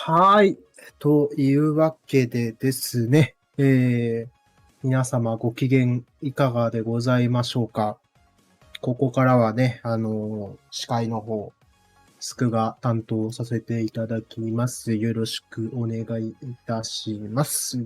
はい。というわけでですね、皆様ご機嫌いかがでございましょうか。ここからはね、司会の方、スクが担当させていただきます。よろしくお願いいたします。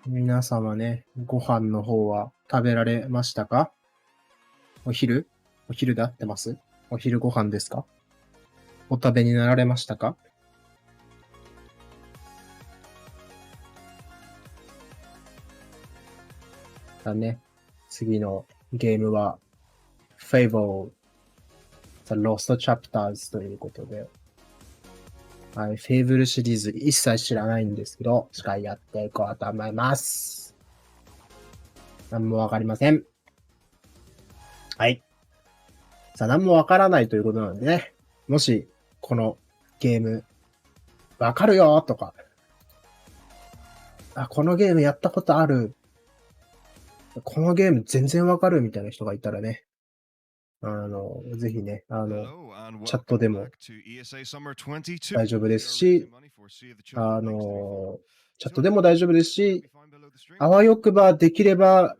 皆様ね、ご飯の方は食べられましたか？お昼で合ってます？お昼ご飯ですか？お食べになられましたか？だね。次のゲームは、Fable The Lost Chapters ということで、はい、フェーブルシリーズ一切知らないんですけど、司会やっていこうと思います。何もわかりません。はい。さあ、何もわからないということなのでね、もし、このゲーム、わかるよとか、このゲームやったことある、このゲーム全然わかるみたいな人がいたらね、ぜひね、チャットでも大丈夫ですし、チャットでも大丈夫ですし、あわよくばできれば、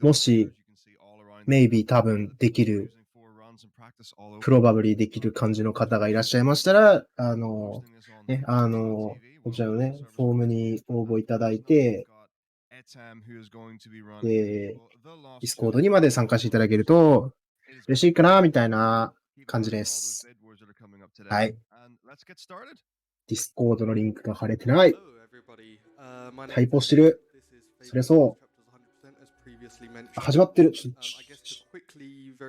もし、maybe 多分できる、probably できる感じの方がいらっしゃいましたら、ね、こちらのね、フォームに応募いただいて、で、Discord にまで参加していただけると、嬉しいかな、みたいな感じです。はい。Discord のリンクが貼れてない。タイプしてる。そりゃそう。始まってる。ちょっと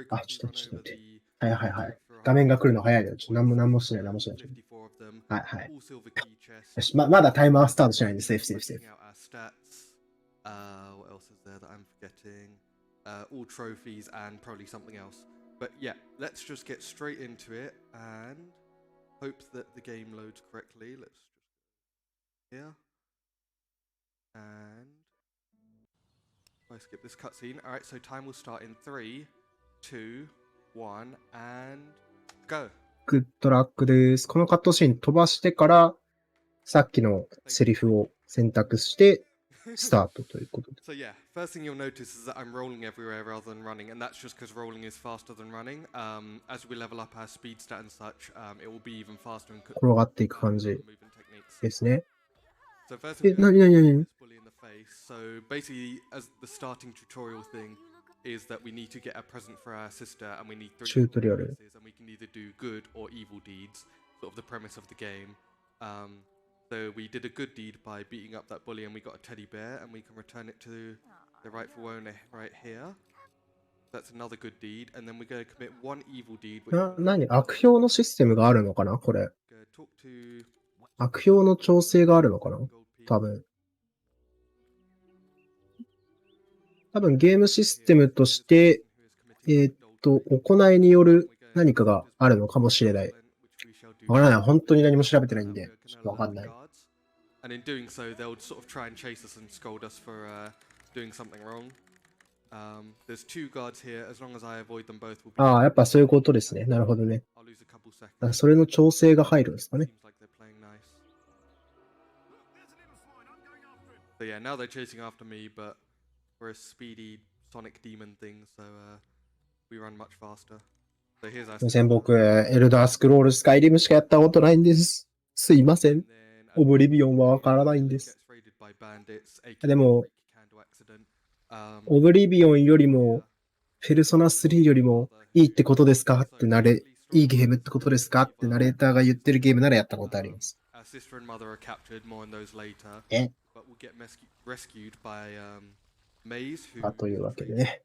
待って。はい。画面が来るの早いよ。何もしない。はい。よし、まだタイマースタートしないんで、セーフ。What else is there that I'm forgetting? All trophies and probably something else. But yeah, let's just get straight into it and hope that the game loads correctly. Let's just go here. And I skip this cutscene. Alright, so time will start in 3, 2, 1, and go. グッドラックです。このカットシーン飛ばしてから、さっきのセリフを選択して、スタートということで。So yeah, first thing you'll notice is that I'm rolling everywhere rather than running, and that's just because rolling is faster than running. As we level up our speed stat and such, it will be even faster and 転がっていく感じですね。So first thing何 is bully in the face. So basically, as the starting tutorial thing is that we need to get a present for our sister, and we need 3 choices, and we can either do good or evil deeds. Sort of the premise of the game. So we did a good deed by beating up that bully, and we got a teddy bear, and we can return it to the rightful owner right here. That's another good deed, and then we're going to commit one evil deed. 何悪評のシステムがあるのかなこれ。悪評の調整があるのかな多分ゲームシステムとして、行いによる何かがあるのかもしれない。わからない。本当に何も調べてないんで、ちょっとわかんない。And in doing so, they'll sort of try and chase us and scold us for doing something wrong. There's 2 guards here. As long as I avoid them both, will be. やっぱそういうことですね。なるほどね。それの調整が入るんですかね。So yeah, now they're chasing after me, but we're a speedy Sonic demon thing, so we run much faster. So here's our. すいません、僕、エルダースクロールスカイリムしかやったことないんです。すいません。オブリビオンはわからないんです。でも、オブリビオンよりも、ペルソナ3よりもいいってことですかっていいゲームってことですかってナレーターが言ってるゲームならやったことあります。えというわけでね。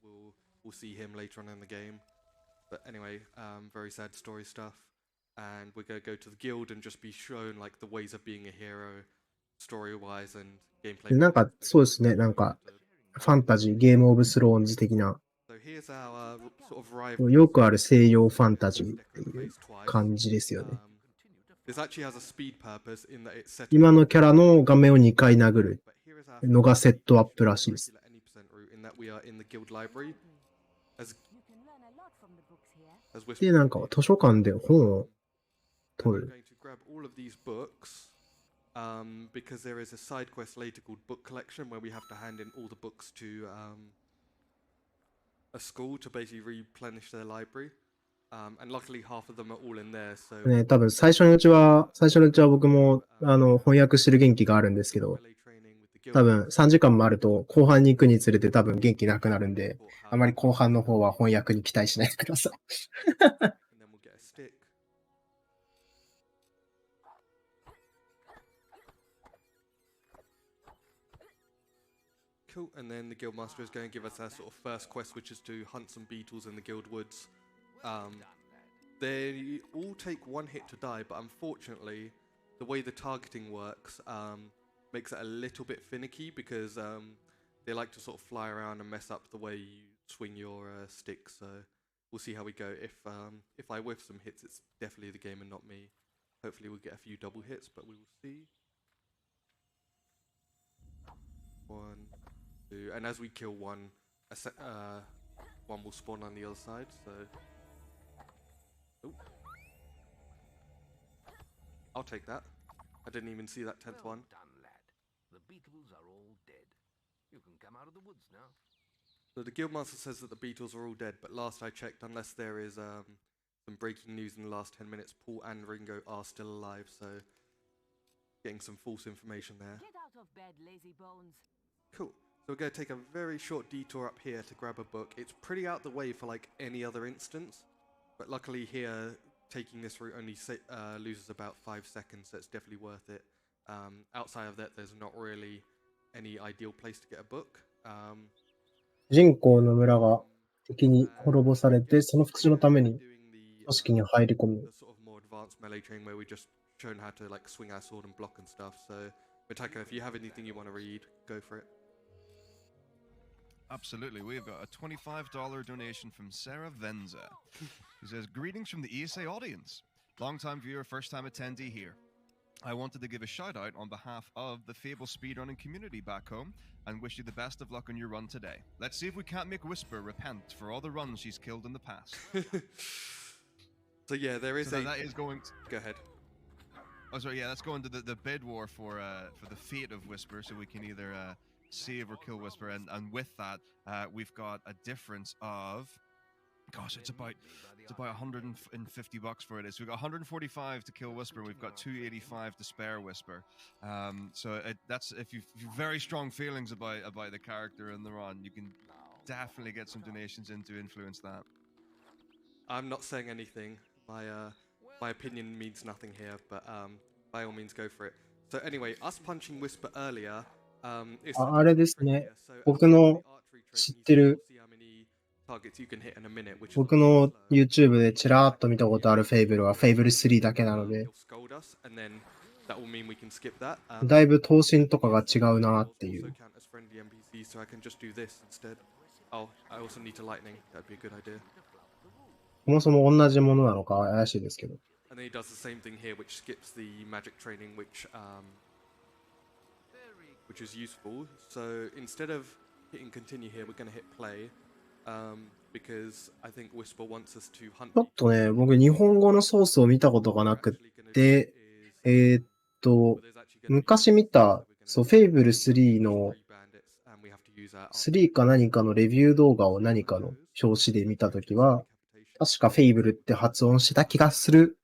But anyway, very sad story stuff. And we're going to go to the guild and just be shown like the ways of being a hero, story-wise and gameplay. なんか、そうですね。なんか、ファンタジー、ゲームオブスローンズ的な。よくある西洋ファンタジーっていう感じですよね。今のキャラの画面を2回殴る。のがセットアップらしいです。で、なんか図書館で本を取る。Because there is a side quest later called Book Collection where we have to hand in all the books to a school to basically replenish their library. And luckily half of them are all in there, so ね、多分最初のうちは僕も翻訳してる元気があるんですけど、多分3時間もあると後半に行くにつれて多分元気なくなるんで、あまり後半の方は翻訳に期待しないでください。Cool, and then the Guildmaster is going to give us our sort of first quest, which is to hunt some beetles in the Guild Woods. They all take one hit to die, but unfortunately, the way the targeting works makes it a little bit finicky because they like to sort of fly around and mess up the way you swing your stick. So we'll see how we go. If I whiff some hits, it's definitely the game and not me. Hopefully we'll get a few double hits, but we will see. 1, 2, and as we kill one, one will spawn on the other side. So, I'll take that. I didn't even see that 10th one. Done, lad. The beetles are all dead. You can come out of the woods now. So the Guildmaster says that the beetles are all dead, but last I checked, unless there is some breaking news in the last 10 minutes, Paul and Ringo are still alive. So, getting some false information there. Get out of bed, lazy bones. Cool. So we're going to take a very short detour up here to grab a book. It's pretty out the way for like any other instance, but luckily here, taking this route only loses about 5 seconds, so it's definitely worth it. Outside of that, there's not really any ideal place to get a book. 人口の村が敵に滅ぼされて、その復讐のために組織に入り込む。 The sort of more advanced melee train where we just shown how to like swing our sword and block and stuff. So, Mitaka, if you have anything you want to read, go for it. Absolutely. We've got a $25 donation from Sarah Venza, who says, "Greetings from the ESA audience. Long-time viewer, first-time attendee here. I wanted to give a shout-out on behalf of the Fable speedrunning community back home and wish you the best of luck on your run today. Let's see if we can't make Whisper repent for all the runs she's killed in the past." So yeah, there is so that is going to... Go ahead. Oh, sorry, yeah, that's going to the bid war for the fate of Whisper, so we can either save or kill Whisper, and with that, we've got a difference of, gosh, it's about $150 for it. So we've got 145 to kill Whisper, and we've got 285 to spare Whisper. So that's if you've very strong feelings about the character and the run, you can definitely get some donations in to influence that. I'm not saying anything. My opinion means nothing here, but by all means go for it. So anyway, us punching Whisper earlier. あれですね。僕の知ってる、僕の YouTube でちらっと見たことあるフェイブルはフェイブル3だけなので、だいぶ頭身とかが違うなっていう。そもそも同じものなのか怪しいですけど。And then he does the same thing here, which skips the magic training, which is useful. So instead of hitting continue here, we're going to hit play, because I think Whisper wants us to hunt. ちょっとね、僕日本語のソースを見たことがなくて、昔見た、そう、フェイブル3の、3か何かのレビュー動画を何かの表紙で見たときは、確かフェイブルって発音してた気がする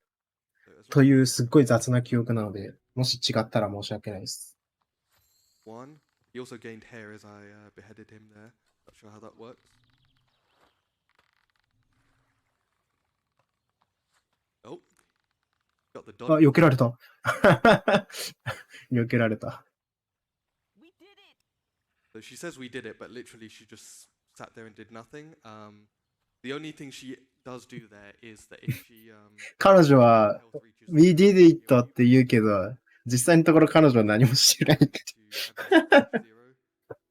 というすっごい雑な記憶なので、もし違ったら申し訳ないです。One. He also gained hair as I beheaded him there. Not sure how that works. Oh. Got the dodge. あ、避けられた。避けられた。We did it. So she says we did it, but literally she just sat there and did nothing. The only thing she does do there is that if she 彼女は We did it って言うけど、実際のところ彼女は何もしてない。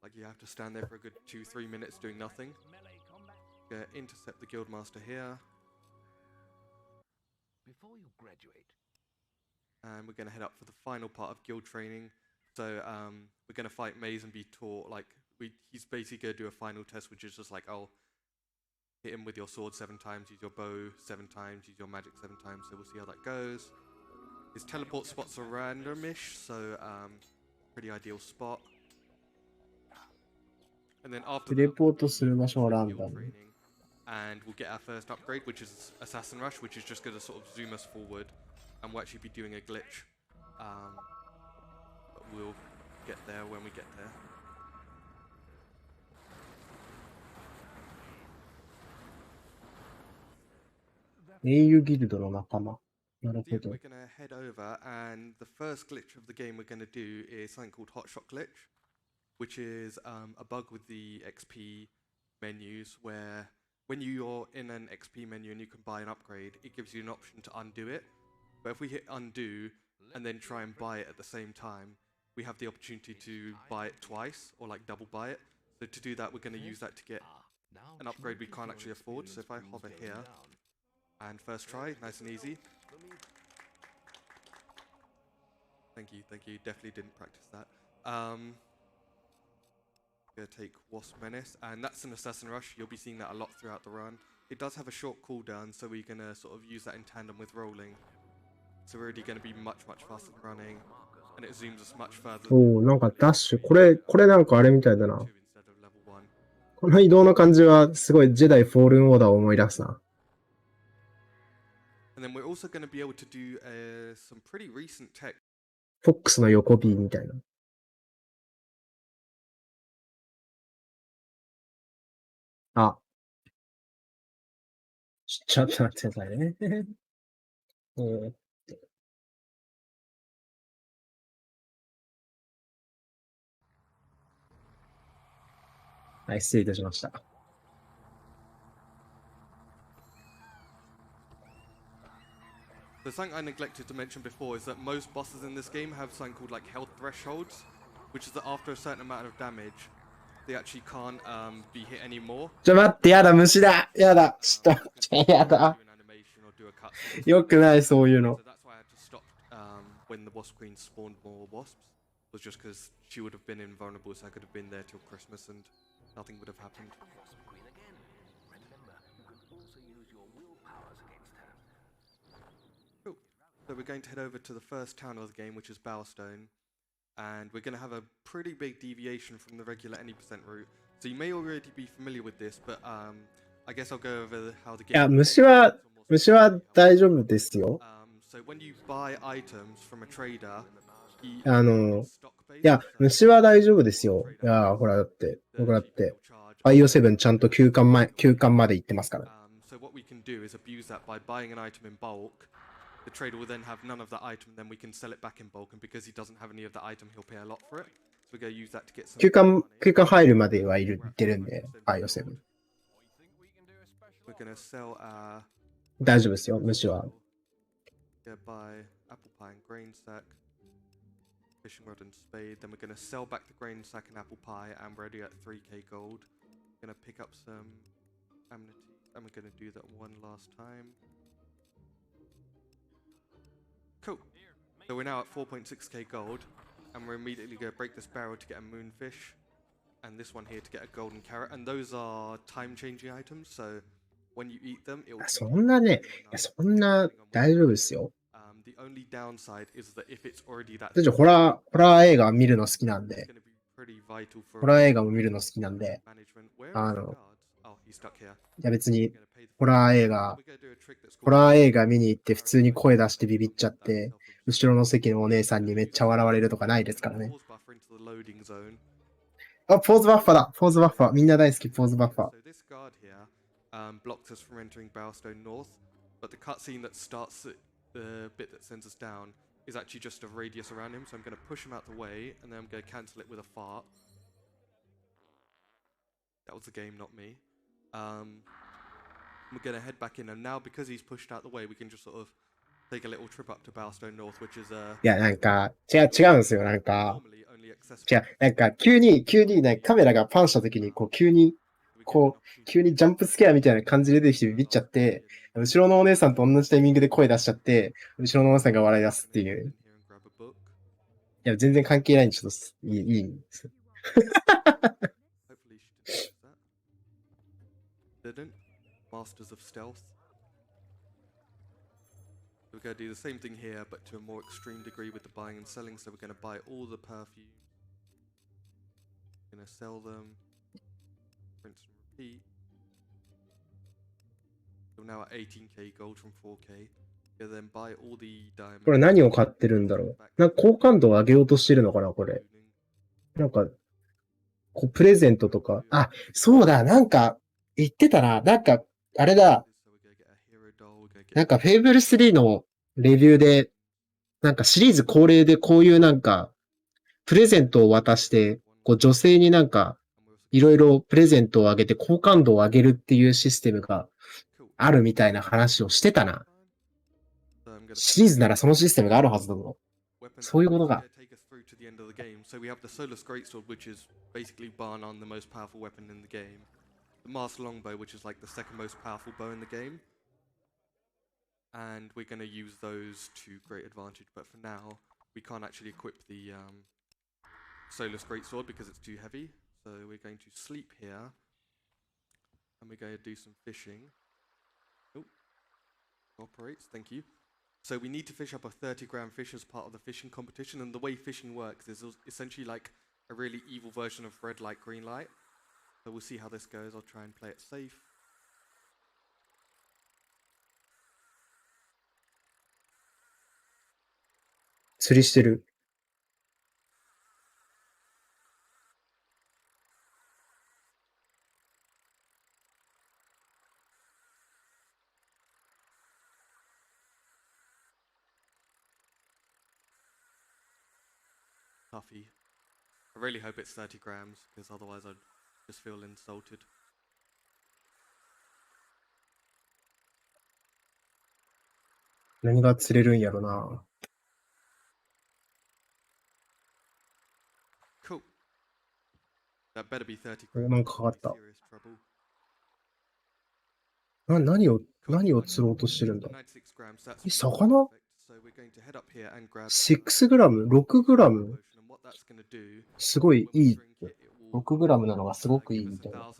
Like you have to stand there for a good 2-3 minutes doing nothing. Intercept the Guildmaster here. Before you graduate. And we're going to head up for the final part of guild training. So we're going to fight Maze and be taught, like, he's basically going to do a final test, which is just like, oh, hit him with your sword 7 times, use your bow 7 times, use your magic 7 times, so we'll see how that goes. His teleport spots are randomish, so pretty ideal spot. And then after that, we'll do skill training, and we'll get our first upgrade, which is Assassin Rush, which is just going to sort of zoom us forward, and we'll actually be doing a glitch. But we'll get there when we get there. AU ギルドの仲間。なる So ほ yeah, ど we're。going to head over, and the first glitch of the game we're going to do is something called Hotshot Glitch, which is a bug with the XP menus where when you're in an XP menu and you can buy an upgrade, it gives you an option to undo it. But if we hit undo and then try and buy it at the same time, we have the opportunity to buy it twice or like double buy it. So to do that, we're going to use that to get an upgrade we can't actually afford. So if I hover here and first try, nice and easy. Thank you. Definitely didn't practice that. Gonna take Wasp Menace, and that's an Assassin Rush. You'll be seeing that a lot throughout the run. It does have a short cooldown, so we're gonna sort of use that in tandem with rolling. So we're already gonna be much faster than running, and it zooms us much further. おお、なんかダッシュ。これなんかあれみたいだな。 2 instead of level 1. この移動の感じはすごいジェダイフォールンオーダーを思い出すな。And then we're also gonna be able to do some pretty recent tech. フォックスの横 B みたいな。あ。ちょっと待ってくださいね。はい、失礼いたしました。So something I neglected to mention before is that most bosses in this game have something called like health thresholds, which is that after a certain amount of damage, they actually can't be hit anymore. ちょ、待って、やだ、虫だ。やだ、ちょっと、やだ。よくない、そういうの。 So that's why I had to stop when the Wasp Queen spawned more wasps. Was just because she would have been invulnerable, so I could have been there till Christmas and nothing would have happened. Wasp Queen again. Remember, you can also use your will powers against her. Cool. So we're going to head over to the first town of the game, which is Bowerstone. And we're going to have a pretty big deviation from the regular any percent route. So you may already be familiar with this, but I guess I'll go over how the game... いや、虫は大丈夫ですよ。So when you buy items from a trader, いや、虫は大丈夫ですよ。いや、ほら、だって、僕だって、IO7 ちゃんと休館まで行ってますから。So what we can do is abuse that by buying an item in bulk. The trader will then have none of that item, then we can sell it back in bulk, and because he doesn't have any of that item, he'll pay a lot for it. So we're going to use that to get some... 休館入るまでは行ってるんで、IO7。We're going to sell our... 大丈夫ですよ、虫は。Yeah, buy apple pie and grain sack, fishing rod and spade. Then we're going to sell back the grain sack and apple pie, and we're already at 3k gold. We're going to pick up some amenities, and we're going to do that one last time. Cool. So we're now at 4.6k gold, and we're immediately going to break this barrel to get a moonfish, and this one here to get a golden carrot. And those are time-changing items, so when you eat them, it will... そんなね、いや、そんな大丈夫ですよ。The only downside is that if it's already that... だってホラー映画見るの好きなんで、ホラー映画も見るの好きなんで、いや別に、ホラー映画見に行って普通に声出してビビっちゃって、後ろの席のお姉さんにめっちゃ笑われるとかないですからね。あ、ポーズバッファだ。ポーズバッファ。みんな大好き、ポーズバッファ。blocks us from entering Bowerstone North, but the cutscene that starts the bit that sends us down is actually just a radius around him, so I'm going to push him out the way, and then I'm going to cancel it with a fart. That was the game, not me. We're going to head back in, and now because he's pushed out the way, we can just sort of take a little trip up to Bowerstone North, which is a... いや、なんか、違うんですよ、なんか。違う、なんか、急にね、カメラがパンした時に、急にジャンプスケアみたいな感じで出てきてビビっちゃって、後ろのお姉さんと同じタイミングで声出しちゃって、後ろのお姉さんが笑い出すっていう。や、全然関係ないんで、ちょっといいんです。Hopefully she didn't use that. Didn't. Masters of Stealth. We're going to do the same thing here, but to a more extreme degree with the buying and selling. So we're going to buy all the perfume. We're going to sell them. Rinse and repeat. So we're now at 18k gold from 4k. We're then buy all the diamonds. これ何を買ってるんだろう。なんか好感度を上げようとしてるのかな、これ。なんか、こう、プレゼントとか。あ、そうだ、なんか、言ってたな。なんか、あれだ。なんか、フェイブル3のレビューで、なんかシリーズ恒例でこういうなんか、プレゼントを渡して、こう女性になんか、いろいろプレゼントをあげて好感度を上げるっていうシステムがあるみたいな話をしてたな。シリーズならそのシステムがあるはずだぞ。そういうことが。So we have the Solus Greatsword, which is basically bar none the most powerful weapon in the game. The Master Longbow, which is like the second most powerful bow in the game. And we're going to use those to great advantage. But for now, we can't actually equip the Solus Greatsword because it's too heavy. So we're going to sleep here. And we're going to do some fishing. Oh, operates, thank you. So we need to fish up a 30-gram fish as part of the fishing competition. And the way fishing works is essentially like a really evil version of red light, green light. So we'll see how this goes. I'll try and play it safe. Toughy. I really hope it's 30 grams, because otherwise I'd just feel insulted. Cool. That better be 30 grams. なんかかかった。 Serious trouble. 何を釣ろうとしてるんだ。 96 grams. That's 魚 So we're going to head up here and grab 6グラム ?6 グラム potion, and what that's going to do すごい when い we い。 drink it, it will 6グラムなのがすごくいい give み us たいな。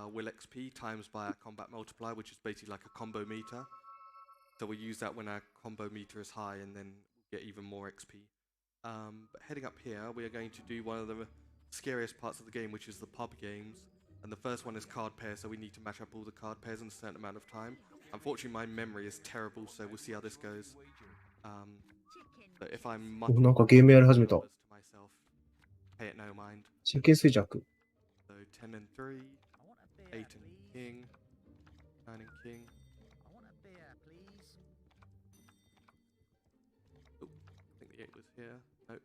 1000 will XP times by our combat multiplier, which is basically like a combo meter. So we use that when our combo meter is high, and then get even more XP. But heading up here, we are going to do one of the scariest parts of the game, which is the pub games. And the first one is card pairs, so we need to match up all the card pairs in a certain amount of time. Unfortunately, my memory is terrible, so we'll see how this goes. But if I'm mucking なんかゲームやり始めた。 numbers to myself, pay it no mind. 神経衰弱。 So 10 and 3, 8 and king, 9 and king. Oh, I think the 8 was here. No,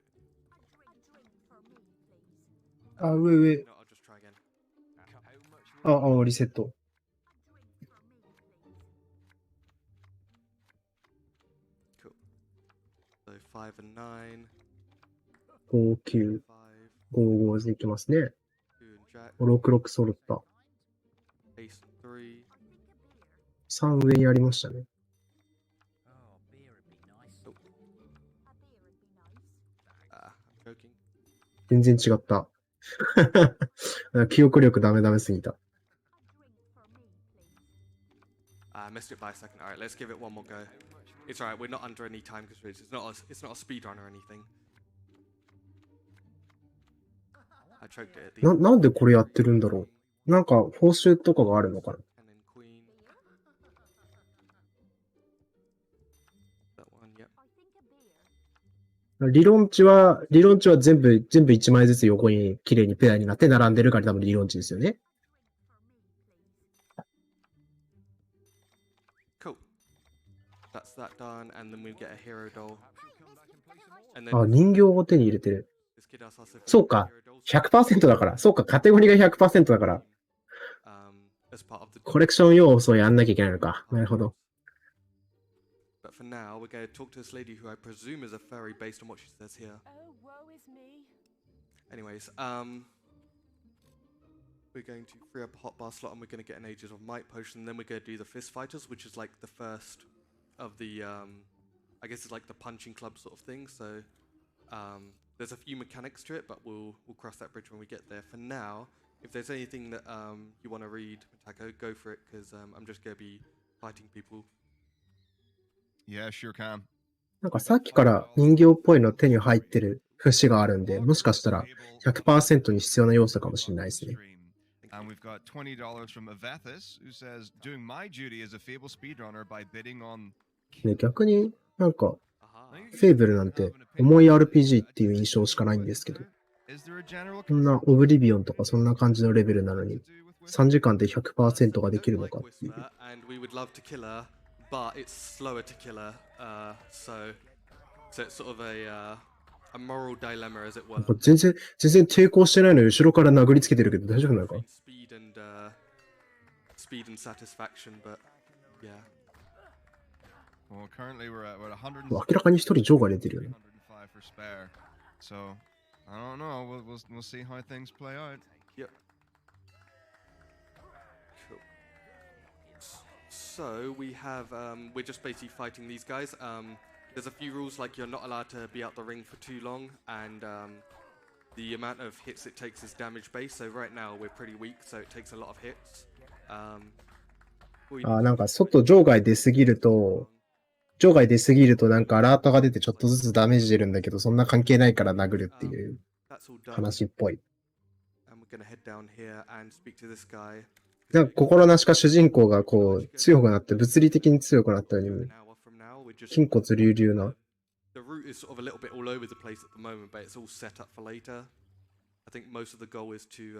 あ、上。 no, I'll just try again. あ、リセット。 Cool. So 5 and 9, 5、9、 5, 5、5でいきますね。 2 and jack, 6、6揃った。 ace and 3. 3上にありましたね。 I'm joking. 全然違った。記憶力ダメすぎた。I missed it by a second. Alright, let's give it one more go. It's alright, we're not under any time constraints. It's not a speed run or anything. I choked it at the なんでこれやってるんだろう。なんか報酬とかがあるのかな。 10 and queen. That one, yep. 理論値は全部1枚ずつ横に綺麗にペアになって並んでるから多分理論値ですよね。 Cool. That's that done, and then we get a hero doll. And あ、 then 人形を手に入れてる。 this kid asks us if we そう want か。 hero dolls. 100% だから。そうか。カテゴリーが 100% だから。 As part of the コレクション要素をやんなきゃいけないのか。なるほど。 But for now, we're going to talk to this lady who I presume is a fairy based on what she says here. Oh, woe is me. Anyways, we're going to free up a hotbar slot and we're going to get an Ages of Might potion. And then we're going to do the Fist Fighters, which is like the first of the, I guess it's like the punching club sort of thing. So there's a few mechanics to it, but we'll cross that bridge when we get there. For now, if there's anything that you want to read, Matako, go for it, because I'm just going to be fighting people. Yeah, sure can. なんかさっきから人形っぽいの手に入ってる節があるんで、もしかしたら 100% に必要な要素かもしれないですね。And we've got $20 from Avethis, who says, doing my duty as a Fable speedrunner by bidding on... ね、逆になんか、 Aha. フェイブルなんて重い RPG っていう印象しかないんですけど、 Is there a general こんなオブリビオンとかそんな感じのレベルなのに、3時間で 100% ができるのかっていう。 And we would love to kill her, but it's slower to kill her. So it's sort of a moral dilemma, as it なん were. か全然抵抗してないのに後ろから殴りつけてるけど大丈夫なのか？ Speed and satisfaction, but yeah. Well, currently we're at 100. 明らかに一人ジョーが出てるよね。 105 for spare. So, I don't know. We'll see how things play out. Yep. Cool. So we have we're just basically fighting these guys. There's a few rules, like you're not allowed to be out the ring for too long, and the amount of hits it takes is damage based. So right now we're pretty weak, so it takes a lot of hits. なんか外場外出すぎるとなんかアラートが出てちょっとずつダメージ出るんだけど、そんな関係ないから殴るっていう話っぽい。なんか心なしか主人公がこう強くなって物理的に強くなったようにも筋骨隆々な。 The route is sort of a little bit all over the place at the moment, but it's all set up for later. I think most of the goal is to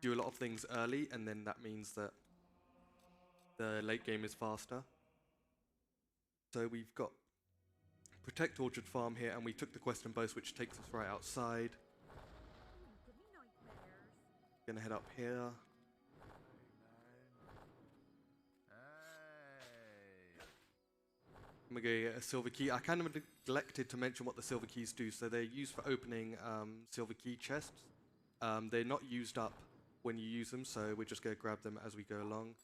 do a lot of things early, and then that means that the late game is faster. So we've got Protect Orchard Farm here, and we took the quest in both, which takes us right outside. Gonna head up here. I'm gonna get a silver key. I kind of neglected to mention what the silver keys do. So they're used for opening silver key chests. They're not used up when you use them, so we're just gonna grab them as we go along.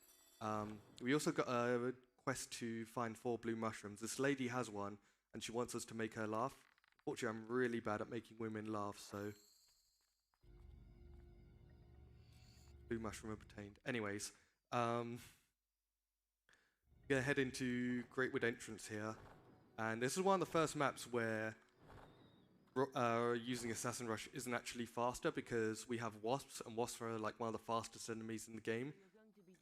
We also got a quest to find 4 blue mushrooms. This lady has one, and she wants us to make her laugh. Fortunately, I'm really bad at making women laugh, so... Blue mushroom obtained. Anyways, gonna head into Greatwood Entrance here, and this is one of the first maps where using Assassin Rush isn't actually faster, because we have wasps, and wasps are like one of the fastest enemies in the game.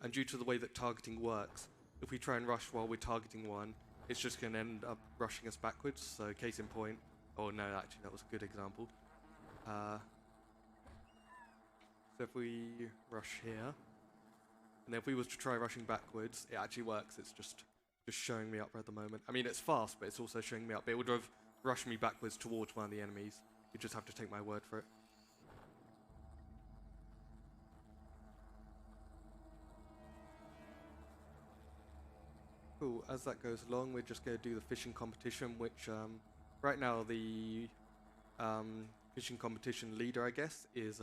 And due to the way that targeting works, if we try and rush while we're targeting one, it's just going to end up rushing us backwards. So case in point, oh no, actually that was a good example. So if we rush here, and then if we was to try rushing backwards, it actually works. It's just showing me up at the moment. I mean, it's fast, but it's also showing me up. It would have rushed me backwards towards one of the enemies. You just have to take my word for it. Cool, as that goes along, we're just going to do the fishing competition, which right now the fishing competition leader, I guess, is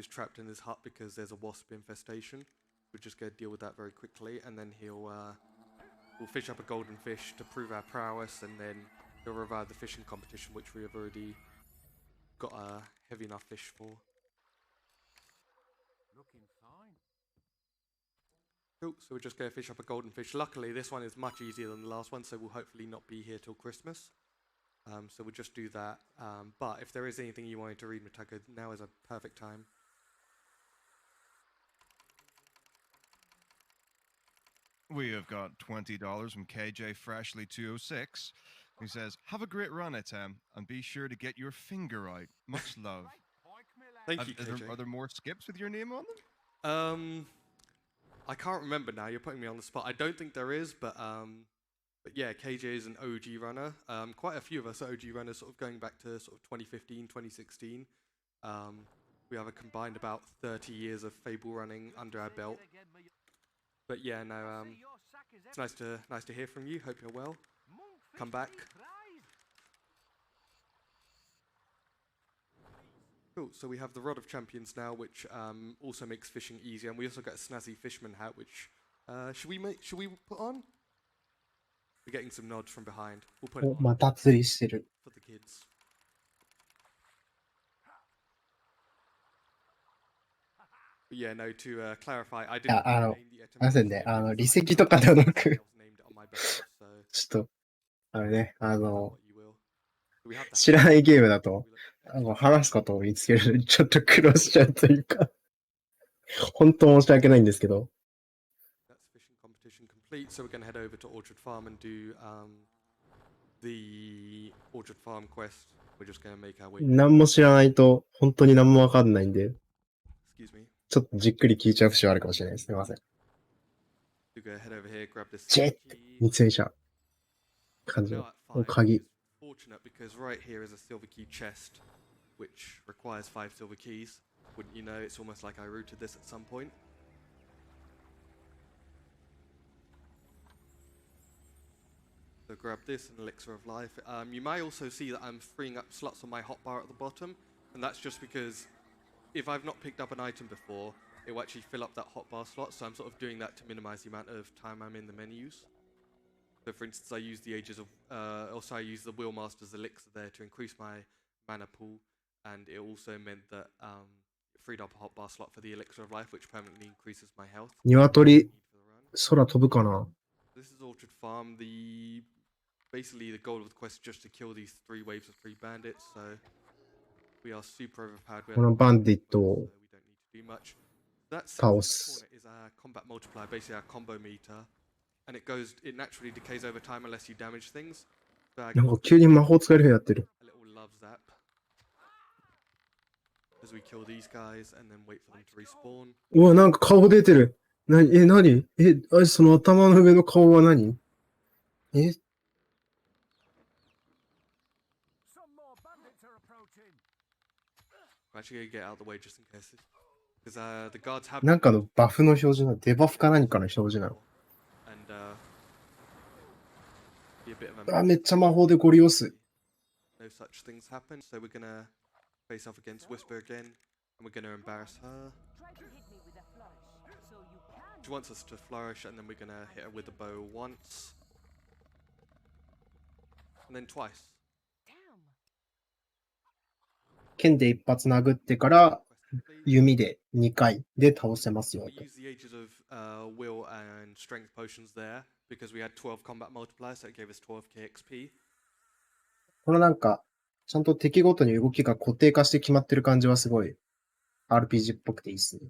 trapped in his hut because there's a wasp infestation. We're just going to deal with that very quickly, and then we'll fish up a golden fish to prove our prowess, and then he'll revive the fishing competition, which we have already got a heavy enough fish for. Looking fine. Cool, so we're just going to fish up a golden fish. Luckily, this one is much easier than the last one, so we'll hopefully not be here till Christmas. So we'll just do that. But if there is anything you wanted to read, Matako, now is a perfect time. We have got $20 from KJ Freshly 206. He says, "Have a great run, etem, and be sure to get your finger out. Much love." Thank you, KJ. Are there more skips with your name on them? I can't remember now. You're putting me on the spot. I don't think there is, but yeah, KJ is an OG runner. Quite a few of us are OG runners, sort of going back to sort of 2015, 2016. We have a combined about 30 years of Fable running under our belt. But yeah, no, it's nice to hear from you. Hope you're well. Come back. Cool, so we have the Rod of Champions now, which also makes fishing easier, and we also got a snazzy fisherman hat, which should we put on? We're getting some nods from behind. We'll put it お、 on また釣りしてる。 for the kids. But yeah, no, to clarify, I いや、 didn't name the すいま etem せんね。 because 離 I 席とかではな somebody く、 else named it on my behalf, so ちょっと、あれね、 what you will. We have the 知らないゲームだ we と、 look 話すことを見つけるのにちょっと苦労しちゃうというか、本当申し訳ないんですけど。 That's fishing competition complete, so we're going to head over to Orchard Farm and do the Orchard Farm quest. We're just going to make our way. 何も知らないと、本当に何もわかんないんで、 Excuse me. ちょっとじっくり聞いちゃう節はあるかもしれないです。すみません。 You go head over here, grab this ジェ silver ッ key. 見つめちゃう感じ Now の at 5, 鍵。 which is fortunate because right here is a silver key chest, which requires 5 silver keys. Wouldn't you know? It's almost like I routed this at some point. So grab this and elixir of life. You may also see that I'm freeing up slots on my hotbar at the bottom, and that's just because if I've not picked up an item before, it will actually fill up that hotbar slot. So I'm sort of doing that to minimize the amount of time I'm in the menus. So for instance, I use the Ages of, also I use the Wheelmaster's elixir there to increase my mana pool, and it also meant that it freed up a hotbar slot for the elixir of life, which permanently increases my health. 鶏、 For the run. 空飛ぶかな。 This is Orchard Farm. Basically the goal of the quest is just to kill these 3 waves of 3 bandits. So we are super overpowered. We このバンディット so を we don't need to do much. That Taos. silver corner is our combat multiplier, basically our combo meter, and it naturally decays over time unless you damage things. So I なんか急に魔法使えるようになってる。 a little love zap as we kill these guys and then wait for them to respawn. うわ、なんか顔出てる。何その頭の上の顔は何？ Some more bandits are approaching. I'm actually gonna get out of the way just in case. Because the guards have なんかのバフの表示なの？デバフか何かの表示なの？ and be a bit of a あ、めっちゃ魔法でゴリ押す。 no such things happen. So we're gonna face off against Whisper again, and we're gonna embarrass her. Try to hit me with a flourish, so you can. She wants us to flourish, and then we're gonna hit her with a bow once, and then twice. Damn. 剣で一発殴ってから、 Quest complete. 弓で2回で倒せますよ We と。 use the ages of will and strength potions there because we had 12 combat multipliers, so it gave us 12k XP. このなんか、ちゃんと敵ごとに動きが固定化して決まってる感じはすごい RPG っぽくていいっすね。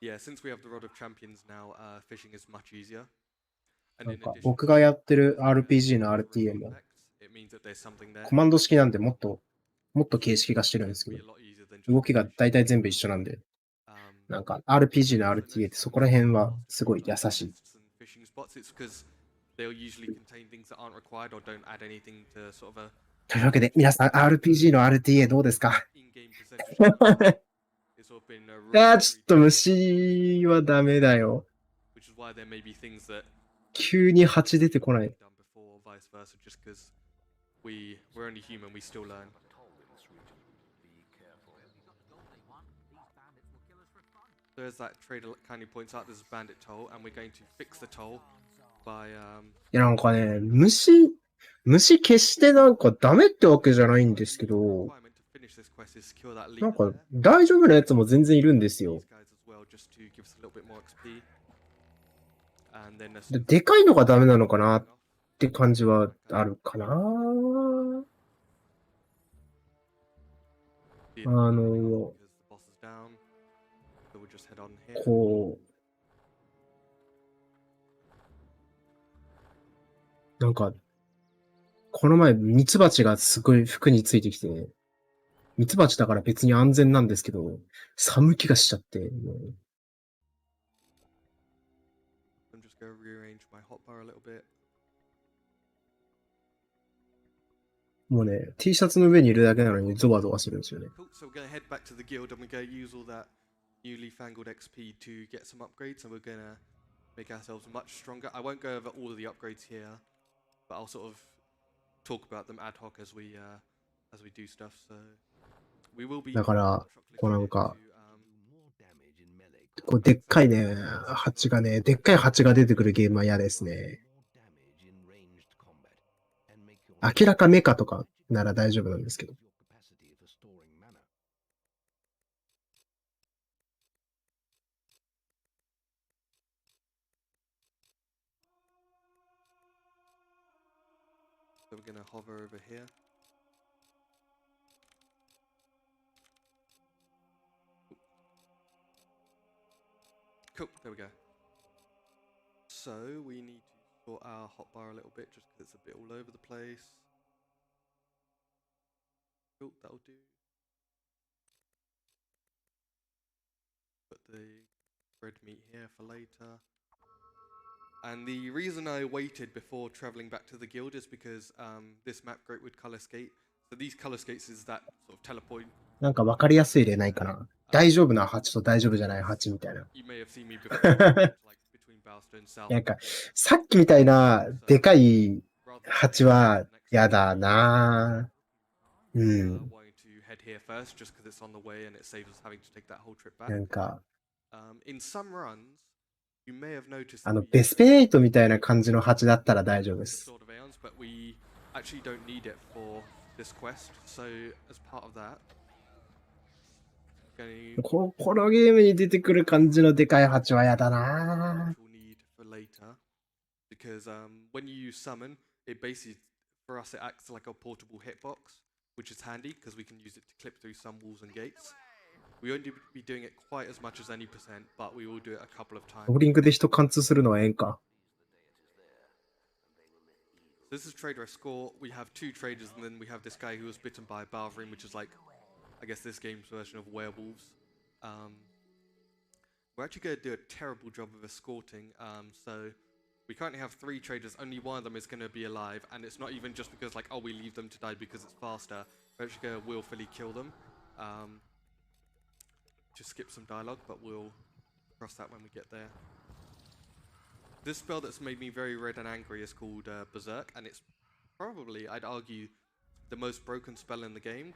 Yeah, since we have the Rod of Champions now, fishing is much easier. なん in か addition 僕がやってる to RPG の the RTA も effects, it means that there's something there. コマンド式なんでもっと形式化してるんですけ Be ど、 a lot easier than just 動きが大体全部一緒なんで、 um, なんか RPG の RTA ってそこら辺はすごい優しい。 chests and fishing spots. It's because they'll usually contain things that aren't required or don't add anything to sort of a というわけで、皆さん RPG の RTA どうですか？ in-game percentage. It's sort of been a いやー、 really ちょっと虫はダメだよ。 which is why there may be things that 急に蜂出てこない。 we've done before or vice versa, just because we're only human, we still learn. Toll in this region. Be careful. These bandits will kill us for fun. There's that trader kindly points out there's a bandit toll, and we're going to fix the toll by いや、なんかね、虫決してなんかダメってわけじゃないんですけど、 requirement to finish this quest is secure that lead なんか there. 大丈夫なやつも全然いるんですよ。 These guys as well, just to give us a little bit more XP. And then でかいのがダメなのかなって感じはあるかな。because the boss is down. So we'll just head on here. こう、なんか、この前ミツバチがすごい服についてきて、ミツバチだから別に安全なんですけど、寒気がしちゃって、もう I'm just going to rearrange my hotbar a little bit. もうね、T シャツの上にいるだけなのにゾワゾワするんですよね。 Cool. So we're going to head back to the guild and we're going to use all that newly fangled XP to get some upgrades. And we're going to make ourselves much stronger. I won't go over all of the upgrades here, but I'll sort of talk about them ad hoc as we do stuff. So we will be. だから、こうなんか、 Do more damage in melee こうでっかいね、蜂がね、でっかい蜂が出てくるゲームは嫌ですね。明らかメカとかなら大丈夫なんですけど。So we're gonna hover over here. Cool, there we go. So we need to sort our hotbar a little bit just because it's a bit all over the place. Cool, that'll do. Put the red meat here for later. And the reason I waited before traveling back to the guild is because this map great with color skate. So these color skates is that sort of teleport. なんかわかりやすい例ないかな。大丈夫な蜂と大丈夫じゃない蜂みたいな。You may have seen me before, like between Bouston and South. なんか、さっきみたいなでかい蜂は嫌だなぁ。うん。wanting to head here first just because it's on the way and it saves us having to take that whole trip back. なんか、in some runs, you may have noticed ベスペ8みたいな感じの蜂だったら大丈夫です。 sort of aeons, but we actually don't need it for this quest. So as part of that, このゲームに出てくる感じのでかい蜂は嫌だなぁ。we'll need for later because when you use summon, it basically for us it acts like a portable hitbox, which is handy because we can use it to clip through some walls and gates. We won't be doing it quite as much as any percent, but we will do it a couple of times. ボーリングで人貫通するのはええんか。This is trader score. We have two traders, and then we have this guy who was bitten by a Balverine, which is like, I guess this game's version of werewolves. We're actually going to do a terrible job of escorting. So we currently have three traders. Only one of them is going to be alive, and it's not even just because like, oh, we leave them to die because it's faster. We're actually going to willfully kill them. Just skip some dialogue, but we'll cross that when we get there. This spell that's made me very red and angry is called Berserk, and it's probably, I'd argue, the most broken spell in the game.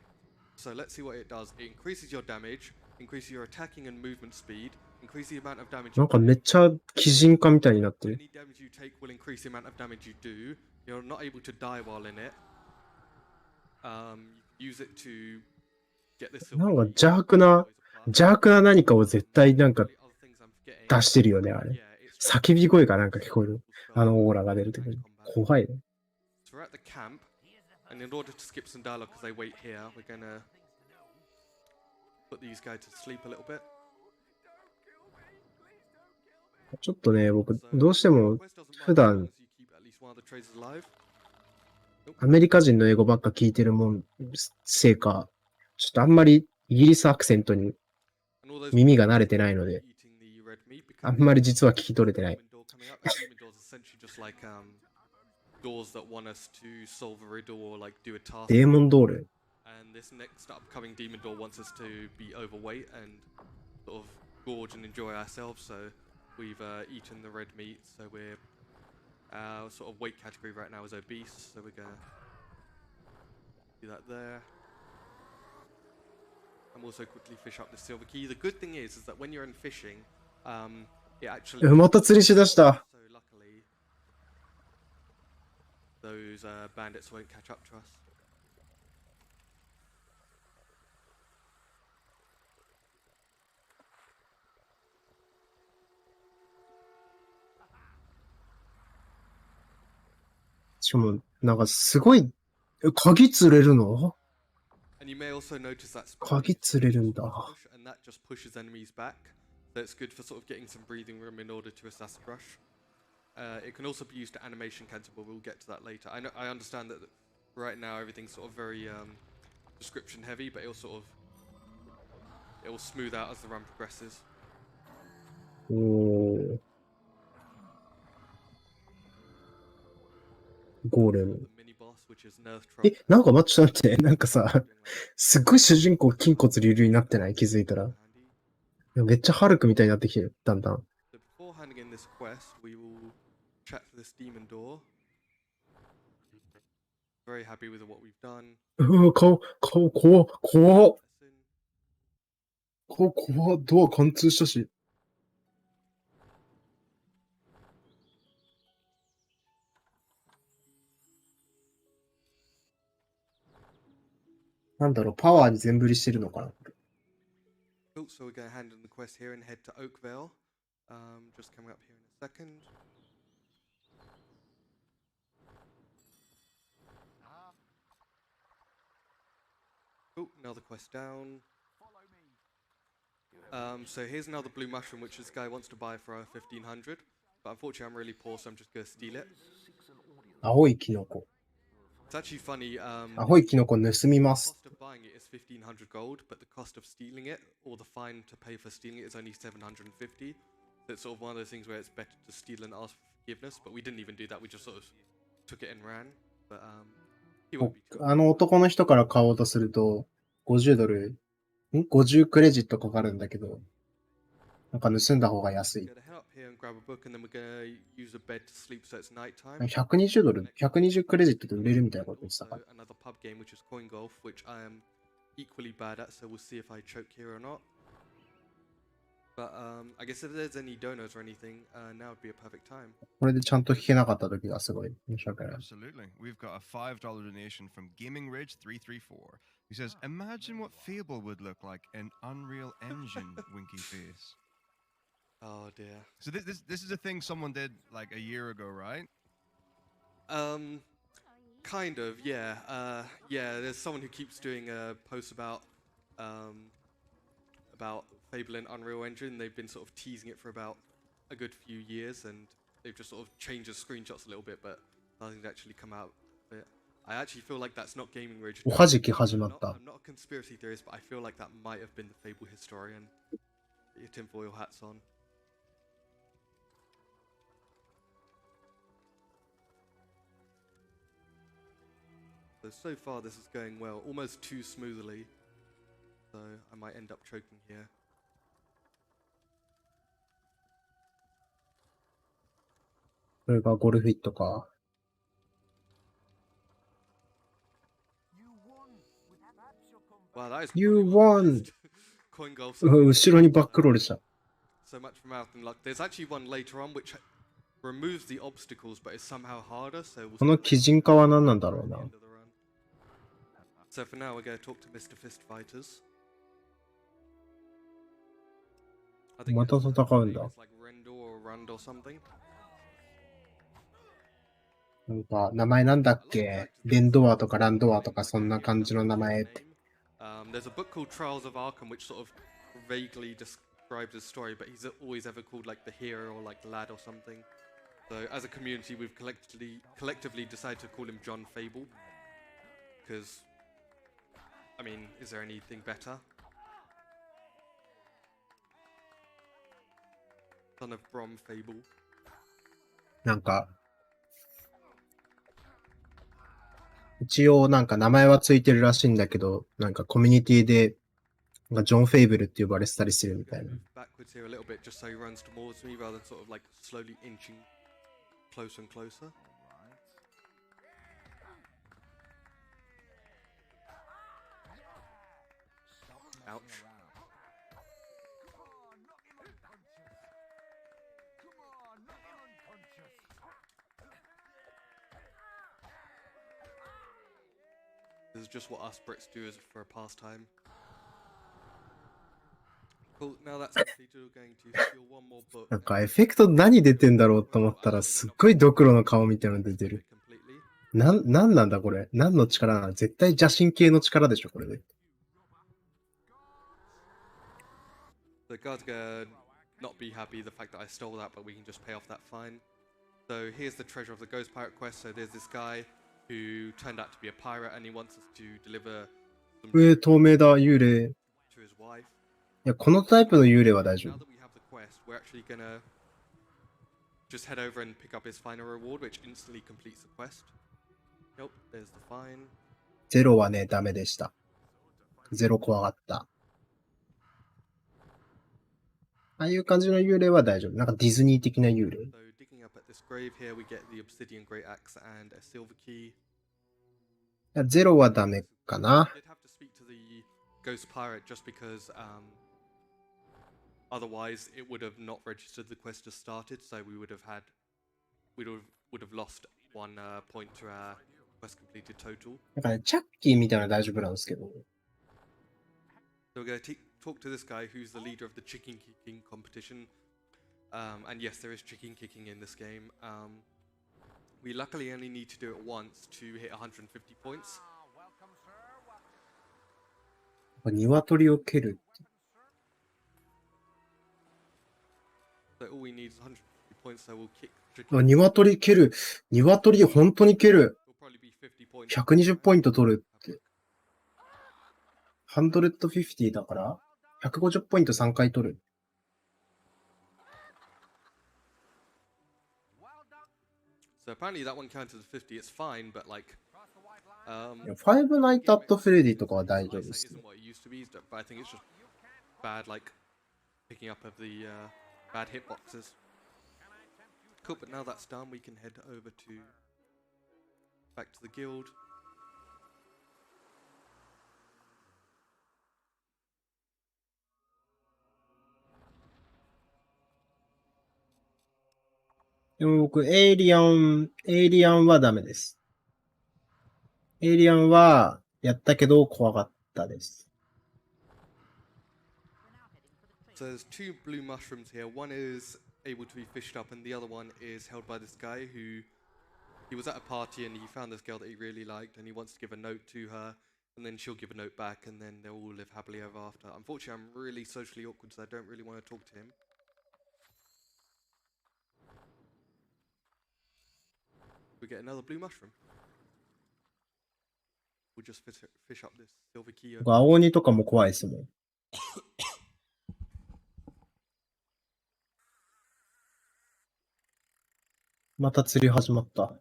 So let's see what it does. It increases your damage, increases your attacking and movement speed, increases the amount of damage. なんかめっちゃ擬人化みたいになってる。 Any damage you take will increase the amount of damage you do. You're not able to die while in it. You use it to get this. なんか邪悪な何かを絶対なんか出してるよね、あれ。叫び声がなんか聞こえる。あのオーラが出るときに。怖いね。So we're at the camp, and in order to skip some dialogue because they wait here, we're gonna put these guys to sleep a little bit. ちょっとね、僕、どうしても普段アメリカ人の英語ばっか聞いてるもんせいか、ちょっとあんまりイギリスアクセントに耳が慣れてないので、あんまり実は聞き取れてない。デーモンドール。And this next upcoming demon door wants us to be overweight and sort of gorge and enjoy ourselves. So we've eaten the red meat. So we're sort of weight category right now is obese. So we're gonna do that there. And also quickly fish up the silver key. The good thing is that when you're in fishing, it actually. また釣りしだした。 So luckily, those bandits won't catch up to us. しかも、なんかすごい、鍵釣れるの？ And you may also notice that 鍵釣れるんだ。 and that just pushes enemies back. So it's good for sort of getting some breathing room in order to assess rush. It can also be used to animation cancel, but we'll get to that later. I understand that right now everything's sort of very description heavy, but it will smooth out as the run progresses. おー。ゴーレム。 The mini boss, which is Nerf Troll. なんか待って、なんかさ、すっごい主人公筋骨隆々になってない？気づいたら。めっちゃハルクみたいになってきてる、だんだん。So before handing in this quest, we will chat for this demon door. Very happy with what we've done. 顔、怖っ、ドア貫通したし。なんだろう、パワーに全振りしてるのかな。 Cool, so we're going to hand in the quest here and head to Oakvale. Just coming up here in a second. Cool, another quest down. So here's another blue mushroom, which this guy wants to buy for 1500. But unfortunately, I'm really poor, so I'm just going to steal it. 青いキノコ。 It's actually funny. 青いキノコ盗みま The す。 cost of buying it is 1500 gold, but the cost of stealing it, or the fine to pay for stealing it, is only 750. So it's sort of one of those things where it's better to steal and ask for forgiveness. But we didn't even do that. We just sort of took it and ran. But he won't be too あの男の人から買おうとすると、50ドル、50クレジットかかるんだけど、なんか盗んだ方が安い。 We're gonna head up here and grab a book, and then we're gonna use a bed to sleep, so it's nighttime. 120ドル、120クレジットで売れるみたいなこと言ってた Also から。 another pub game, which is coin golf, which I am equally bad at. So we'll see if I choke here or not. But I guess if there's any donos or anything, now would be a perfect time. これでちゃんと弾けなかった時がすごい申し訳ない。 Absolutely. We've got a $5 donation from Gaming Ridge 334. He says, "Imagine what Fable would look like in Unreal Engine." Winky face. Oh dear. So this is a thing someone did like a year ago, right? Kind of, yeah. Yeah, there's someone who keeps doing posts about Fable and Unreal Engine. They've been sort of teasing it for about a good few years, and they've just sort of changed the screenshots a little bit, but nothing's actually come out of it. I actually feel like that's not Gaming Ridge. おはじき始まった。 I'm not a conspiracy theorist, but I feel like that might have been the Fable historian. Get your tinfoil hats on. So far this is going well, almost too smoothly. So I might end up choking here. これがゴルフィットか。 Wow, that is You probably one of the won! best coin golfs 後ろにバックロールした。 So much for mouth and luck. There's actually one later on which removes the obstacles, but is somehow harder. So we'll この基人化は何なんだろう at the な。 end of the run. So for now, we're going to talk to Mr. Fist Fighters. I think また his 戦うんだ。 name is like Rendor or Rund or something. なんか、名前なんだっけ、レンドアとかランドアとかそんな感じの名前って。There's a book called Trials of Arkham, which sort of vaguely describes his story, but he's always ever called like the hero or like lad or something. So as a community, we've collectively decided to call him John Fable, because, I mean, is there anything better? Son of Brom Fable. なんか、一応なんか名前はついてるらしいんだけど、なんかコミュニティで、なんかジョン・フェイブルって呼ばれてたりするみたいな。 Move backwards here a little bit, just so he runs towards me rather than sort of like slowly inching closer and closer. Ouch. This is just what us Brits do as for a pastime. Cool, now that's completed, we're going to steal one more book. なんかエフェクト何出てんだろうと思ったらすっごいドクロの顔みたいなの出てる。なんなんだこれ、何の力なの、絶対邪神系の力でしょこれで。 The guard's gonna not be happy the fact that I stole that, but we can just pay off that fine. So here's the treasure of the Ghost Pirate quest. So there's this guy who turned out to be a pirate and he wants us to deliver some 透明だ、幽霊。 to his wife. いや、このタイプの幽霊は大丈 Now 夫。 that we have the quest, we're actually gonna just head over and pick up his final reward, which instantly completes the quest. Nope, there's the fine. ゼロはね、ダメでした。ゼロ怖かった。ああいう感じの幽霊は大丈夫。なんかディズニー的な幽霊。 So digging up at this grave here, we get the obsidian great axe and a silver key. いやゼロはダメかな。 I did have to speak to the ghost pirate just because otherwise it would have not registered the quest as started, so we would have lost one point to our quest completed total. だから、チャッキーみたいなのは大丈夫なんですけど。So we're going to talk to this guy who's the leader of the chicken kicking competition. And yes, there is chicken kicking in this game. We luckily only need to do it once to hit 150 points. 鶏を蹴る。 So all we need is 150 points, so we'll kick あ、 chicken. 鶏蹴る。鶏本当に蹴る。 It'll probably be 50 points. 120ポイント取るって。150だから、150ポイント3回取る。So apparently that one counted as 50. It's fine, but like, いやファイブナイトアットフレディとかは大丈夫 eyesight ですね。 isn't what it used to be, but I think it's just bad, like picking up of the bad hitboxes. Cool, but now that's done, we can head over to back to the guild. .でも僕、エイリアンはダメです。エイリアンは、やったけど怖かったです。So there's two blue mushrooms here. One is able to be fished up, and the other one is held by this guy who he was at a party and he found this girl that he really liked, and he wants to give a note to her, and then she'll give a note back, and then they'll all live happily ever after. Unfortunately, I'm really socially awkward, so I don't really want to talk to him. We get another blue mushroom. We'll just fish up this silver key. 僕、青鬼とかも怖いですもん。また釣り始まった。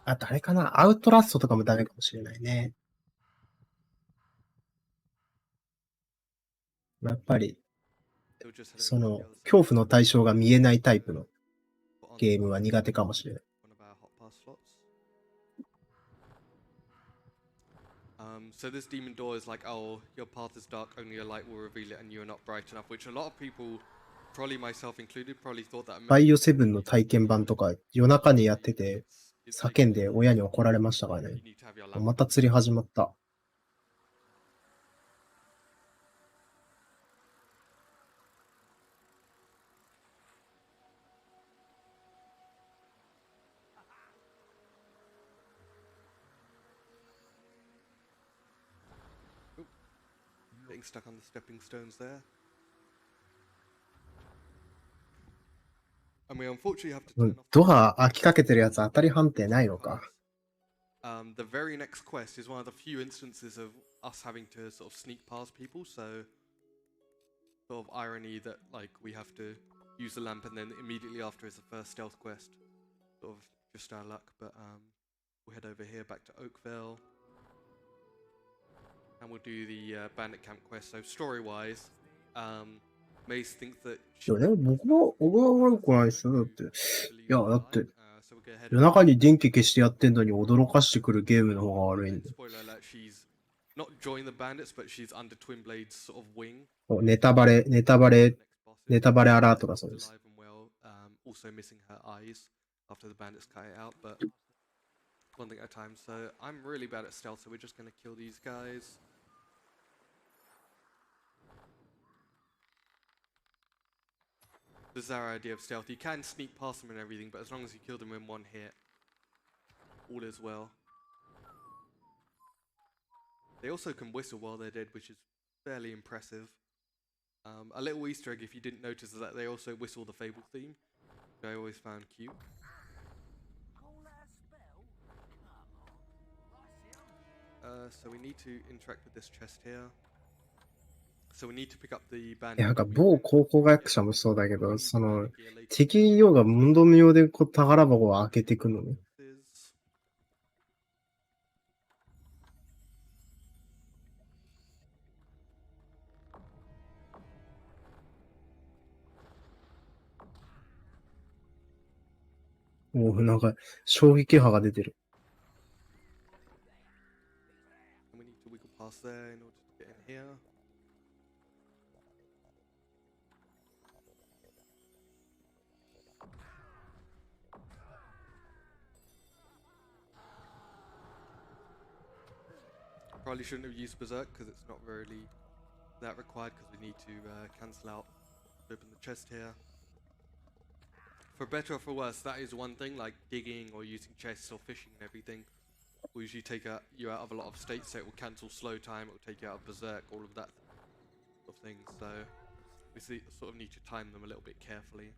あとあれかな、アウトラストとかもダメかもしれないね。やっぱり、その、恐怖の対象が見えないタイプのゲームは苦手かもしれない。So this demon door is like, oh, your path is dark, only a light will reveal it, and you're not bright enough, which a lot of people, probably myself included, probably thought that. バイオ7の体験版とか夜中にやってて、叫んで親に怒られましたからね。また釣り始まった。Getting stuck on the stepping stones there. And we unfortunately have to turn off ドア開きかけてるやつ当たり判定ないのか。the very next quest is one of the few instances of us having to sort of sneak past people, so sort of irony that like we have to use the lamp and then immediately after is the first stealth quest. Sort of just our luck, but we'll head over here back to Oakville. And we'll do the bandit camp quest. So story-wise, Mace thinks that いや、でも僕は悪くないですよ。だって。いや、だって、夜中に電気消してやってんのに驚かしてくるゲームの方が悪いんで。spoiler alert, she's not joined the bandits, but she's under Twin Blade's sort of wing. ネタバレアラートだそうです。 Alive and well, also missing her eyes after the bandits cut it out, but one thing at a time. So I'm really bad at stealth, so we're just gonna kill these guys. This is our idea of stealth. You can sneak past them and everything, but as long as you kill them in one hit, all is well. They also can whistle while they're dead, which is fairly impressive. A little Easter egg, if you didn't notice, is that they also whistle the Fable theme, which I always found cute. So we need to interact with this chest here. So we need to pick up the い bandit. や、なんか某考古学者もそうだけど、その、敵用が問答無用でこう宝箱を開けていくのね。おお、なんか、衝撃波が出てる。And we need to wiggle past there in order to get in here. probably shouldn't have used Berserk because it's not really that required because we need to cancel out, open the chest here. For better or for worse, that is one thing, like digging or using chests or fishing and everything will usually take you out of a lot of states, so it will cancel slow time, it will take you out of Berserk, all of that sort of thing, so we sort of need to time them a little bit carefully.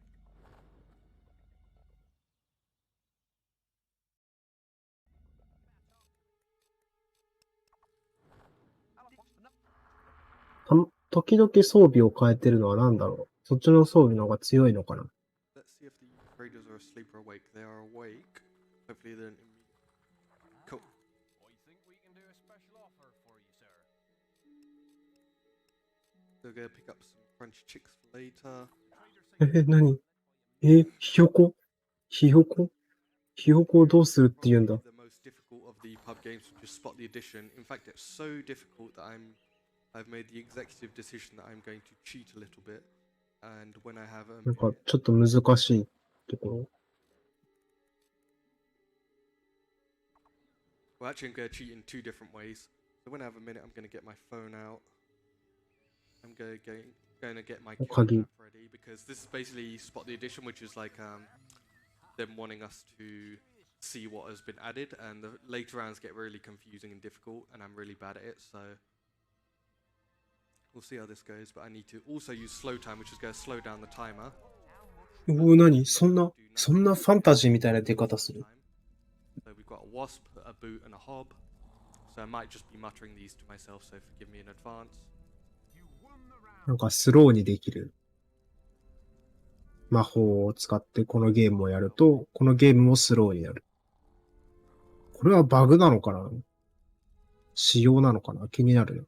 時々装備を変えてるのは何だろう。そっちの装備の方が強いのかな。Let's see if the raiders are asleep or awake. They are awake. Hopefully they're cool. I think we can do a special offer for you, sir. They're gonna pick up some crunchy chicks for later. 何ひよこひよこひよこをどうするって言うんだ。 The most difficult of the pub games to just spot the addition. In fact, it's so difficult that I've made the executive decision that I'm going to cheat a little bit. And when I have a なんかちょっと難しいところ。 Well, actually, I'm going to cheat in two different ways. So when I have a minute, I'm going to get my phone out. I'm going to get my killer map ready because this is basically spot the addition, which is like them wanting us to see what has been added, and the later rounds get really confusing and difficult, and I'm really bad at it. So we'll see how this goes. But I need to also use slow time, which is going to slow down the timer. 何そんなファンタジーみたいな出方する。 So we've got a wasp, a boot, and a hob. So I might just be muttering these to myself, so forgive me in advance. なんかスローにできる魔法を使ってこのゲームをやると、このゲームもスローになる。これはバグなのかな？仕様なのかな？気になる。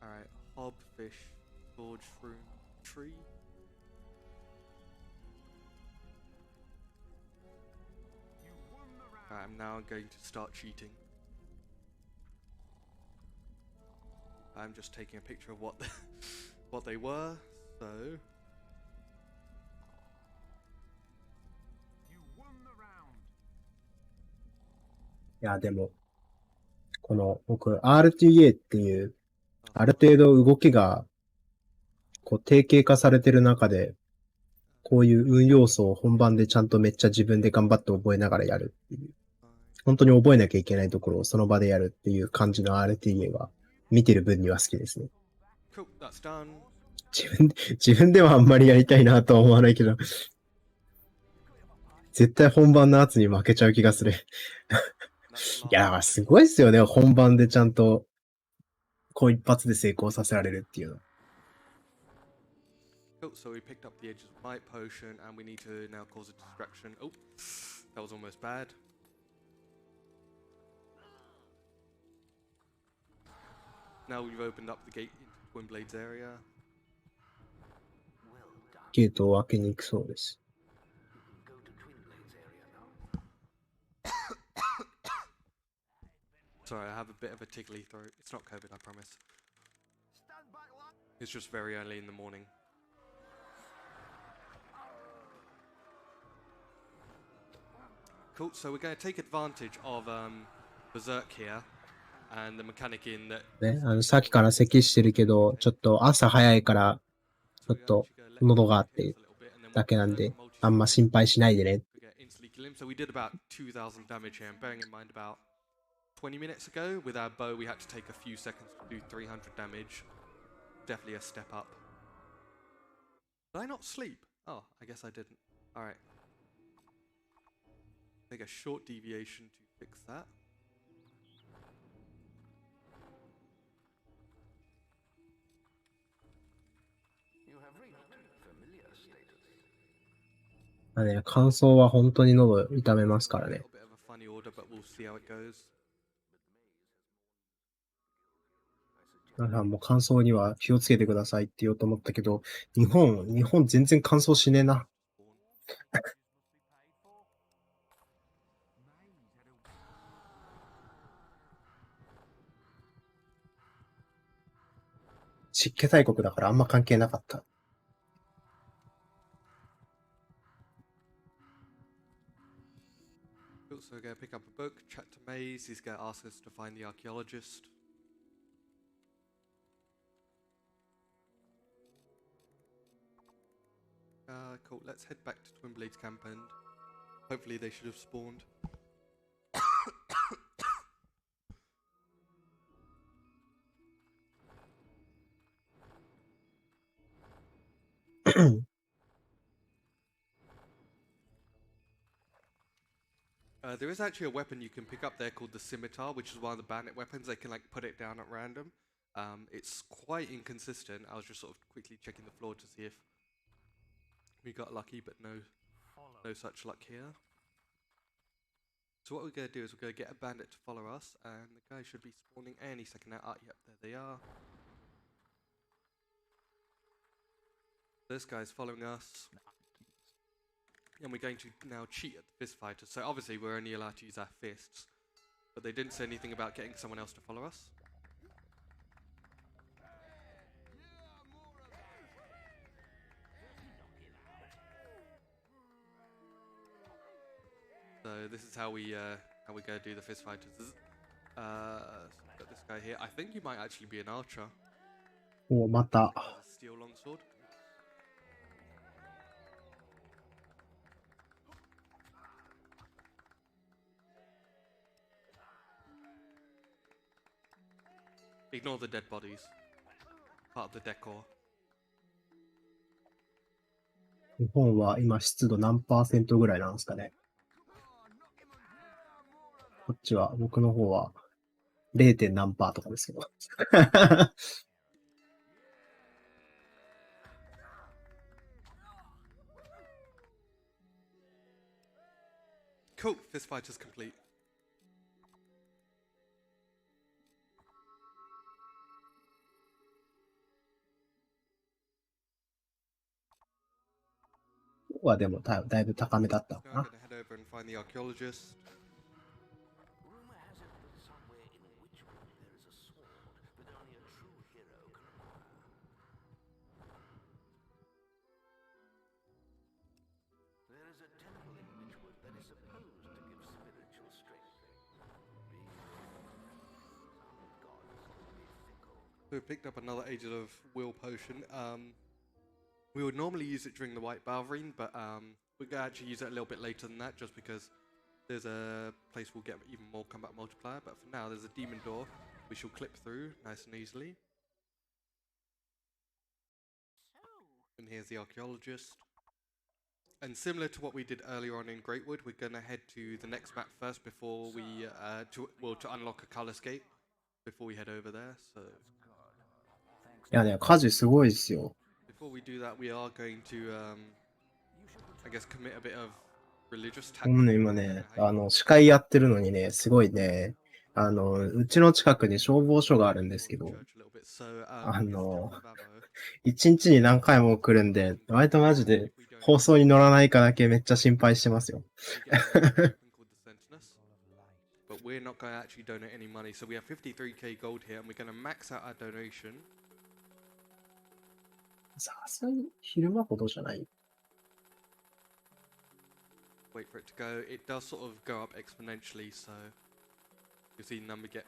Alright, hob, fish, sword, shroom, tree. Alright, I'm now going to start cheating. I'm just taking a picture of what what they were, soいや、でも、この、僕、RTA っていう、ある程度動きが、こう、定型化されてる中で、こういう運要素を本番でちゃんとめっちゃ自分で頑張って覚えながらやるっていう。本当に覚えなきゃいけないところをその場でやるっていう感じの RTA は、見てる分には好きですね。cool, that's done. 自分ではあんまりやりたいなとは思わないけど、絶対本番の圧に負けちゃう気がする。いや、すごいですよね。本番でちゃんと、こう一発で成功させられるっていうの。Cool, so we picked up the edges of might potion, and we need to now cause a distraction. Oh, that was almost bad. Now we've opened up the gate into Twinblade's area. ゲートを開けに行くそうです。 Go to Twinblade's area now. Sorry, I have a bit of a tickly throat. It's not COVID, I promise. It's just very early in the morning. Cool, so we're going to take advantage of Berserk here, and the mechanic in that... ね、さっきから咳してるけど、ちょっと朝早いから、ちょっと喉があってだけなんで、あんま心配しないでね。So we did about 2,000 damage here, and bearing in mind about 20 minutes ago, with our bow we had to take a few seconds to do 300 damage. Definitely a step up. Did I not sleep? Oh, I guess I didn't. Alright. Take a short deviation to fix that. You have reached familiar status. まあね、乾燥は本当に喉痛めますからね。 A little bit of a funny order, but we'll see how it goes. だからもう乾燥には気をつけてくださいって言おうと思ったけど、日本全然乾燥しねえな。湿気大国だからあんま関係なかった。Cool, so we're going to pick up a book, chat to Maze, he's going to ask us to find the archaeologist. Cool, let's head back to Twinblade's camp end. Hopefully they should have spawned. There is actually a weapon you can pick up there called the scimitar, which is one of the bandit weapons. They can like put it down at random. It's quite inconsistent. I was just sort of quickly checking the floor to see if we got lucky, but no such luck here. So what we're going to do is we're going to get a bandit to follow us, and the guy should be spawning any second now. Ah, yep, there they are. This guy's following us. And we're going to now cheat at the fist fighters. So obviously we're only allowed to use our fists. But they didn't say anything about getting someone else to follow us. So this is how we go do the fist fighters. So we've got this guy here. I think you might actually be an archer. お、また。 Steel longsword. Ignore the dead bodies. Part of the decor. 日本は今湿度何%ぐらいなんですかね。こっちは、僕の方は 0. 何%とかですけど。Cool, fist fight is complete.ここはでもだいぶ高めだったの So か I'm な。 going to head over and find the archaeologist. Rumor has it that somewhere in Witchwood there is a sword that only a true hero can acquire. There is a temple in Witchwood that is supposed to give spiritual strength. Be some gods can be fickle. So we picked up another Agent of Will potion. We would normally use it during the White Balverine, but we're going to actually use it a little bit later than that, just because there's a place we'll get even more combat multiplier. But for now, there's a demon door we shall clip through nice and easily. And here's the archaeologist. And similar to what we did earlier on in Greatwood, we're going to head to the next map first before we to unlock a color skate before we head over there. So いやね、家事すごいですよ。 before we do that, we are going to, I guess, commit a bit of religious もうね、 tactics. 今ね、司会やってるのにね、すごいね、うちの近くに消防署があるんですけど、 Church a little bit. So, 一日に何回も来るんで、割とマジで放送に乗らないかだけめっちゃ心配してますよ。 But we're not going to actually donate any money. So we have 53k gold here, and we're going to max out our donation. さすがに昼間ほどじゃない。 Wait for it to go. It does sort of go up exponentially, so you'll see the number get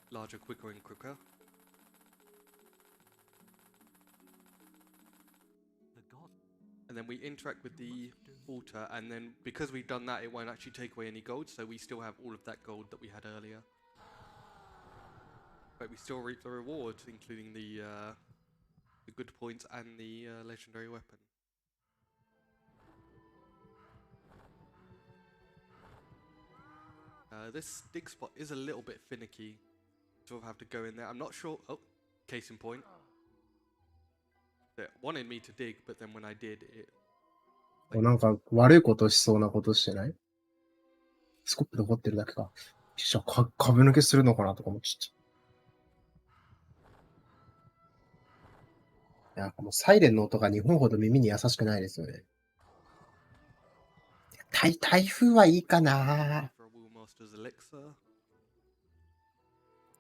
larger quicker and quicker. And then we interact with the altar, and then because we've done that, it won't actually take away any gold, so we still have all of that gold that we had earlier. But we still reap the rewards, including the good points and the legendary weapon. This dig spot is a little bit finicky. Sort of have to go in there. I'm not sure. Oh, case in point. It wanted me to dig, but then when I did, it. なんか悪いことしそうなことしてない？スコップで掘ってるだけか。じゃあ壁抜けするのかなとか思っちゃった。いや、もうサイレンの音が日本ほど耳に優しくないですよね。台風はいいかな。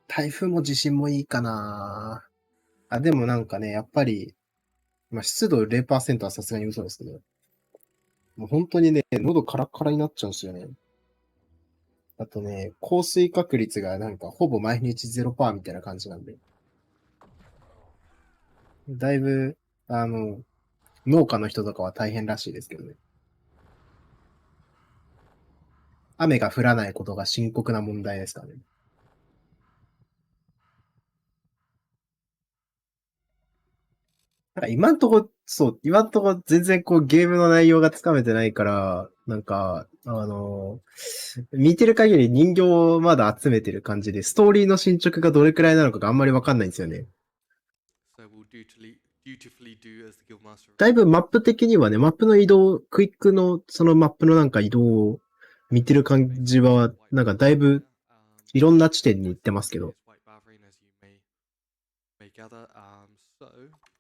台風も地震もいいかな。あ、でもなんかね、やっぱり、まあ、湿度 0% はさすがに嘘ですけど、もう本当にね、喉カラッカラになっちゃうんですよね。あとね、降水確率がなんかほぼ毎日0%みたいな感じなんで。だいぶ、農家の人とかは大変らしいですけどね。雨が降らないことが深刻な問題ですからね。なんか今んとこ、そう、今んとこ全然こうゲームの内容がつかめてないから、なんか、見てる限り人形をまだ集めてる感じで、ストーリーの進捗がどれくらいなのかがあんまりわかんないんですよね。So we'll dutifully do as the guildmaster. だいぶマップ的にはね、マップの移動、クイックのそのマップのなんか移動を見てる感じは、なんかだいぶいろんな地点に行ってますけど、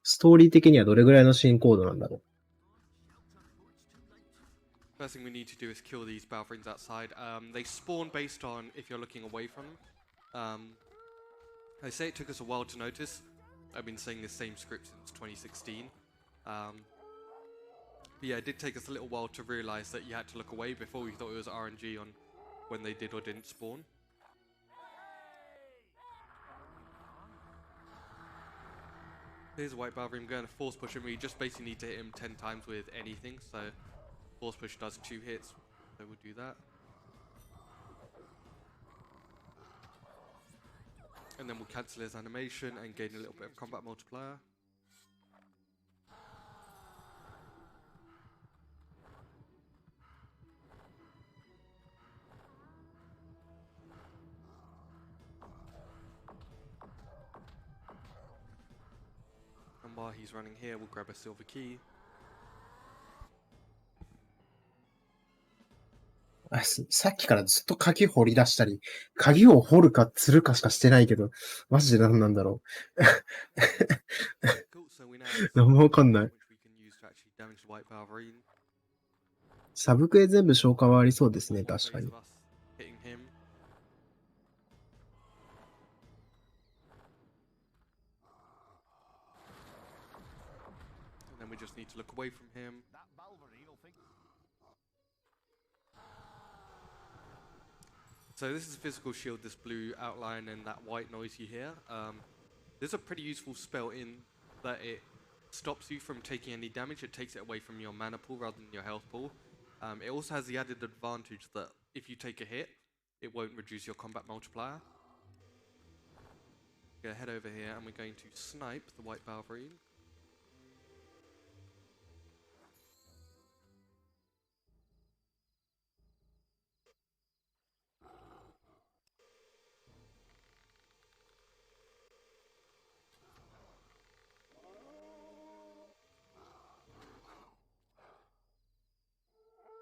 ストーリー的にはどれぐらいの進行度なんだろう。First thing we need to do is kill these Balverines outside. They spawn based on if you're looking away from them. I say it took us a while to notice. I've been saying this same script since 2016. But yeah, it did take us a little while to realize that you had to look away before we thought it was RNG on when they did or didn't spawn. Here's a white Balverine going to force push him. We just basically need to hit him 10 times with anything. So force push does 2 hits. So we'll do that. And then we'll cancel his animation and gain a little bit of combat multiplier. And while he's running here, we'll grab a silver key. さっきからずっと鍵掘り出したり、鍵を掘るか釣るかしかしてないけど、マジで何なんだろう。何もわかんない。サブクエ全部消化はありそうですね、確かに。We just need to look away from him. So this is a physical shield, this blue outline and that white noise you hear. This is a pretty useful spell in that it stops you from taking any damage. It takes it away from your mana pool rather than your health pool. It also has the added advantage that if you take a hit, it won't reduce your combat multiplier. Go head over here and we're going to snipe the white Balverine.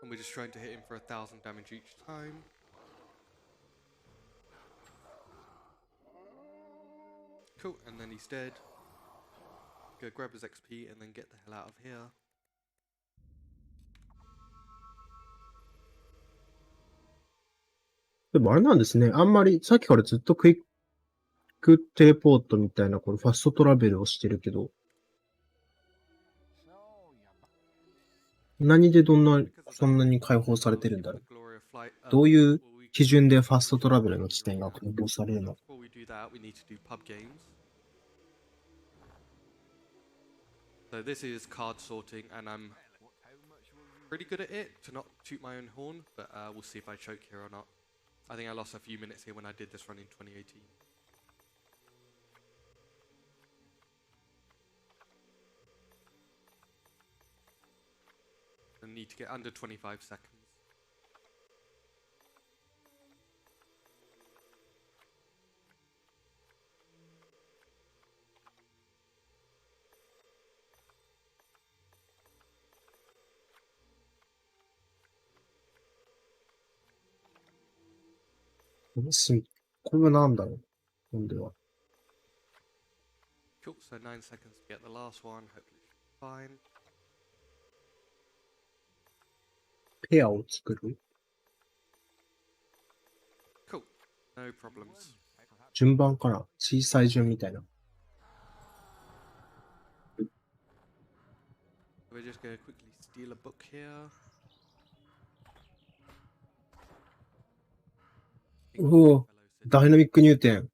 And we're just trying to hit him for 1,000 damage each time. Cool, and then he's dead. Go grab his XP and then get the hell out of here. でもあれなんですね。あんまり、さっきからずっとクイックテレポートみたいな、このファストトラベルをしてるけど、何でそんなに解放されてるんだろう。どういう基準でファストトラベルの地点が解放されるの？ So this is card sorting and I'm pretty good at it, to not toot my own horn, but we'll see if I choke here or not. I think I lost a few minutes here when I did this run in 2018. I need to get under 25 seconds.これは何だろう今度は。Cool, so 9 seconds to get the last one, hopefully fine. ペアを作る？ Cool, no problems. 順番かな？小さい順みたいな。We're just going to quickly steal a book here. うお、ダイナミック入店。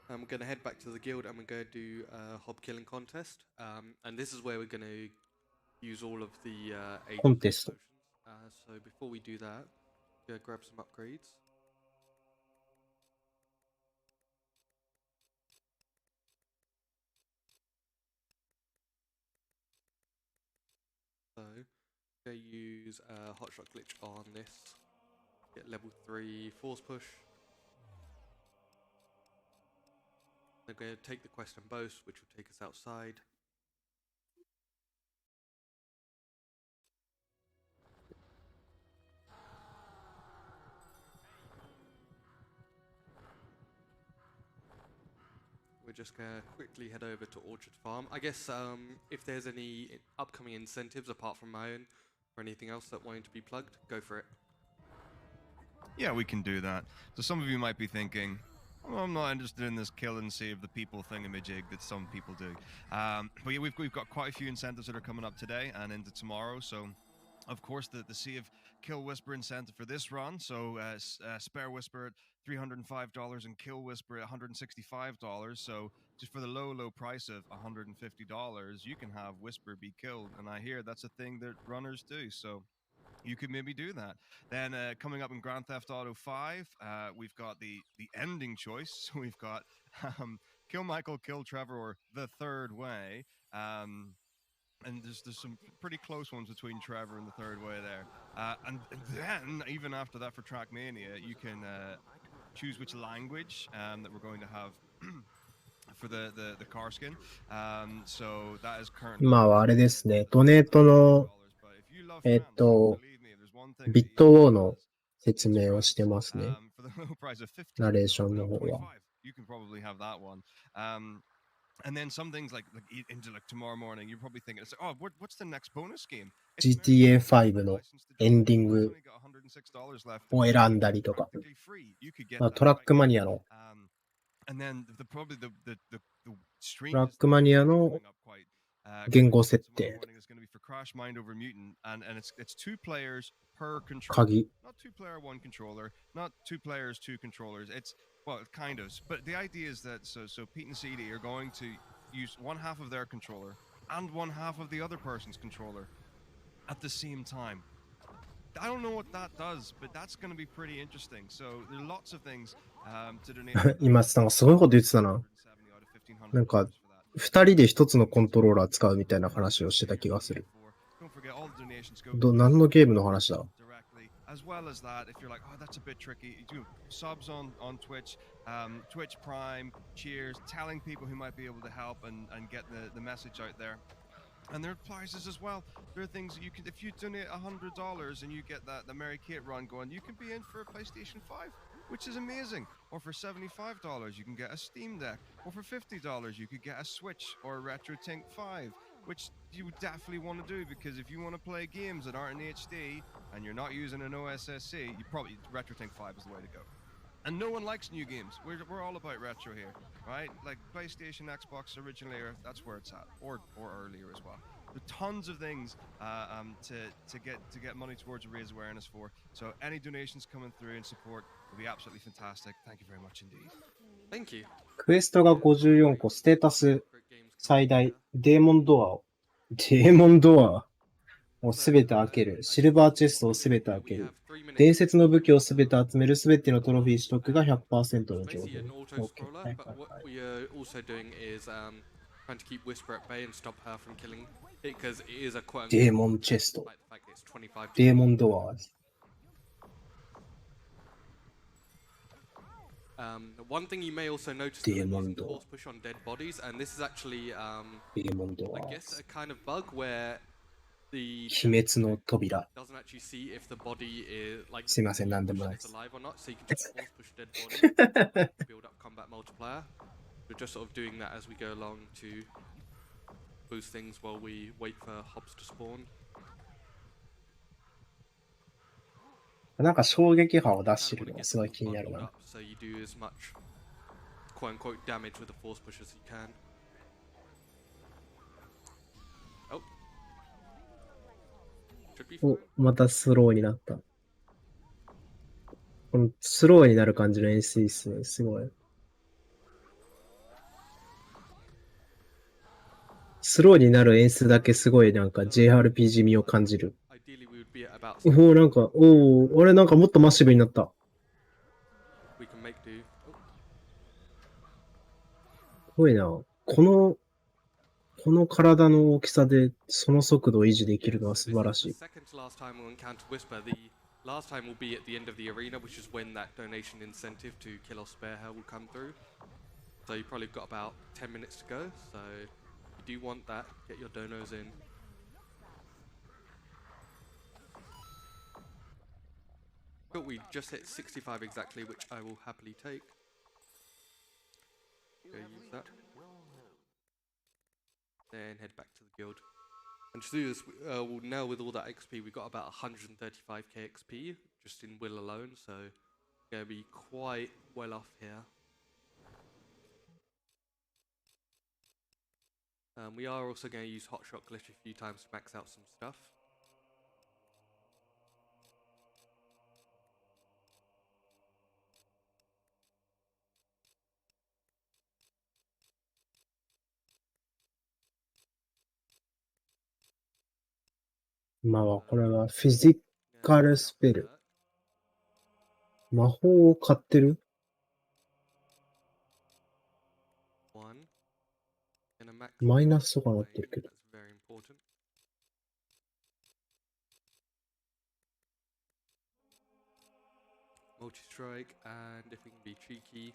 We're going to head back to the guild and we're going to do a hob killing contest. And this is where we're going to use all of the agent Contest. potions. So before we do that, go grab some upgrades. So go use hotshot glitch on this. Get level 3 force push. We're going to take the quest and boast, which will take us outside. We're just going to quickly head over to Orchard Farm. I guess if there's any upcoming incentives apart from my own or anything else that wanting to be plugged, go for it. Yeah, we can do that. So some of you might be thinking, well, I'm not interested in this kill and save the people thingamajig that some people do. But yeah, we've got quite a few incentives that are coming up today and into tomorrow. So, of course, the Save Kill Whisper incentive for this run. So, Spare Whisper at $305 and Kill Whisper at $165. So, just for the low price of $150, you can have Whisper be killed. And I hear that's a thing that runners do. So, you could maybe do that. Then coming up in Grand Theft Auto 5, we've got the ending choice. So we've got Kill Michael, Kill Trevor, or The Third Way. And there's some pretty close ones between Trevor and The Third Way there. And then, even after that for Trackmania, you can choose which language that we're going to have for the car skin. So that is currently... 今はあれですね、ドネートの、ビットウォーの説明をしてますね。ナレーションの方は。You can probably have that one. And then some things like into like tomorrow morning, you're probably thinking, oh, what's the next bonus game? GTA 5のエンディングを選んだりとか、トラックマニアのトラックマニアの言語設定、鍵。Not two player, one controller, not two players, two controllers. It's, well, kind of. But the idea is that, so Pete and CD are going to use one half of their controller and one half of the other person's controller at the same time. I don't know what that does, but that's going to be pretty interesting. So there are lots of things to donate. 今さんすごいこと言ってたな。なんか、二人で一つのコントローラー使うみたいな話をしてた気がする。何のゲームの話だ？As well as that, if you're like, oh, that's a bit tricky, do subs on Twitch, Twitch Prime, cheers, telling people who might be able to help and get the message out there. And there are prizes as well. There are things that you can, if you donate $100 and you get the Mary Kate run going, you can be in for a PlayStation 5, which is amazing. Or for $75, you can get a Steam Deck. Or for $50, you could get a Switch or a RetroTink 5. Which you would definitely want to do, because if you want to play games that aren't in HD and you're not using an OSSC, you probably RetroTink 5 is the way to go. And no one likes new games. We're all about retro here, right? Like PlayStation, Xbox originally, that's where it's at, or earlier as well. There are tons of things to get money towards and raise awareness for. So any donations coming through and support will be absolutely fantastic. Thank you very much indeed. Thank you. クエストが54個、ステータス最大、デーモンドアをすべて開ける、シルバーチェストをすべて開ける、伝説の武器をすべて集める、すべてのトロフィー取得が 100% の情報。デーモンチェスト、デーモンドア。One thing you may also notice that I'm using force push on dead bodies, and this is actually, I guess, a kind of bug where the 秘滅の扉。 doesn't actually see if the body is like すいません、なんでもないです。 alive or not, so you can just force push dead body, build up combat multiplier. We're just sort of doing that as we go along to boost things while we wait for hobs to spawn. なんか衝撃波を出してるのがすごい気になるな。So you do as much quote unquote damage with the force push as you can. Oh. Should be お fine.、またスローになった。このスローになる感じの演出いいっすね。すごい。スローになる演出だけすごいなんか JRPG 味を感じる。Ideally, we would be at about おお、なんか、おお、あれなんかもっとマッシブになった。 we can make do. Oh, すごいな。この体の大きさでその速度を維持でき yeah, るのは so 素 this 晴ら is し the い。second to last time we'll encounter Whisper. The last time will be at the end of the arena, which is when that donation incentive to kill or spare her will come through. So you probably got about 10 minutes to go. So if you do want that, get your donos in. But we just hit 65 exactly, which I will happily take. Go use that. Then head back to the guild. And to do this, well, now with all that XP, we've got about 135k XP just in Will alone, so we're going to be quite well off here. We are also going to use Hotshot Glitch a few times to max out some stuff. .今はこれはフィジカルスペル。魔法を買ってる One. And a max マイナスとかなってるけど。 that's very important. Multi-strike, and if we can be cheeky,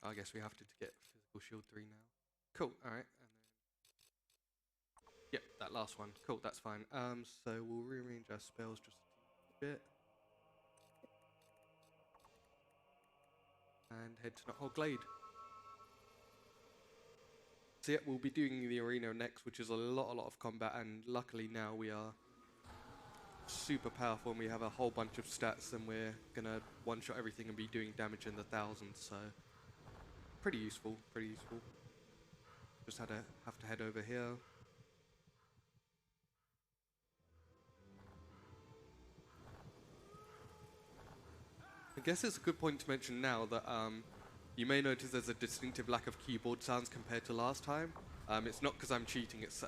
I guess we have to get physical shield 3 now. Cool, alright. And then yep, that last one. Cool, that's fine. So we'll rearrange our spells just a bit. And head to Knothole Glade. So yeah, we'll be doing the arena next, which is a lot of combat, and luckily now we are super powerful and we have a whole bunch of stats, and we're gonna one-shot everything and be doing damage in the thousands, so pretty useful, pretty useful. Just have to head over here. I guess it's a good point to mention now that you may notice there's a distinctive lack of keyboard sounds compared to last time. It's not because I'm cheating, it's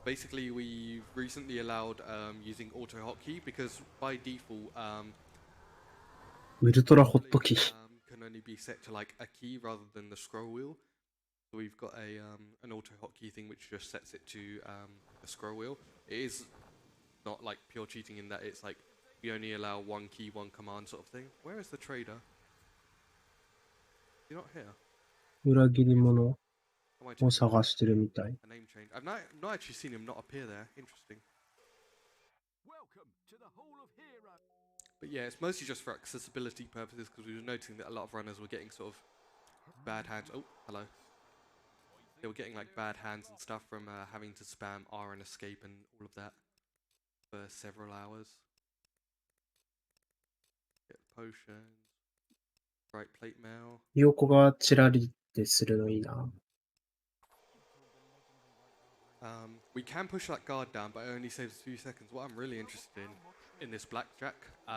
basically we've recently allowed using auto hotkey, because by default ウルトラホットキー。 can only be set to like a key rather than the scroll wheel. So we've got a an auto hotkey thing which just sets it to the scroll wheel. It is not like pure cheating in that it's like we only allow one key, one command sort of thing. Where is the trader? You're not here. 裏切り者 Am I を taking 探してるみたい。 a name change? I've not actually seen him not appear there. Interesting. Welcome to the Hall of Heroes. But yeah, it's mostly just for accessibility purposes, because we were noticing that a lot of runners were getting sort of bad hands. Oh, hello. They were getting like bad hands and stuff from having to spam R and escape and all of that for several hours. Get potions. Right plate mail. 横がチラリってするのいいな。 We can push that guard down, but it only saves a few seconds. What I'm really interested in this blackjack,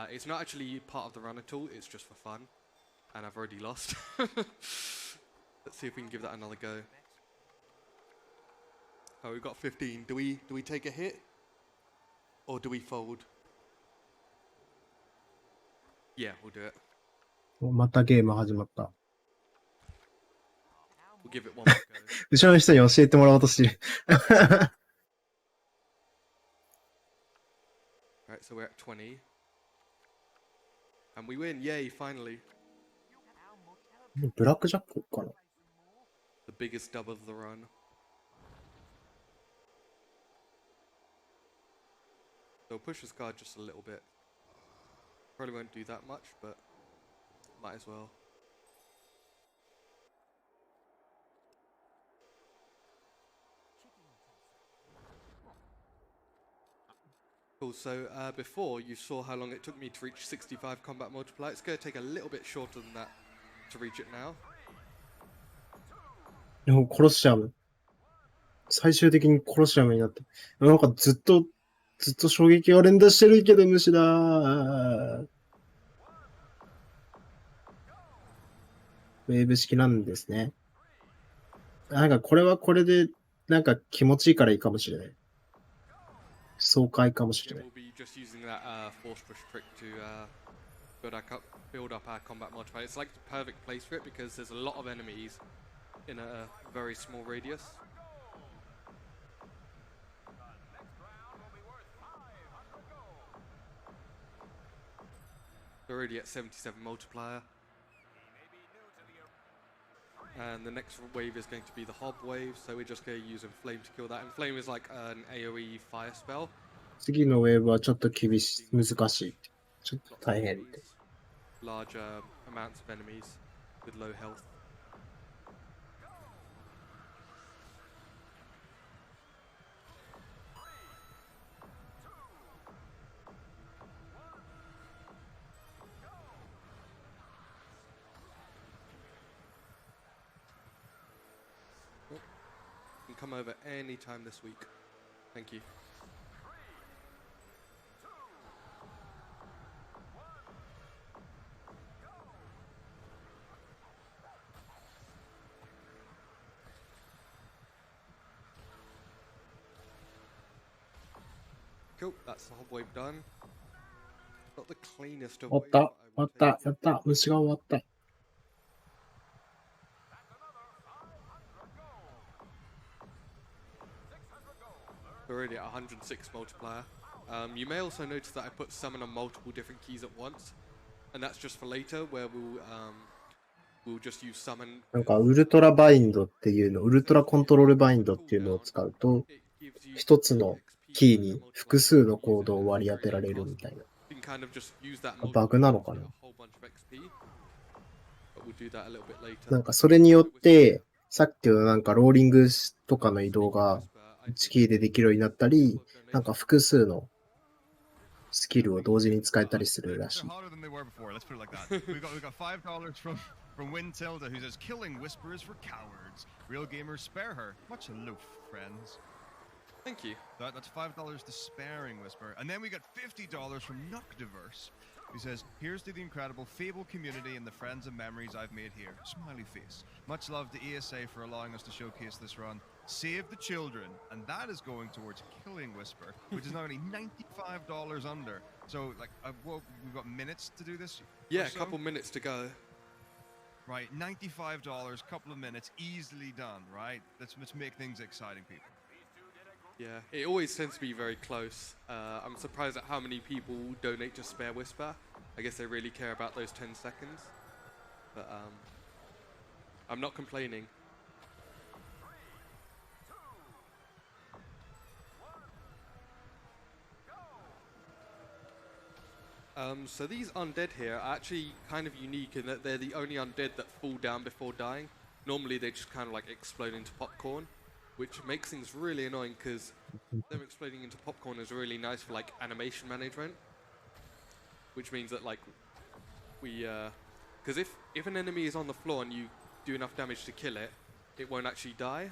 it's not actually part of the run at all, it's just for fun. And I've already lost. Let's see if we can give that another go. Oh, we've got 15. Do we take a hit? Or do we fold? Yeah, we'll do it. おまたゲーム始まった。 We'll give it one more go. 後ろの人に教えてもらおうとしてる。 Alright, so we're at 20. And we win, yay, finally. ブラックジャックかな The biggest dub of the run. So we'll push this guard just a little bit. Probably won't do that much, but might as well. Cool, so before you saw how long it took me to reach 65 combat multiplier. It's going to take a little bit shorter than that to reach it now. でもコロシアム。最終的にコロシアムになって。なんかずっと衝撃が連打してるけど虫だー。ウェーブ式なんですね。なんかこれはこれで、なんか気持ちいいからいいかもしれない。爽快かもしれ Yeah, ない。 we'll be just using that force push trick to build up our combat multiplier. It's like the perfect place for it because there's a lot of enemies in a very small radius. We're already at 77 multiplier. And the next wave is going to be the Hob wave, so we're just going to use Inflame to kill that. Inflame is like an AoE fire spell. 次のウェーブはちょっと難しい。ちょっと Lots of 大変。 enemies, larger amounts of enemies with low health. You can come over any time this week. Thank you. Cool, that's the Hob wave done. Not the cleanest of 終わっ waves, た。 but 終 I わ will っ take た。 it. やった。虫が終わった。We're already at 106 multiplier. You may also notice that I put summon on multiple different keys at once, and that's just for later, where we'll just use summon. なんかウルトラバインドっていうの、ウルトラコントロールバインドっていうのを使うと、 It gives you 一つの XP キー per に multiplier. 複数 You の use コー it ドを as 割り当 very てられ low る cost. みたいな。 You can kind of just use that バグなのか multiplier な。 to get a whole bunch of XP. But we'll do that a little bit later. なんかそれによって、さっきのなんかローリングとかの移動が1キーでできるようになったり、なんか複数のスキルを同時に使えたりするらし They're い。 hotter than they were before. Let's put it like that. we got $5 from Wintilda, who says killing whispers for cowards. Real gamers spare her. Much aloof, friends. Thank you. That's $5 to sparing whisper, and then we got $50 from Noctiverse, who says, "Here's to the incredible Fable community and the friends and memories I've made here." Smiley face. Much love to ESA for allowing us to showcase this run. Save the children, and that is going towards killing whisper, which is now only $95 under. So, like, well, we've got minutes to do this. Yeah, or a so? couple minutes to go. Right, $95, couple of minutes, easily done. Right, let's make things exciting, people. Yeah, it always tends to be very close. I'm surprised at how many people donate to Spare Whisper. I guess they really care about those 10 seconds. But I'm not complaining. So these undead here are actually kind of unique in that they're the only undead that fall down before dying. Normally they just kind of like explode into popcorn, which makes things really annoying because them exploding into popcorn is really nice for like animation management. Which means that like we, because if an enemy is on the floor and you do enough damage to kill it, it won't actually die.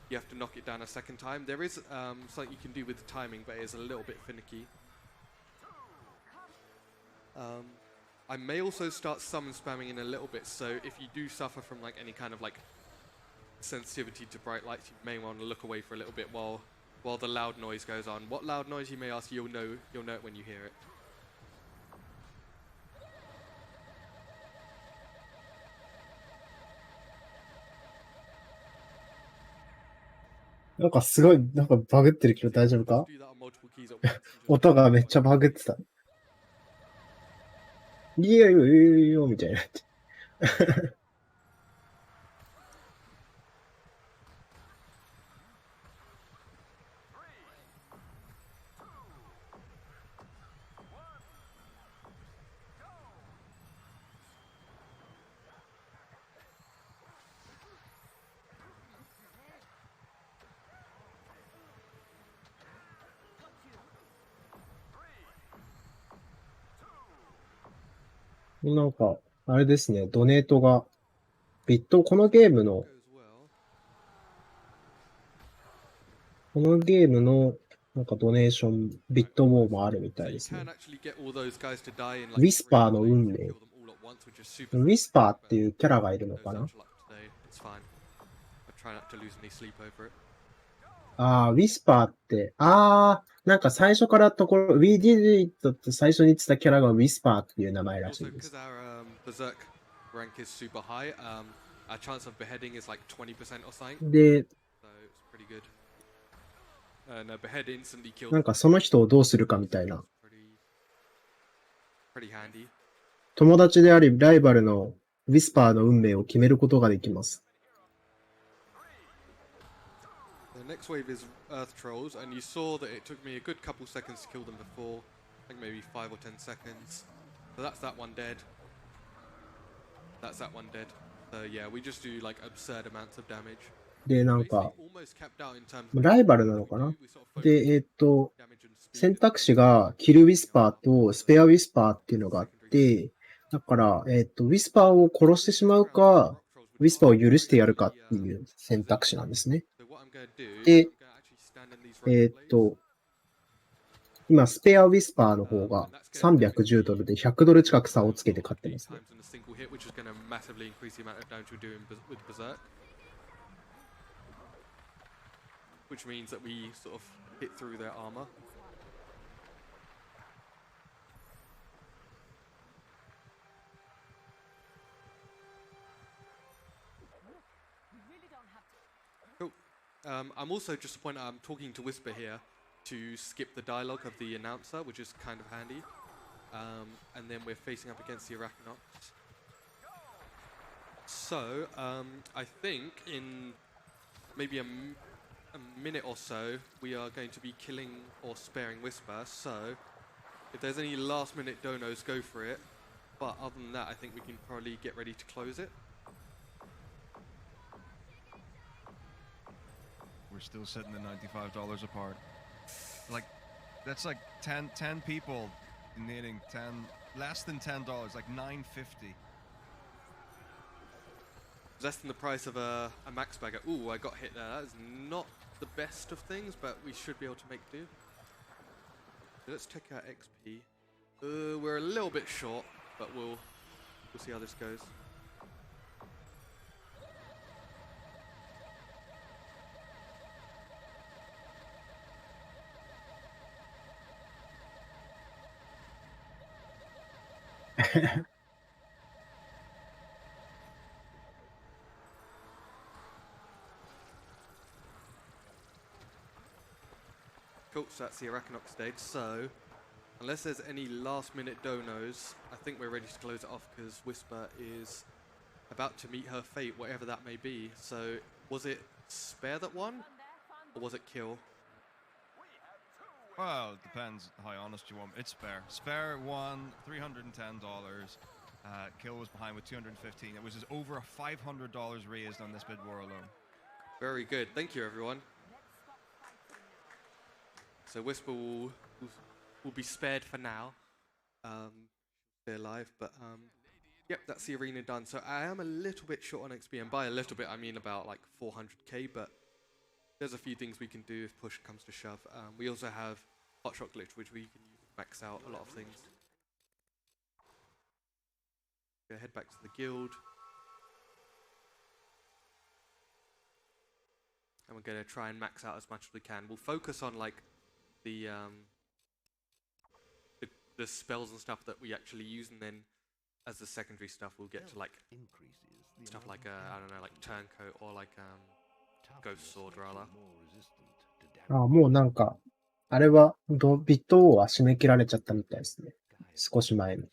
You have to knock it down a second time. There is something you can do with the timing, but it is a little bit finicky. I may also start summon spamming in a little bit, so if you do suffer from like any kind of like sensitivity to bright lights, you may want to look away for a little bit while the loud noise goes on. What loud noise, you may ask? You'll know it when you hear it. なんかすごい、なんかバグってるけど大丈夫か？ Do that on multiple keys at once and just 音がめっちゃバグってた。いやいやいやいやみたいな。なんか、あれですね、ドネートが、このゲームのこのゲームのなんかドネーション、ビットウォーもあるみた So い you ですね。 can actually get all those guys to die in like ウィスパーの 3 ways. 運 You 命。 can kill them all at once, which is super ウィスパーっていうキャラがいるの no かな。 essential luck today. It's fine. I try not to lose any sleep over it. ああ、ウィスパーって、なんか最初からところ、We Did It って最初に言ってたキャラがウィスパーっていう名前らし Also, いで because す。 our berserk rank is super high, our chance of beheading is like 20% or something. で、 So it's pretty good. And behead instantly kills. なんかその人をどうするかみたいな。 Pretty handy. 友達であり、ライバルのウィスパーの運命を決めることができます。The next wave is Earth Trolls, and you saw that it took me a good couple seconds to kill them before. I think maybe 5 or 10 seconds. So that's that one dead. That's that one dead. So yeah, we just do like absurd amounts of damage. で、なん Basically か、 almost capped out in terms of ライバルなのかな。 we sort of focus で、 on damage and speed 選 and 択肢がキルウィスパーとスペアウィスパーっていうのがあって、だから、ウィスパーを殺してしまうか、ウィスパーを許してやるかっていう選択肢なんですね。 So what I'm gonna do is で、 I'm gonna actually stand in these rope blades. 今、スペアウィスパーの方が310ドルで100ドル近く差をつけて勝ってますね。 Times in a single hit, which is going to massively increase the amount of damage we're doing with Berserk. Which means that we sort of hit through their armor. You really don't have to. Cool. I'm also just to point out I'm talking to Whisper here to skip the dialogue of the announcer, which is kind of handy. And then we're facing up against the Arachnox. So, I think in maybe a minute or so, we are going to be killing or sparing Whisper. So, if there's any last minute donos, go for it. But other than that, I think we can probably get ready to close it. We're still sitting at $95 apart. Like, that's like 10 people needing 10, less than $10, like $9.50. Less than the price of a max bagger. Ooh, I got hit there. That is not the best of things, but we should be able to make do. So let's check out XP. We're a little bit short, but we'll see how this goes. Cool, so that's the Arachnox stage. So, unless there's any last minute donos, I think we're ready to close it off because Whisper is about to meet her fate, whatever that may be. So, was it Spare that won, or was it Kill? Well, it depends how honest you want. It's Spare. Spare won $310. Kill was behind with $215. It was over a $500 raised on this bid war alone. Very good. Thank you, everyone. So Whisper will be spared for now. Stay alive, but yep, that's the arena done. So I am a little bit short on XP, and by a little bit I mean about like 400k. But there's a few things we can do if push comes to shove. We also have Hotshot Glitch, which we can use to max out a lot of things. Go head back to the guild. And we're going to try and max out as much as we can. We'll focus on like the spells and stuff that we actually use, and then as the secondary stuff we'll get to like stuff like I don't know, like Turncoat or like Ghost Sword rather. もうなんか、あれは、ビット王は締め切られちゃったみたいですね。少し前に。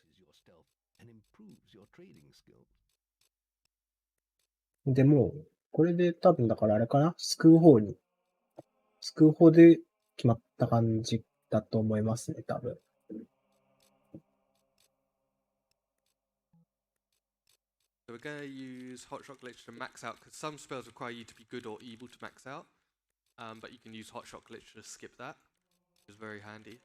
でもう、これで多分だからあれかな、救う方で決まった感じだと思いますね、多分。So we're going to use Hotshot Glitch to max out, because some spells require you to be good or evil to max out. But you can use Hotshot Glitch to skip that, which is very handy.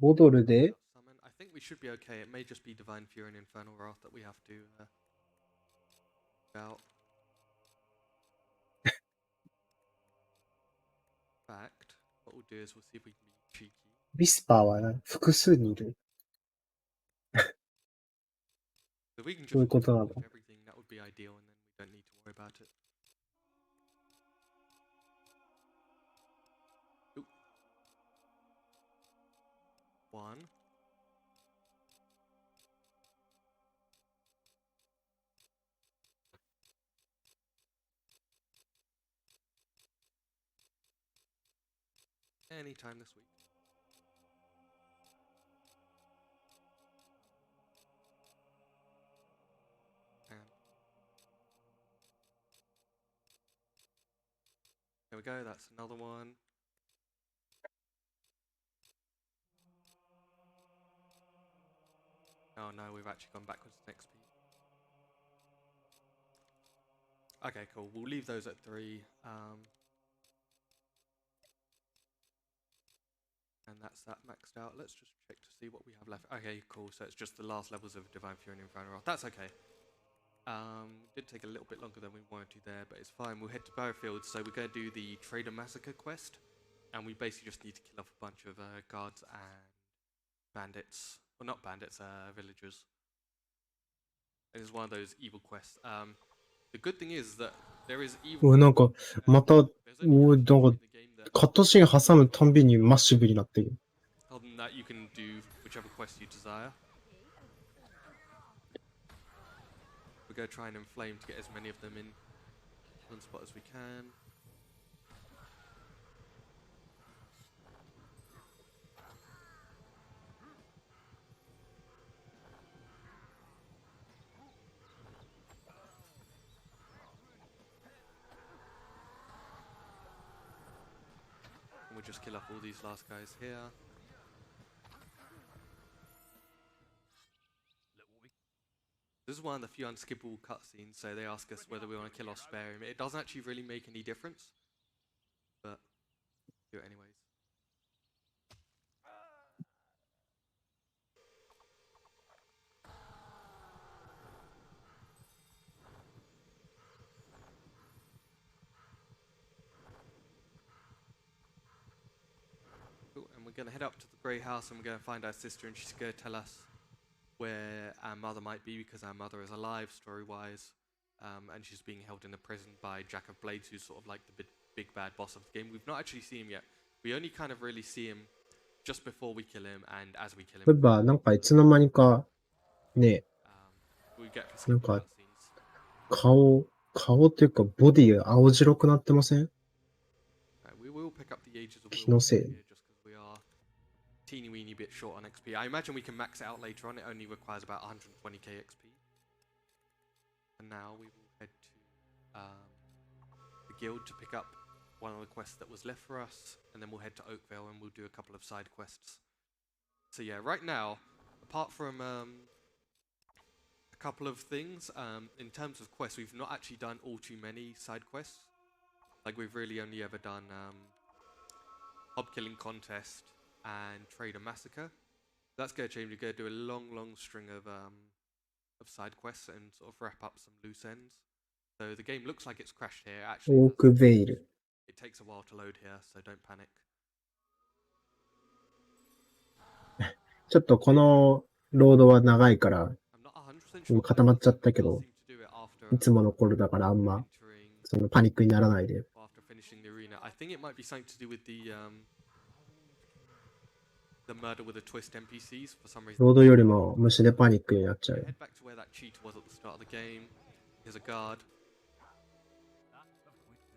5ドルで Summon. I think we should be okay. It may just be Divine Fury and Infernal Wrath that we have to out. Fact, what we'll do is we'll see if we can be cheeky. ウィスパーは複数にいる。 If we can just どういうことなの？ watch everything, that would be ideal, and then we don't need to worry about it. Oop. One. Anytime this week. And there we go, that's another one. Oh no, we've actually gone backwards to XP. Okay, cool. We'll leave those at 3. And that's that maxed out. Let's just check to see what we have left. Okay, cool. So it's just the last levels of Divine Fury and Infernal Wrath. That's okay. Did take a little bit longer than we wanted to there, but it's fine. We'll head to Barrowfield. So we're going to do the Trader Massacre quest. And we basically just need to kill off a bunch of guards and bandits. Well, not bandits, villagers. It is one of those evil quests. The good thing is that there is evil. なんか、また、There's only a few なんか、 in the game that カットシーン挟むたんびにマッシブになってる。 other than that, you can do whichever quest you desire. We're going to try and inflame to get as many of them in one spot as we can. And we'll just kill off all these last guys here. This is one of the few unskippable cutscenes, so they ask us whether we want to kill or spare him. It doesn't actually really make any difference, but do it anyways. Cool, and we're going to head up to the Grey House and we're going to find our sister, and she's going to tell us where our mother might be, because our mother is alive story-wise, and she's being held in a prison by Jack of Blades, who's sort of like the big bad boss of the game. We've not actually seen him yet. We only kind of really see him just before we kill him and as we kill 例え him. ば、なんかいつの間にか、ね、 We get to なん skip the か、 cutscenes. 顔っていうか、ボディ青白くなってません？ We will pick up the ages of 気のせい。 here just because we are teeny weeny bit short on XP. I imagine we can max it out later on. It only requires about 120k XP. And now we will head to the guild to pick up one of the quests that was left for us, and then we'll head to Oakvale and we'll do a couple of side quests. So yeah, right now, apart from a couple of things, in terms of quests, we've not actually done all too many side quests. Like, we've really only ever done Hob Killing Contest and Trader Massacre. That's going to change. We're going to do a long string of side quests and sort of wrap up some loose ends. So the game looks like it's crashed here. Actually, オークベイル。 it takes a while to load here, so don't panic. ちょっとこのロードは長いから、 I'm not 100% 今 sure. 固まっちゃったけど、 Seem to do it after いつもの頃だからあんま、 entering そのパニックにならないで。 or after finishing the arena. I think it might be something to do with the murder with a twist NPCs for some reason. ロードよりも虫でパニックになっちゃうよ。 Head back to where that cheat was at the start of the game. Here's a guard.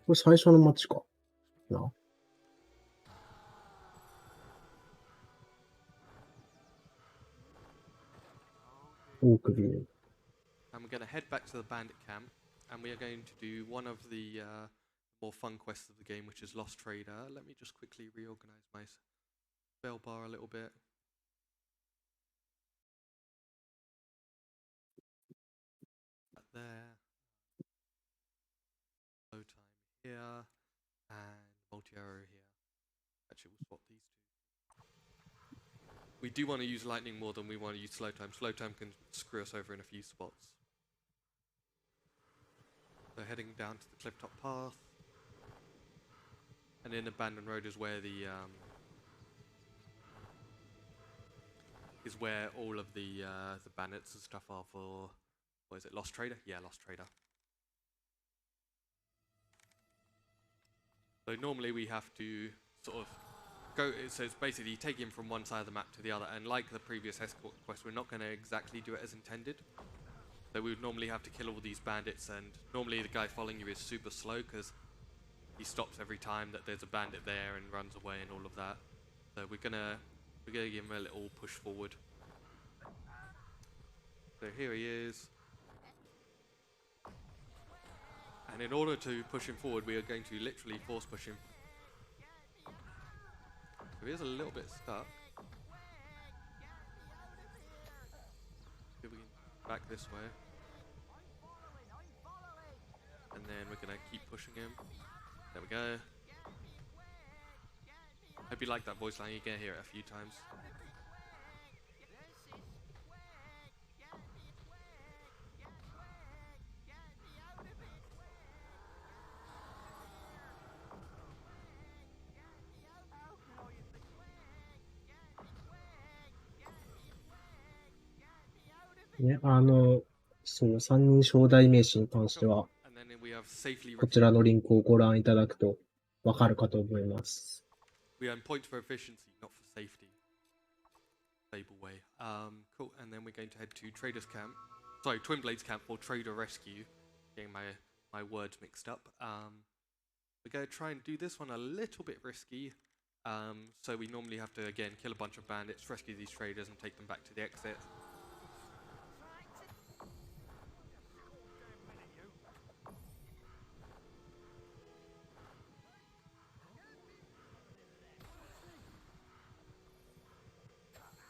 これ最初の街かな。オークビル。 And we're going to head back to the bandit camp, and we are going to do one of the more fun quests of the game, which is Lost Trader. Let me just quickly reorganize my spell bar a little bit. That there. Low time here, and multi-arrow here. Actually, we'll swap these two. we do want to use lightning more than we want to use slow time. Slow time can screw us over in a few spots. So heading down to the clifftop path. And in Abandoned Road is where the all of the bandits and stuff are for, what is it, Lost Trader? Yeah, Lost Trader. So normally we have to sort of go, so it's basically take him from one side of the map to the other, and like the previous escort quest, we're not going to exactly do it as intended. So we would normally have to kill all these bandits, and normally the guy following you is super slow because he stops every time that there's a bandit there and runs away and all of that. So we're gonna give him a little push forward. So here he is. And in order to push him forward, we are going to literally force push him. So he is a little bit stuck. See if we can back this way. And then we're gonna keep pushing him. There we go. Hope you like that voice line, you can hear it a few times.ね、その三人称代名詞に関しては、And then we have safely こちらのリンクをご覧いただくとわかるかと思います。We earn points for efficiency, not for safety. Fable way. Cool. And then we're going to head to Trader's Camp. Sorry, Twin Blades Camp for Trader Rescue. Getting my words mixed up. We're going to try and do this one a little bit risky. So we normally have to, again, kill a bunch of bandits, rescue these traders, and take them back to the exit.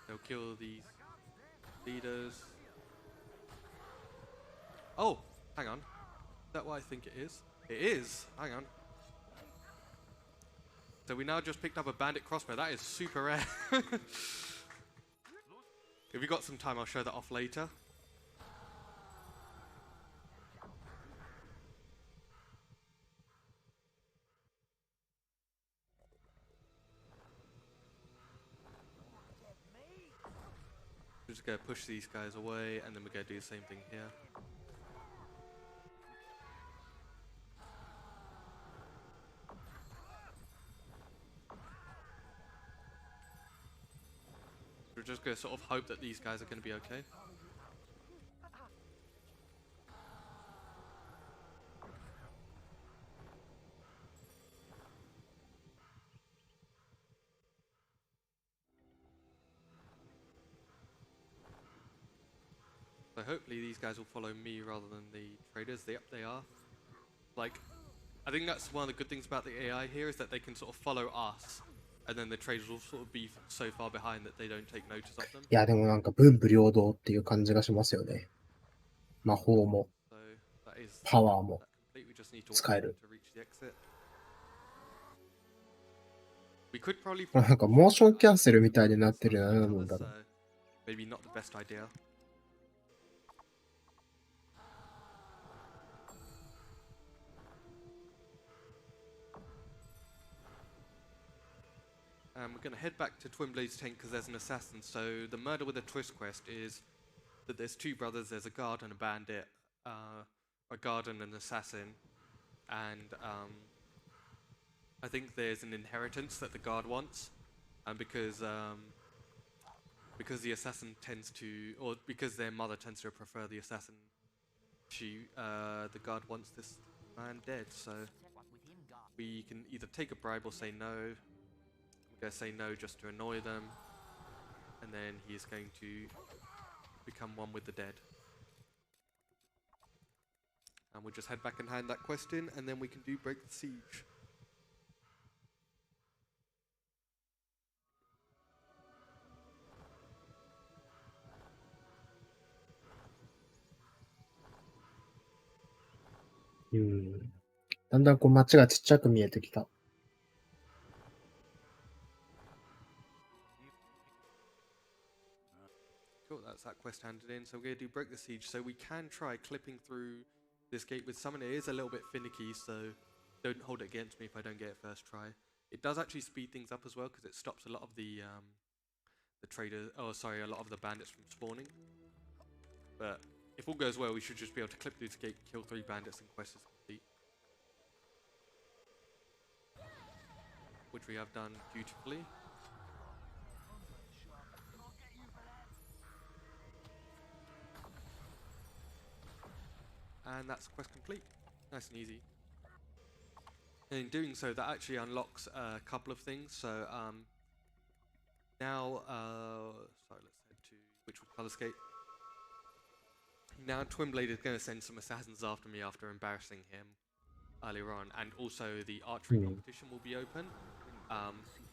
They'll kill these leaders. Oh, hang on. Is that what I think it is? It is. Hang on. So we now just picked up a bandit crossbow. That is super rare. If we got some time, I'll show that off later. We're just going to push these guys away, and then we're going to do the same thing here. We're just going to sort of hope that these guys are going to be okay. So hopefully these guys will follow me rather than the traders. Yep, they are. Like, I think that's one of the good things about the AI here is that they can sort of follow us, and then the traders will sort of be so far behind that they don't take notice of them. いや、でもなんか文武両道っていう感じがしますよね。魔法も So that is パワーも that complete. We just need to 使える。 to reach the exit. We could probably なんかモーションキャンセルみたいになってるようなもんだ so ろ。 maybe not the best idea. We're going to head back to Twin Blades tent because there's an assassin. So the murder with a twist quest is that there's two brothers. There's a guard and a bandit, a guard and an assassin, and I think there's an inheritance that the guard wants, and because the assassin tends to, or because their mother tends to prefer the assassin, the guard wants this man dead. So we can either take a bribe or say no. We're going to say no just to annoy them, and then he is going to become one with the dead. And we'll just head back and hand that quest in, and then we can do break the siege. Hmm. だんだんこう街がちっちゃく見えてきた。what's that quest handed in. So we're going to do Break the Siege. So we can try clipping through this gate with summon. It is a little bit finicky, so don't hold it against me if I don't get it first try. It does actually speed things up as well because it stops a lot of the a lot of the bandits from spawning. But if all goes well, we should just be able to clip through this gate, kill 3 bandits, and quest is complete. Which we have done beautifully. And that's quest complete. Nice and easy. And in doing so, that actually unlocks a couple of things. So now, sorry, let's head to Witchwood Colours Gate. Now Twinblade is going to send some assassins after me after embarrassing him earlier on, and also the archery competition will be open.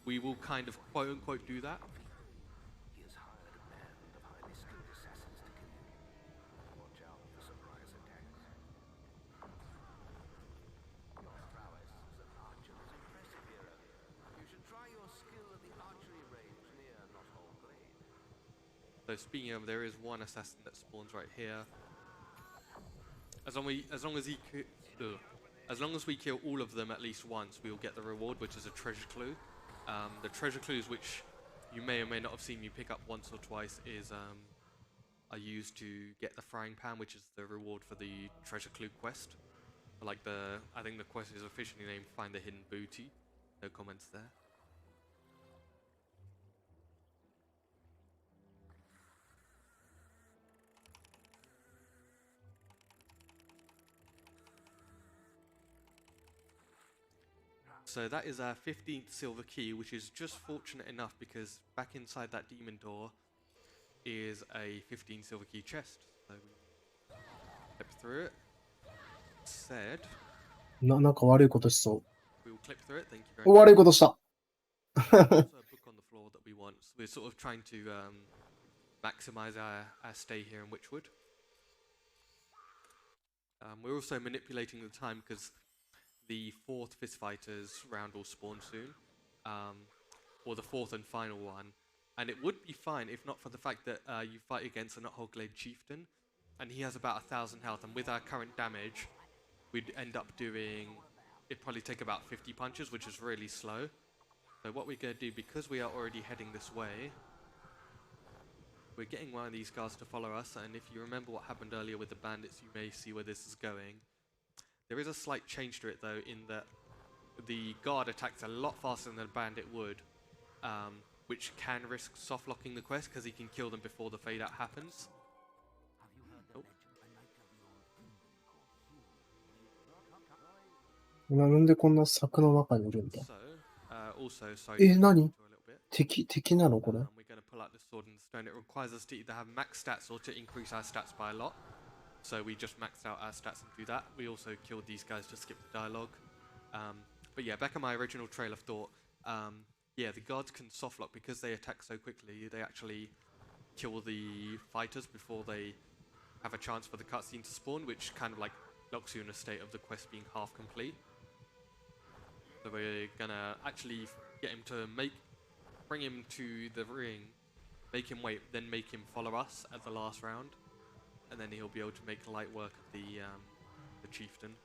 We will kind of quote unquote do that. He has hired a band of highly skilled assassins to kill you. Watch out for surprise attacks. Your prowess as an archer is impressive, hero. You should try your skill at the archery range near Knothole Glade. So speaking of, there is one assassin that spawns right here. As long as we kill all of them at least once, we will get the reward, which is a treasure clue. The treasure clues, which you may or may not have seen me pick up once or twice, are used to get the frying pan, which is the reward for the treasure clue quest. Like I think the quest is officially named Find the Hidden Booty. No comments there. So that is our 15th silver key, which is just fortunate enough because back inside that demon door is a 15 silver key chest. So we clip through it. Said なんか悪いことしそ we will clip through it. Thank you う。 very much. 悪いことした。 Also a book on the floor that we want. So we're sort of trying to maximize our stay here in Witchwood. We're also manipulating the time because the 4th Fistfighters round will spawn soon, or the 4th and final one, and it would be fine if not for the fact that you fight against a Knothole Glade Chieftain, and he has about 1,000 health, and with our current damage, we'd end up doing, it'd probably take about 50 punches, which is really slow. So what we're going to do, because we are already heading this way, we're getting one of these guards to follow us, and if you remember what happened earlier with the bandits, you may see where this is going. There is a slight change to it though, in that the guard attacks a lot faster than a bandit would, which can risk soft locking the quest because he can kill them before the fade out happens. Oh. なんでこんな柵の中にいるんだ。 So, also, sorry, 何 a little bit. 敵なのこれ We're going to pull out this sword and the stone. It requires us to either have max stats or to increase our stats by a lot. So we just maxed out our stats and do that. We also killed these guys to skip the dialogue. But yeah, back on my original trail of thought, yeah, the guards can softlock because they attack so quickly. They actually kill the fighters before they have a chance for the cutscene to spawn, which kind of like locks you in a state of the quest being half complete. So we're gonna actually get him to bring him to the ring, make him wait, then make him follow us at the last round. And then he'll be able to make light work of the chieftain.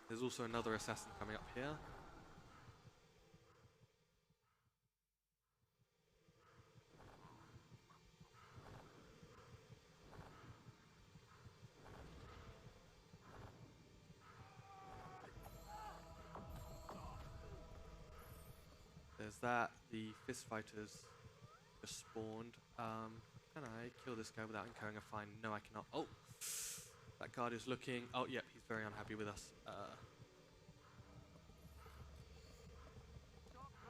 There's also another assassin coming up here. There's that. The fist fighters just spawned. Can I kill this guy without incurring a fine? No, I cannot. Oh! That guard is looking. Oh, yep, he's very unhappy with us.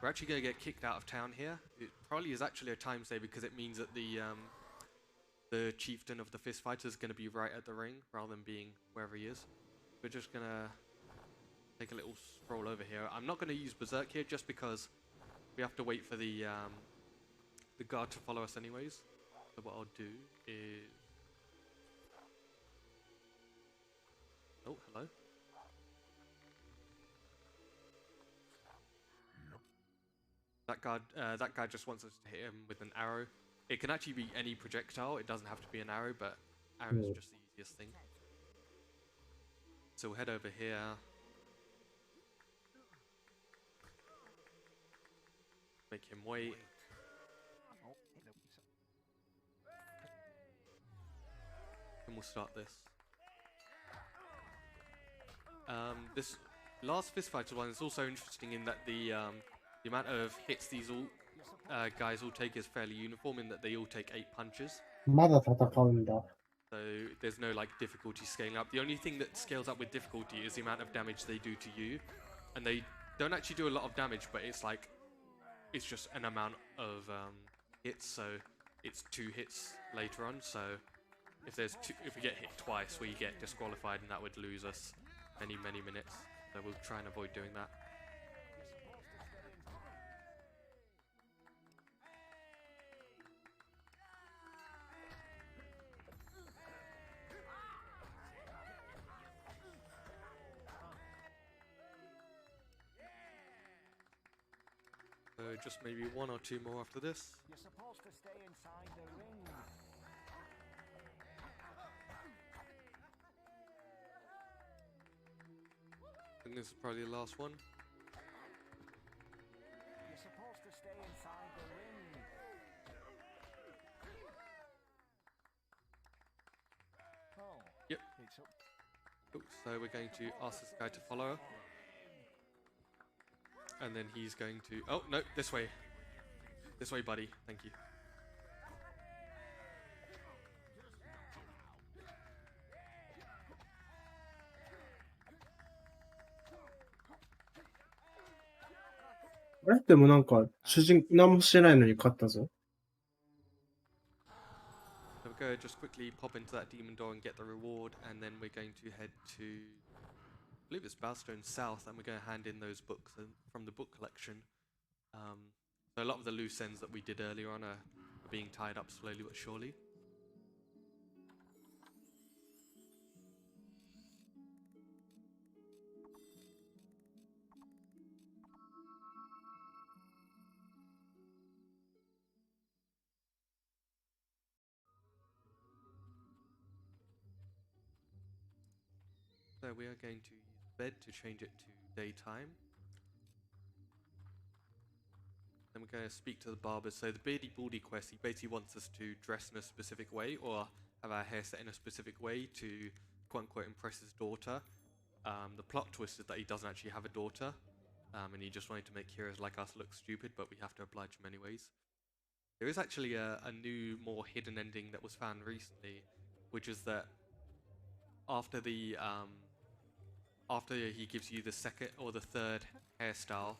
We're actually going to get kicked out of town here. It probably is actually a time save because it means that the chieftain of the fist fighter is going to be right at the ring rather than being wherever he is. We're just going to take a little stroll over here. I'm not going to use Berserk here just because we have to wait for the guard to follow us anyways. So what I'll do is... Oh, hello. That guy just wants us to hit him with an arrow. It can actually be any projectile. It doesn't have to be an arrow, but arrow is just the easiest thing. So we'll head over here. Make him wait. And we'll start this. This last fistfight one is also interesting in that the amount of hits these guys all take is fairly uniform in that they all take 8 punches. まだ戦うんだ。 So there's no like difficulty scaling up. The only thing that scales up with difficulty is the amount of damage they do to you. And they don't actually do a lot of damage, but it's like, it's just an amount of hits. So it's 2 hits later on. So if we get hit twice, we get disqualified and that would lose us many minutes. So we'll try and avoid doing that. So just maybe 1 or 2 more after this. You're supposed to stay inside the ring. I think this is probably the last one. You're supposed to stay inside the ring. Oh. Yep. It's up. Cool. So we're going to ask this guy to follow. And then he's going to... Oh, no, this way. This way, buddy. Thank you.あれでもなんか、主人、何もしてないのに勝ったぞ。 So we're going to just quickly pop into that demon door and get the reward, and then we're going to head to, I believe it's Bowstone South, and we're going to hand in those books from the book collection. So a lot of the loose ends that we did earlier on are being tied up slowly but surely. So we are going to use bed to change it to daytime. Then we're going to speak to the barber. So the Beardy Baldy quest, he basically wants us to dress in a specific way or have our hair set in a specific way to quote-unquote impress his daughter. The plot twist is that he doesn't actually have a daughter, and he just wanted to make heroes like us look stupid, but we have to oblige him anyways. There is actually a new, more hidden ending that was found recently, which is that after the after he gives you the second or the third hairstyle,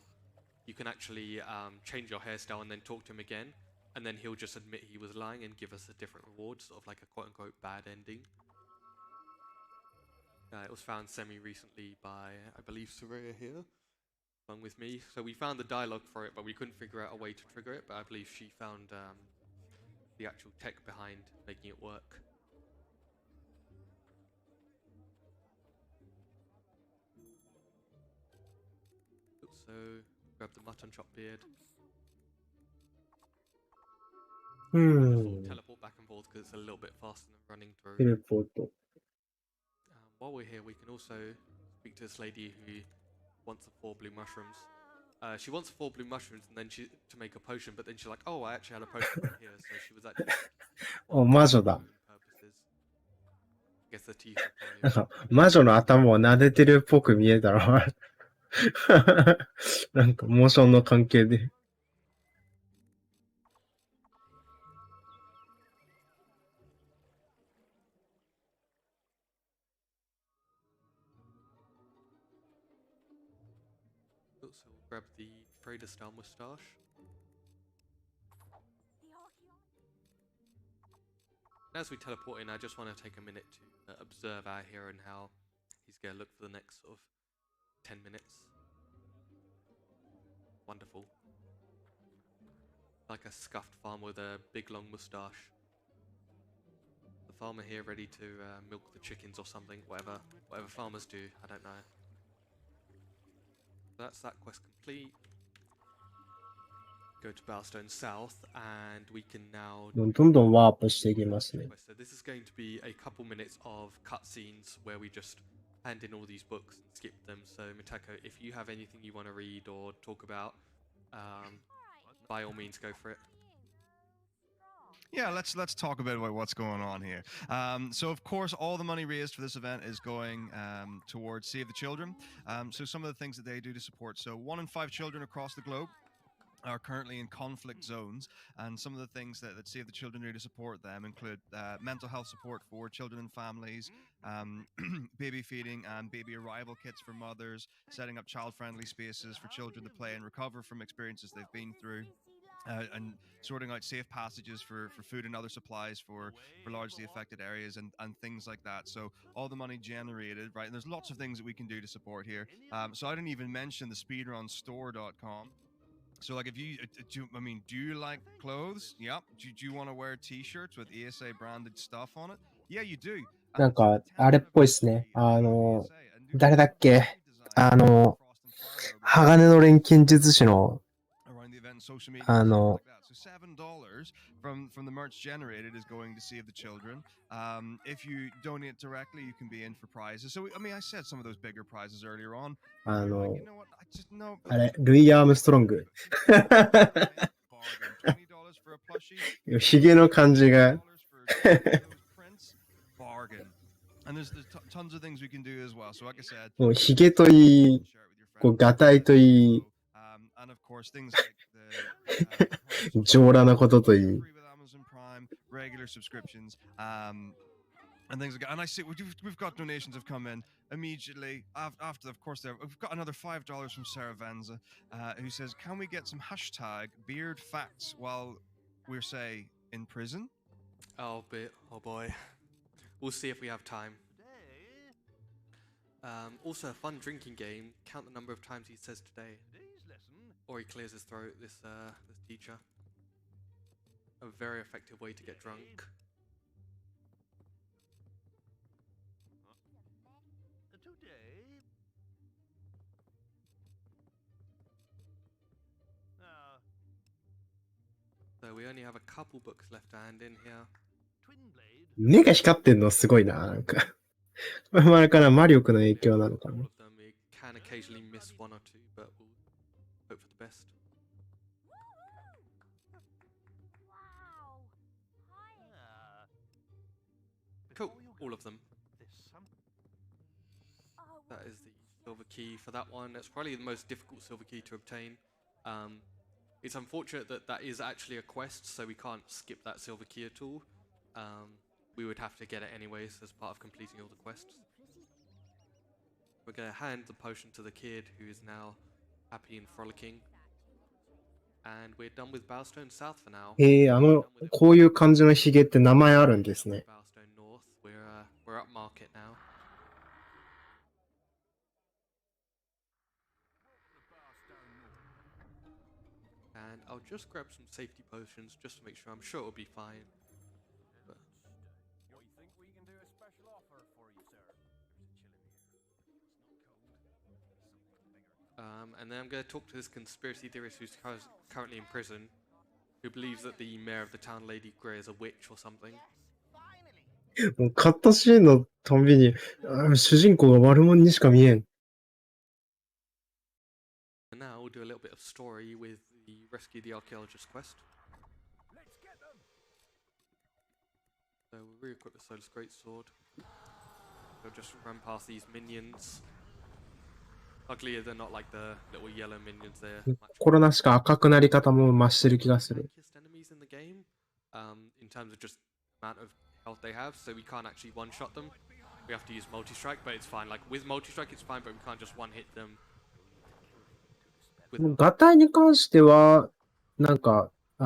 you can actually change your hairstyle and then talk to him again, and then he'll just admit he was lying and give us a different reward, sort of like a quote-unquote bad ending. It was found semi-recently by, I believe, Soraya here, along with me. So we found the dialogue for it, but we couldn't figure out a way to trigger it, but I believe she found the actual tech behind making it work. So, grab the mutton chop beard. Teleport back and forth because it's a little bit faster than running through. テレポート。 While we're here, we can also speak to this lady who wants the 4 blue mushrooms. She wants 4 blue mushrooms and then to make a potion, but then she's like, oh, I actually had a potion right here, so she was actually... お、魔女だ。 purposes. I guess the teeth are なん probably... か、魔女の頭を撫でてるっぽく見えたら、なんか、モーションの関係で。So we'll grab the trader style moustache. And as we teleport in, I just want to take a minute to observe our hero and how he's going to look for the next sort of 10 minutes. Wonderful. Like a scuffed farmer with a big long moustache. The farmer here ready to milk the chickens or something, whatever farmers do, I don't know. That's that quest complete. go to Bellstone South, and we can now どんどんワープしていきますね。 So this is going to be a couple minutes of cutscenes where we just hand in all these books and skip them. So Mitako, if you have anything you want to read or talk about, by all means go for it. Yeah, let's talk a bit about what's going on here. So of course, all the money raised for this event is going towards Save the Children. So some of the things that they do to support. So 1 in 5 children across the globe are currently in conflict zones, and some of the things that Save the Children do to support them include mental health support for children and families, baby feeding and baby arrival kits for mothers, setting up child-friendly spaces for children to play and recover from experiences they've been through, and sorting out safe passages for food and other supplies for largely affected areas and things like that. So all the money generated, right? And there's lots of things that we can do to support here. So I didn't even mention the speedrunstore.com. So like if you, do you like clothes? Yep. Do you want to wear t-shirts with ESA branded stuff on it? Yeah, you do. なんか、あれっぽいっすね。誰だっけ鋼の錬金術師の、So $7 from the merch generated is going to Save the Children. If you donate directly, you can be in for prizes. So I said some of those bigger prizes earlier on. You know what? I just know. あれ、ルイ・アームストロング。 $20 for a plushie. ヒゲの感じが。 Bargain. And there's tons of things we can do as well. So like I said, もうヒゲといい、こう、ガタイといい、 and of course things like the 上裸なことといい。 free with Amazon Prime, regular subscriptions, and things like that. And I see we've got donations have come in immediately after, of course, we've got another $5 from Sarah Vanza, who says, "Can we get some hashtag beard facts while we're say in prison?" Oh boy. We'll see if we have time. Also, a fun drinking game. Count the number of times he says today, or he clears his throat. This teacher. A very effective way to get drunk. Today. So we only have a couple books left to hand in here. Twin blade. 目が光ってんのすごいな。なんか。これもあれかな、魔力の影響なのか All な。 of them. We can occasionally miss one or two, but we'll hope for the best. Cool. All of them. That is the silver key for that one. It's probably the most difficult silver key to obtain. It's unfortunate that that is actually a quest, so we can't skip that silver key at all. We would have to get it anyways as part of completing all the quests. We're going to hand the potion to the kid, who is now happy and frolicking. And we're done with Bellstone South for now. こういう感じのヒゲって名前あるんですね。 Bellstone North. We're up market now. And I'll just grab some safety potions just to make sure. I'm sure it'll be fine. But We think we can do a special offer for you, sir. and then I'm going to talk to this conspiracy theorist who's currently in prison, who believes that the mayor of the town, Lady Grey, is a witch or something. もうカットシーンのたんびに、主人公が悪者にしか見えん。 And now we'll do a little bit of story with the Rescue the Archaeologist quest. Let's get them. So we'll re-equip the Solar's Greatsword. We'll just run past these minions. Luckily, they're not like the little yellow minions. They're much 心なしか赤くなり方も増してる気がする。 tankiest enemies in the game, in terms of just amount of health they have. So we can't actually one-shot them. We have to use multi-strike, but it's fine. Like with multi-strike, it's fine, but we can't just one-hit them. ガタイに関しては、なんか、Dig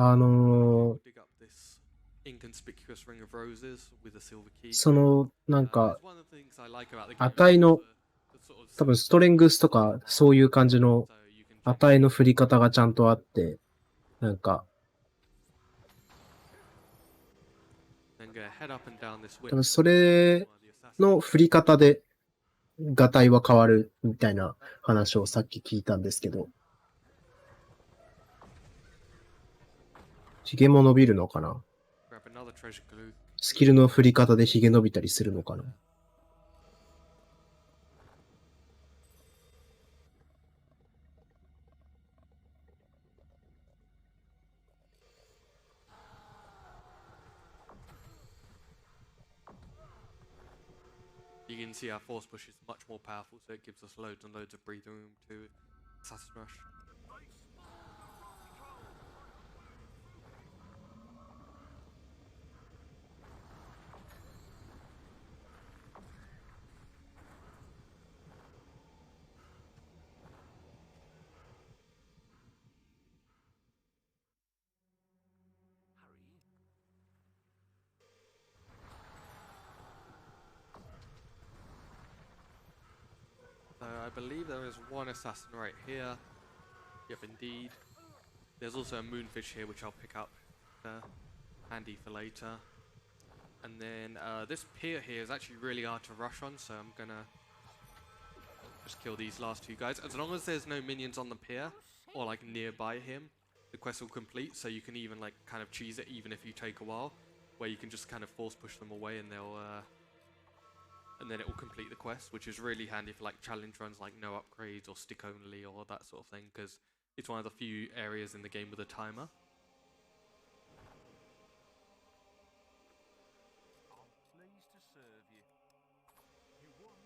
up this inconspicuous ring of roses with a silver key. その、なんか、 It's one of the things I like about the game. 値の、 The sort of 多分ストレングスとか、そういう感じの so you can 値の振り方がちゃんとあって、なんか、 then go head up and down this 多分 window. それの振り方で、ガタイは変わるみたいな話をさっき聞いたんですけど、ヒゲも伸びるのかな？ Grab another treasure glue. スキルの振り方でヒゲ伸びたりするのかな？ You can see our force push is much more powerful, so it gives us loads and loads of breathing room to Assassin Rush. So I believe there is one assassin right here. Yep, indeed. There's also a moonfish here, which I'll pick up. Handy for later. And then this pier here is actually really hard to rush on, so I'm gonna just kill these last two guys. As long as there's no minions on the pier or like nearby him, the quest will complete. So you can even like kind of cheese it, even if you take a while, where you can just kind of force push them away, and they'll and then it will complete the quest, which is really handy for like challenge runs like no upgrades or stick only or that sort of thing, because it's one of the few areas in the game with a timer. I'm pleased to serve you. You won.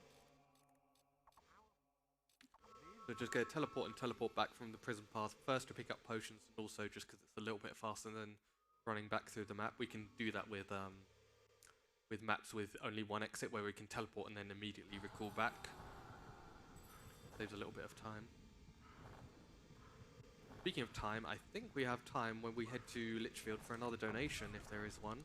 So just go teleport and teleport back from the prison path, first to pick up potions, and also just because it's a little bit faster than running back through the map. We can do that with maps with only one exit, where we can teleport and then immediately recall back. Saves a little bit of time. Speaking of time, I think we have time when we head to Litchfield for another donation, if there is one.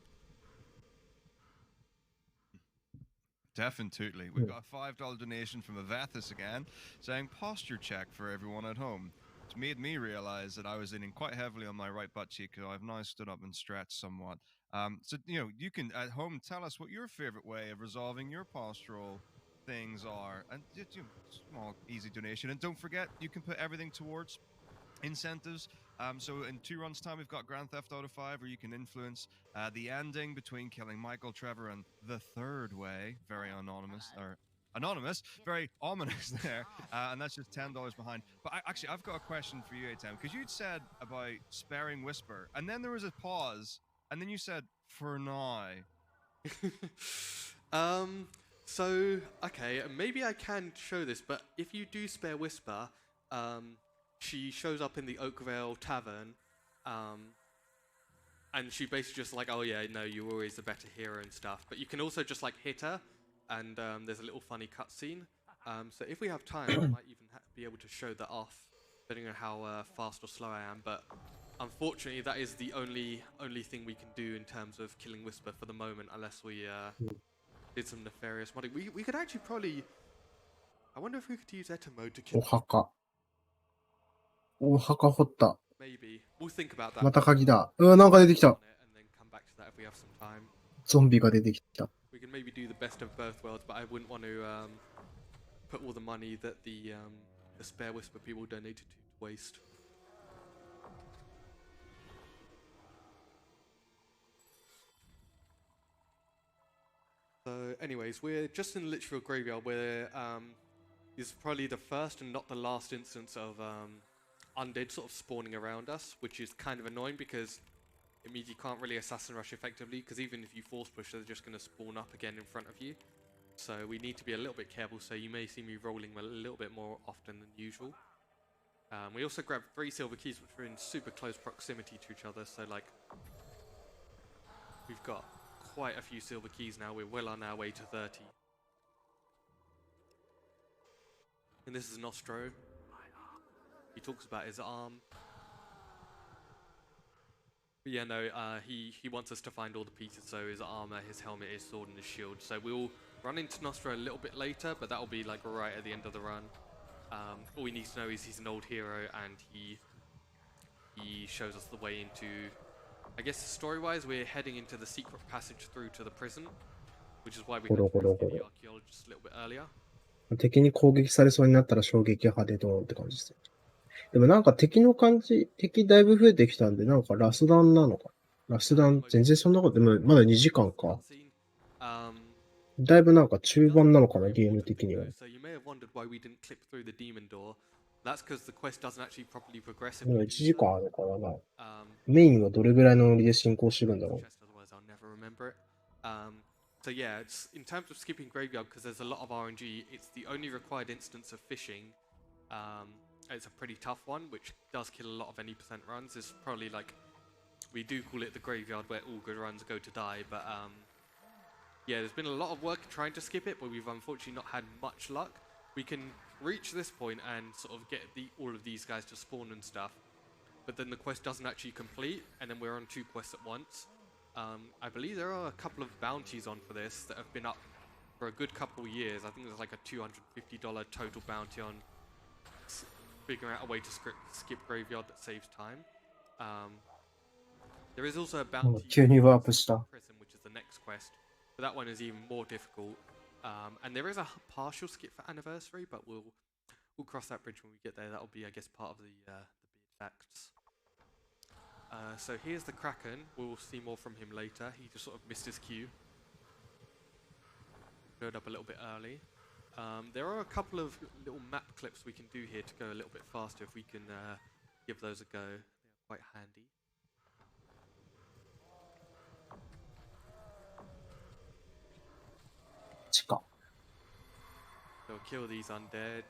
Definitely. We've got a $5 donation from Avathis again, saying posture check for everyone at home. It's made me realize that I was leaning quite heavily on my right butt cheek, so I've now stood up and stretched somewhat. So, you can at home tell us what your favorite way of resolving your postural things are. And small, easy donation. And don't forget, you can put everything towards incentives. So in 2 runs' time, we've got Grand Theft Auto 5, where you can influence the ending between killing Michael Trevor and the third way. Very anonymous, very ominous there. And that's just $10 behind. But I've got a question for you, etem, because you'd said about sparing Whisper, and then there was a pause, and then you said, for now. So, okay, maybe I can show this, but if you do spare Whisper, she shows up in the Oakvale Tavern, and she basically just like, oh yeah, no, you're always the better hero and stuff. But you can also just like hit her, and there's a little funny cutscene. So if we have time, I might even be able to show that off, depending on how fast or slow I am. But unfortunately, that is the only thing we can do in terms of killing Whisper for the moment, unless we did some nefarious modding. We could actually probably... I wonder if we could use etem mode to kill... お墓掘った。 Maybe. We'll think about that. また鍵だ。なんか出てきた。 And then come back to that if we have some time. ゾンビが出てきた。 We can maybe do the best of both worlds, but I wouldn't want to put all the money that the spare Whisper people donated to waste. So, anyways, we're just in Litchfield Graveyard, where this is probably the first and not the last instance of undead sort of spawning around us, which is kind of annoying because it means you can't really assassin rush effectively, because even if you force push, they're just going to spawn up again in front of you. So we need to be a little bit careful, so you may see me rolling a little bit more often than usual. We also grabbed 3 silver keys, which are in super close proximity to each other, so like we've got quite a few silver keys now. We're well on our way to 30. And this is Nostro. He talks about his arm. But yeah, no, he wants us to find all the pieces, so his armor, his helmet, his sword, and his shield. So we'll run into Nostro a little bit later, but that'll be like right at the end of the run. All we need to know is he's an old hero, and he shows us the way into... I guess story-wise, we're heading into the secret passage through to the prison, which is why we had to rescue the archaeologist a little bit earlier. 敵に攻撃されそうになったら衝撃波でドーンって感じですね。でもなんか敵の感じ、敵だいぶ増えてきたんで、なんかラスダンなのか。ラスダン、全然そんなこと、でもまだ2時間か。だいぶなんか中盤なのかな、ゲーム的には。So you may have wondered why we didn't clip through the demon door. That's because the quest doesn't actually properly progress. でも1時間あるからな。 Um, メインはどれぐらいのノリで進行してるんだろう。 chest, otherwise I'll never remember it. So yeah, it's in terms of skipping graveyard because there's a lot of RNG. It's the only required instance of fishing. It's a pretty tough one, which does kill a lot of any percent runs. It's probably like we do call it the graveyard where all good runs go to die, but yeah, there's been a lot of work trying to skip it, but we've unfortunately not had much luck. We can reach this point and sort of get all of these guys to spawn and stuff, but then the quest doesn't actually complete, and then we're on 2 quests at once. I believe there are a couple of bounties on for this that have been up for a good couple of years. I think there's like a $250 total bounty on figuring out a way to skip graveyard that saves time. There is also a bounty 急にワープした。 prison, which is the next quest, but that one is even more difficult. And there is a partial skip for anniversary, but we'll cross that bridge when we get there. That'll be, I guess, part of the beard facts. So here's the Kraken. We'll see more from him later. He just sort of missed his cue. Showed up a little bit early. There are a couple of little map clips we can do here to go a little bit faster if we can give those a go. They're quite handy. So kill these undead.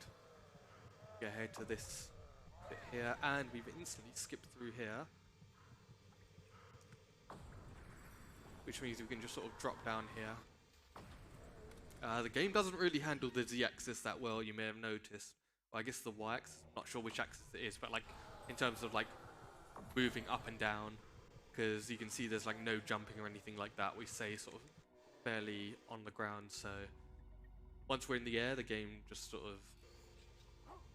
Get ahead to this bit here, and we've instantly skipped through here. Which means we can just sort of drop down here. The game doesn't really handle the Z-axis that well, you may have noticed. Well, I guess the Y-axis, not sure which axis it is, but like in terms of like moving up and down, because you can see there's like no jumping or anything like that. We stay sort of fairly on the ground, so once we're in the air, the game just sort of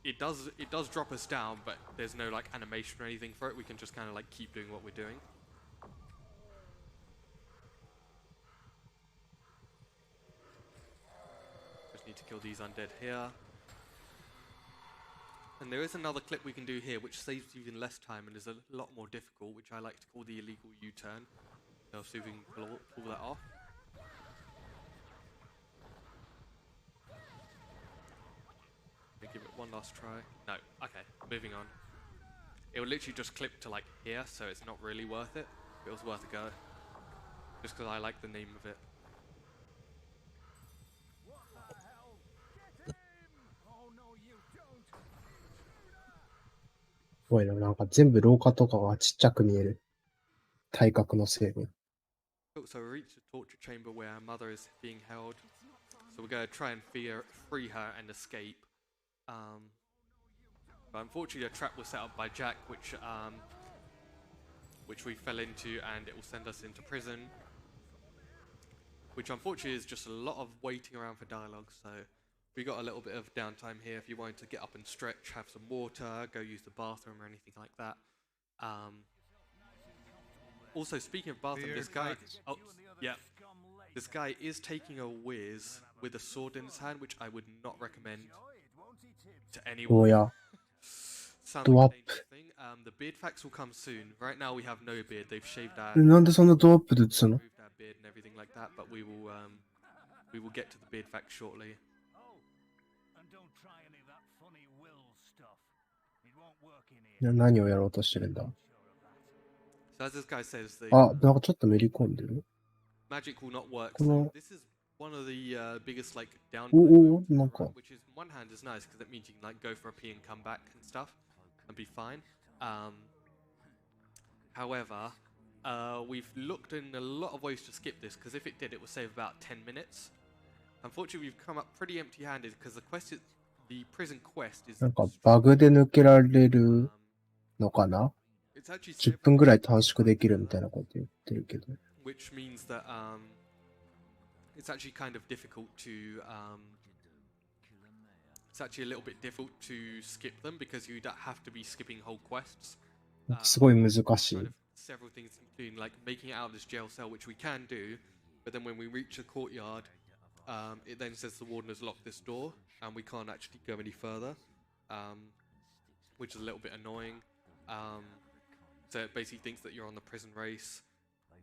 it does drop us down, but there's no like animation or anything for it. We can just kind of like keep doing what we're doing. Just need to kill these undead here. And there is another clip we can do here which saves even less time and is a lot more difficult, which I like to call the illegal U-turn. So see if we can pull that off. Give it one last try. No, okay, moving on. It will literally just clip to like here, so it's not really worth it. It was worth a go. Just because I like the name of it.すごいな、なんか全部廊下とかがちっちゃく見える。体格のせいで。So we reach the torture chamber where our mother is being held. So we're going to try and free her and escape. But unfortunately, a trap was set up by Jack, which we fell into, and it will send us into prison. Which unfortunately is just a lot of waiting around for dialogue. So we got a little bit of downtime here. If you wanted to get up and stretch, have some water, go use the bathroom or anything like that. Also, speaking of bathroom, this guy, oh yeah, this guy is taking a whiz with a sword in his hand, which I would not recommend to anyone. おや、 Sounds ドアッ like a dangerous thing. The beard facts will come soon. Right now we have no beard. They've shaved our プ。なんでそんなドアップで映すの？ removed our beard and everything like that. But we will get to the beard facts shortly. Oh, and don't try any of that funny will stuff. It won't work in here. 何をやろうとしてるんだ？ So as this guy says, the あ、なんかちょっとめり込んでる。 magic will not work. この So this is one of the biggest like down. おお、なんか Which is on one hand is nice because it means you can like go for a pee and come back and stuff and be fine. However, we've looked in a lot of ways to skip this because if it did, it would save about 10 minutes. Unfortunately, we've come up pretty empty-handed because the prison quest is なんかバグで抜けられるのかな？ it's actually 10分ぐらい短縮できるみたいなこと言ってるけど。 which means that it's actually kind of difficult to it's actually a little bit difficult to skip them because you don't have to be skipping whole quests. すごい難し Kind い of。several things, including like making it out of this jail cell, which we can do, but then when we reach the courtyard, it then says the warden has locked this door and we can't actually go any further. which is a little bit annoying. So it basically thinks that you're on the prison race.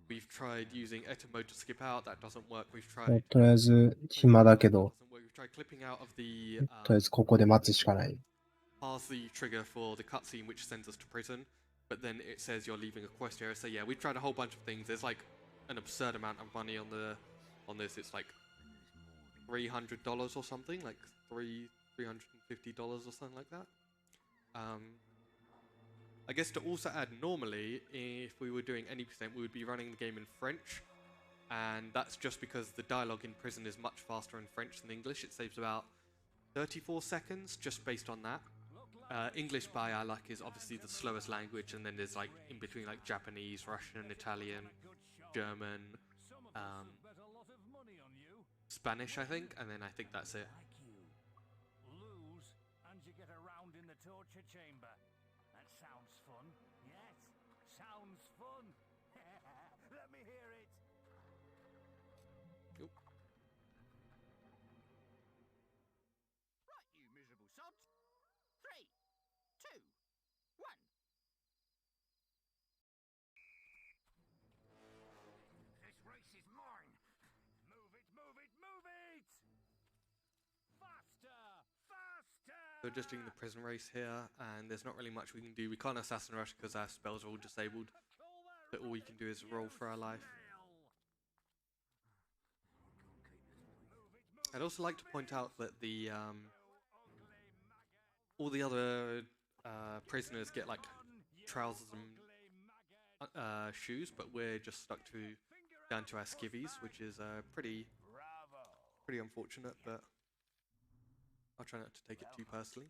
We've tried using etem mode to skip out. That doesn't work. We've もう tried. とりあえず暇だけ That ど、 doesn't work. We've tried clipping out of the とりあえずここで待つしかない。 past the trigger for the cutscene, which sends us to prison. But then it says you're leaving a quest area. So yeah, we've tried a whole bunch of things. There's like an absurd amount of money on this. It's like $300 or something, like $350 or something like that. I guess to also add, normally if we were doing any percent, we would be running the game in French, and that's just because the dialogue in prison is much faster in French than English. It saves about 34 seconds just based on that. English by our luck is obviously the slowest language, and then there's like in between like Japanese, Russian, Italian, German, Spanish, I think, and then I think that's it. Lose and you get around in the torture chamber. That sounds fun. Yes, sounds fun. Let me hear it. Oop. Right, you miserable sods. 3, 2, 1. This race is mine. Move it, move it, move it! Faster! Faster! So we're just doing the prison race here, and there's not really much we can do. We can't assassin rush because our spells are all disabled. So all we can do is roll for our life. I'd also like to point out that the all the other prisoners get like trousers and shoes, but we're just stuck down to our skivvies, which is pretty unfortunate. But I'll try not to take it too personally.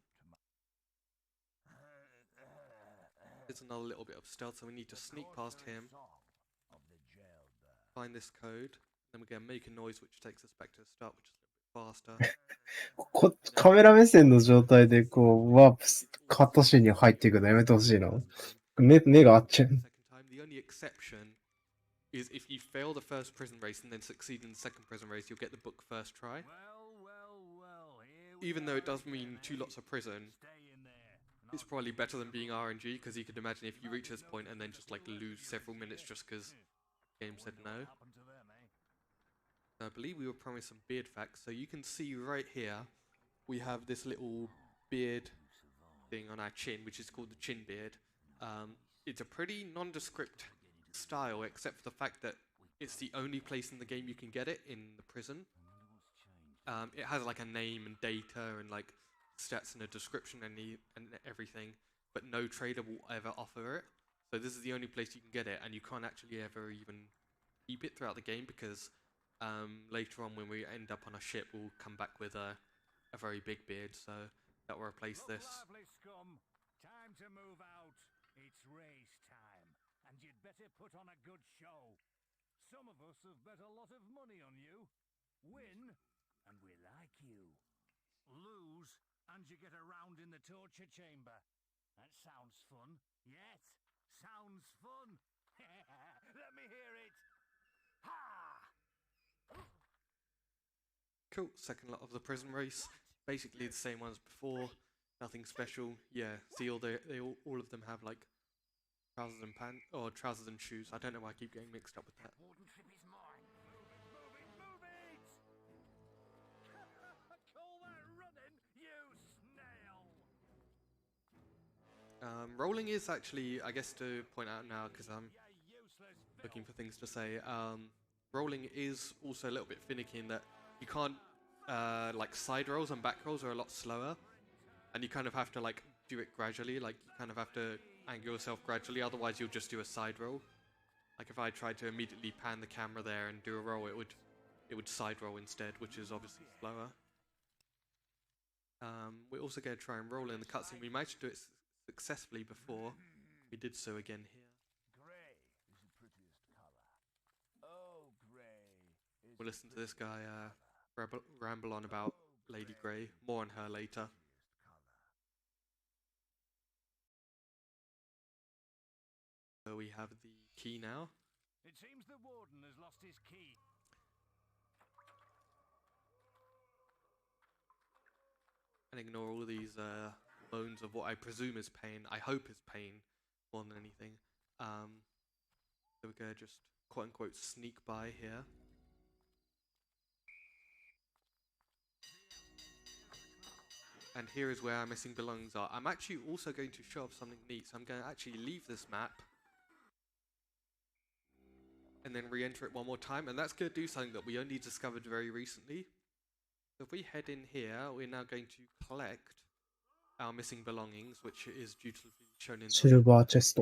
There's another little bit of stealth, so we need to sneak past him, find this code, then we're gonna make a noise which takes us back to the start, which is a little bit faster. カメラ目線の状態でこう、ワープカットシーンに入っていくのやめてほしいな。目が合っちゃう。The only exception is if you fail the first prison race and then succeed in the second prison race, you'll get the book first try. Even though it does mean 2 lots of prison, it's probably better than being RNG, because you could imagine if you reach this point and then just like lose several minutes just because the game said no. I believe we were promised some beard facts, so you can see right here we have this little beard thing on our chin, which is called the chin beard. It's a pretty nondescript style, except for the fact that it's the only place in the game you can get it, in the prison. It has like a name and data and like stats and a description and everything, but no trader will ever offer it. So this is the only place you can get it, and you can't actually ever even keep it throughout the game, because later on when we end up on a ship, we'll come back with a very big beard, so that will replace this. Time to move out. It's race time, and you'd better put on a good show. Some of us have bet a lot of money on you. Win, and we like you. Lose, and you get around in the torture chamber. That sounds fun. Yes, sounds fun. Let me hear it. Ha! Cool, second lot of the prison race. Basically the same ones before. Nothing special. Yeah, see all of them have like trousers and pants, or trousers and shoes. I don't know why I keep getting mixed up with that. Warden trip is mine. Move it, move it, move it! Call that running, you snail! Rolling is actually, I guess to point out now, because I'm looking for things to say, rolling is also a little bit finicky in that you can't, like side rolls and back rolls are a lot slower, and you kind of have to like do it gradually, like you kind of have to angle yourself gradually, otherwise you'll just do a side roll. Like if I tried to immediately pan the camera there and do a roll, it would side roll instead, which is obviously slower. We're also going to try and roll in the cutscene. We managed to do it successfully before. We did so again here. Grey is the prettiest color. Oh, grey is We'll listen to this guy ramble on about Lady Grey. More on her later. So we have the key now. It seems the warden has lost his key. And ignore all these bones of what I presume is pain. I hope is pain more than anything. So we're gonna just quote unquote sneak by here. And here is where our missing belongings are. I'm actually also going to show off something neat. So I'm going to actually leave this map and then re-enter it one more time. And that's going to do something that we only discovered very recently. So if we head in here, we're now going to collect our missing belongings, which is dutifully shown in Silver chest.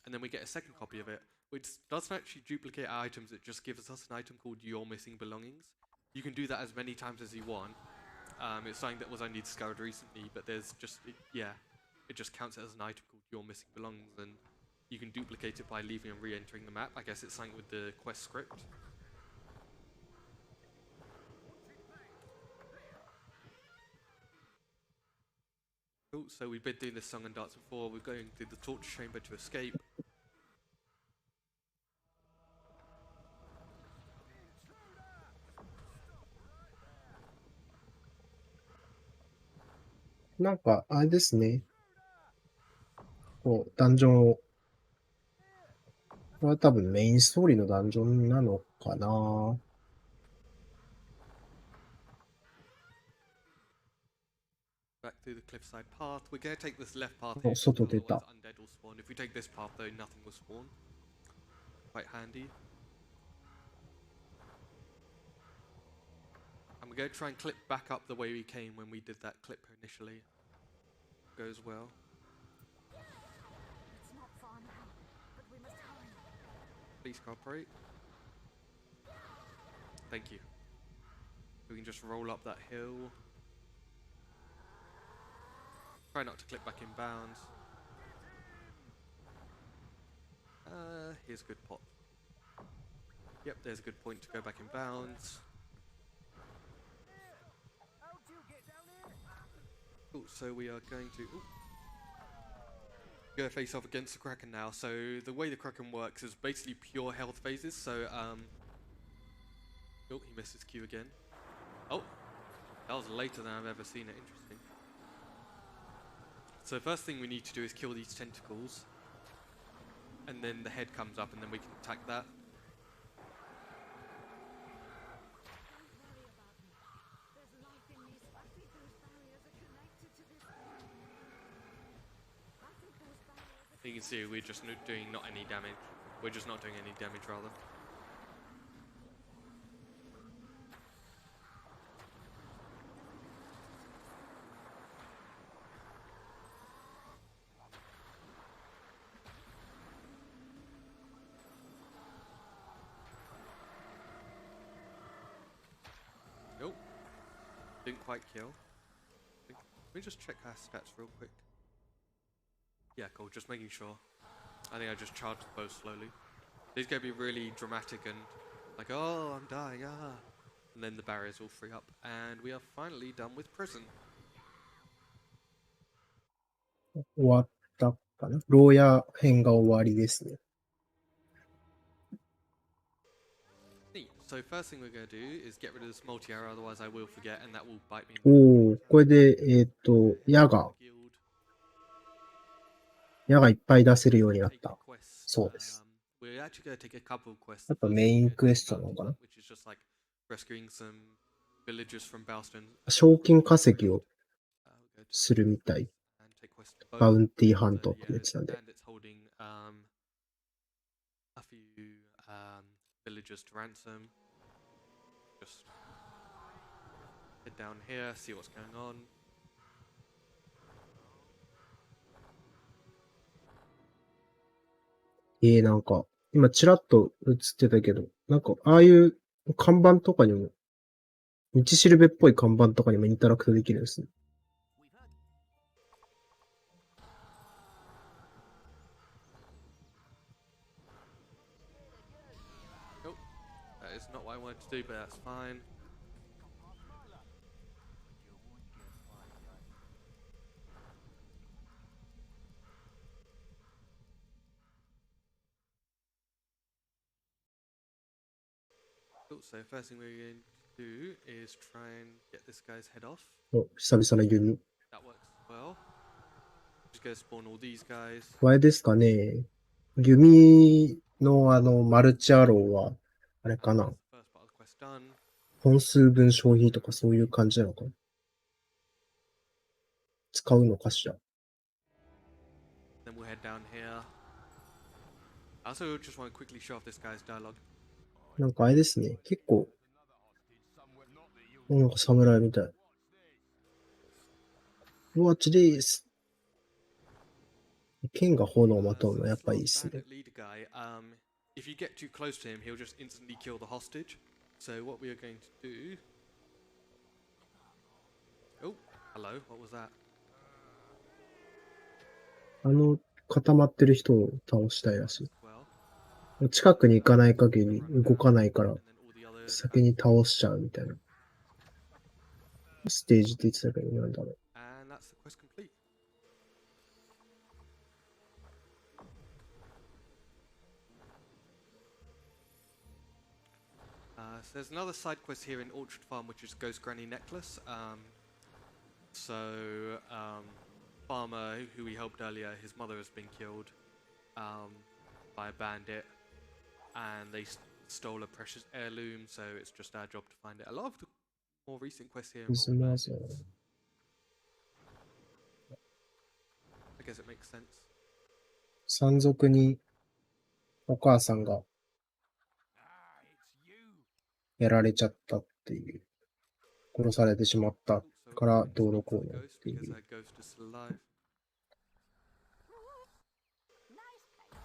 And then we get a second copy of it, which doesn't actually duplicate our items. It just gives us an item called Your Missing Belongings. You can do that as many times as you want. It's something that was only discovered recently, but there's just, it just counts it as an item called Your Missing Belongings, and you can duplicate it by leaving and re-entering the map. I guess it's something with the quest script. Cool, so we've been doing this song and dance before. We're going through the torture chamber to escape.なんか、あれですね。こう、ダンジョンを、これは多分メインストーリーのダンジョンなのかな。 Back through the cliffside path. We're going to take this left path Oh, here. soto Otherwise deta. undead will spawn. If we take this path though, nothing will spawn. Quite handy. And we're going to try and clip back up the way we came when we did that clip initially. Goes well. It's not far now, but we must hurry. Please cooperate. Thank you. We can just roll up that hill. Try not to clip back in bounds. Here's a good pot. Yep, there's a good point to go back in bounds. Cool, so we are going to go face off against the Kraken now. So the way the Kraken works is basically pure health phases. So oh, he missed his Q again. Oh, that was later than I've ever seen it. Interesting. So first thing we need to do is kill these tentacles, and then the head comes up, and then we can attack that. You can see we're just doing not any damage. We're just not doing any damage, rather. Nope. Didn't quite kill. Let me just check our stats real quick. Yeah, cool, just making sure. I think I just charged the bow slowly. These gonna be really dramatic and like, oh, I'm dying, ah. And then the barriers will free up. And we are finally done with prison. 終わったかな。牢屋編が終わりですね。Neat. So first thing we're gonna do is get rid of this multi-arrow, otherwise I will forget and that will bite me. おー、これで、矢がいっぱい出せるようになった。そうです。やっぱメインクエストなのかな。賞金稼ぎをするみたい。バウンティーハントってやつなんで。なんか、今ちらっと映ってたけど、なんか、ああいう看板とかにも、道しるべっぽい看板とかにもインタラクトできるんですね。So first thing we're going to do is try and get this guy's head off. お、久々の弓。That works. Well, just go spawn all these guys. あれですかね。弓のマルチアローは、あれかな。 That's the first part of the quest done. 本数分消費とかそういう感じなのかな。使うのかしら。 Then we'll head down here. I also just want to quickly show off this guy's dialogue. なんかあれですね。結構、なんか侍みたい。Watch this! 剣が炎をまとうのやっぱいいですね。 Bandit leader guy, if you get too close to him, he'll just instantly kill the hostage. So what we are going to do... Oh, hello, what was that? 固まってる人を倒したいらし Well, い。近くに行かない限り動かないから、 and then all the other... 先に倒しちゃうみたいな。ステージって言ってたけど、なんだろう。 And that's the quest complete. So there's another side quest here in Orchard Farm, which is Ghost Granny Necklace. Farmer who we helped earlier, his mother has been killed by a bandit, and they stole a precious heirloom. So it's just our job to find it. A lot of the more recent quests here involve 水まず bandits. I guess it makes sense. 山賊にお母さんが Ah, it's you. やられちゃったっていう。殺されてしまった So から we're どう gonna の speak こ to う the のっ ghost てい because う。 our ghost is still alive. Nice place.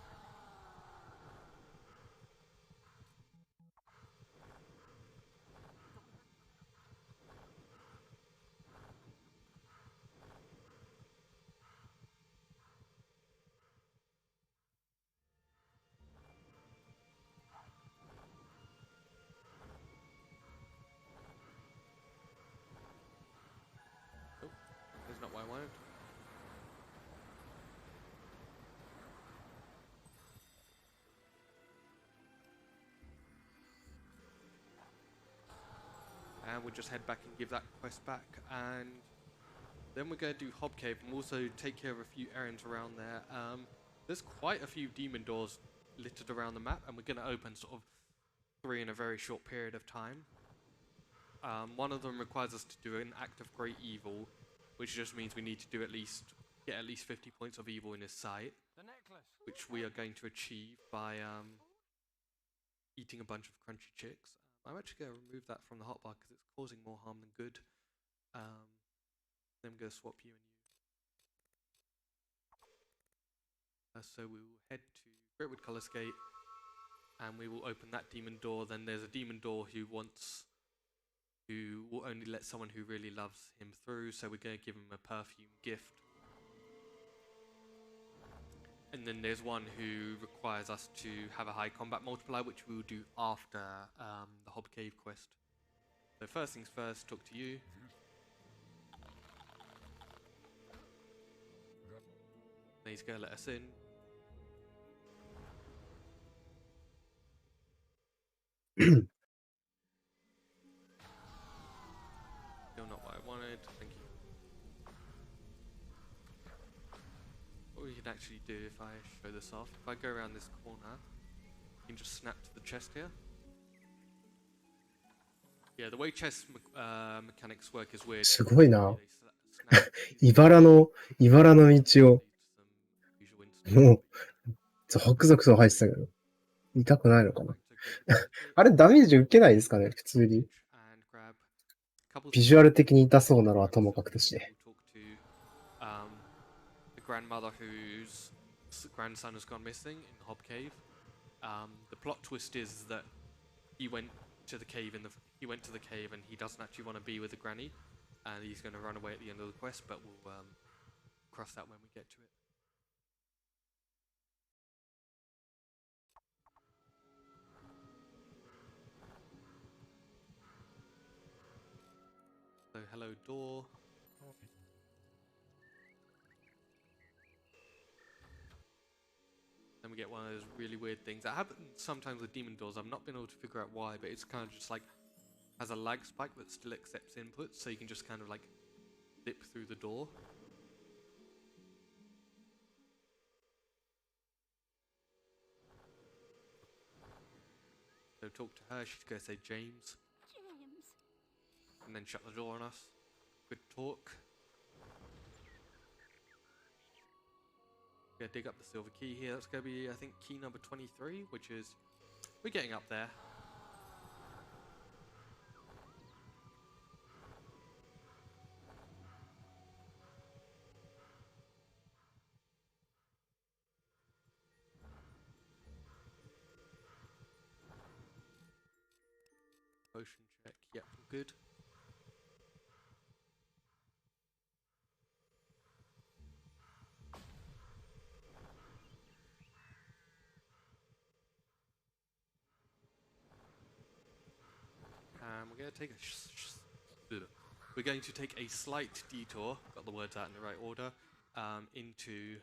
Oh, that's not what I wanted. And we'll just head back and give that quest back, and then we're going to do Hob Cave and also take care of a few errands around there. There's quite a few demon doors littered around the map, and we're going to open sort of 3 in a very short period of time. One of them requires us to do an act of great evil, which just means we need to do get at least 50 points of evil in his sight, The necklace. which we are going to achieve by eating a bunch of crunchy chicks. I'm actually going to remove that from the hotbar because it's causing more harm than good. Then I'm going to swap you and you. So we will head to Greatwood Colours Gate, and we will open that demon door. Then there's a demon door who will only let someone who really loves him through, so we're going to give him a perfume gift. And then there's one who requires us to have a high combat multiplier, which we will do after the Hob Cave quest. So first things first, talk to you. Then he's going to let us in. Still not what I wanted, thank you. What we can actually do if I show this off, if I go around this corner, you can just snap to the chest here. Yeah, the way chest mechanics work is weird. すごいな。 They snap 茨の道を、 leads to some usual instance. もう、ゾクゾクと入ってたけど。痛くないのかな。 Right, so go あれダメージ受けないですかね普通に。 and grab a couple of ビジュアル的に痛そうなのはともかくとして。 We'll talk to the grandmother whose grandson has gone missing in the Hob Cave. The plot twist is that he went to the cave and he doesn't actually want to be with the granny, and he's going to run away at the end of the quest. But we'll cross that when we get to it. So hello door. Then we get one of those really weird things that happens sometimes with demon doors. I've not been able to figure out why, but it's kind of just like has a lag spike that still accepts inputs, so you can just kind of like zip through the door. So talk to her. She's gonna say James, James. and then shut the door on us. Good talk. Gonna dig up the silver key here. That's gonna be, I think, key number 23, which is we're getting up there. Potion check. Yep, good. We're going to take we're going to take a slight detour. Got the words out in the right order. Into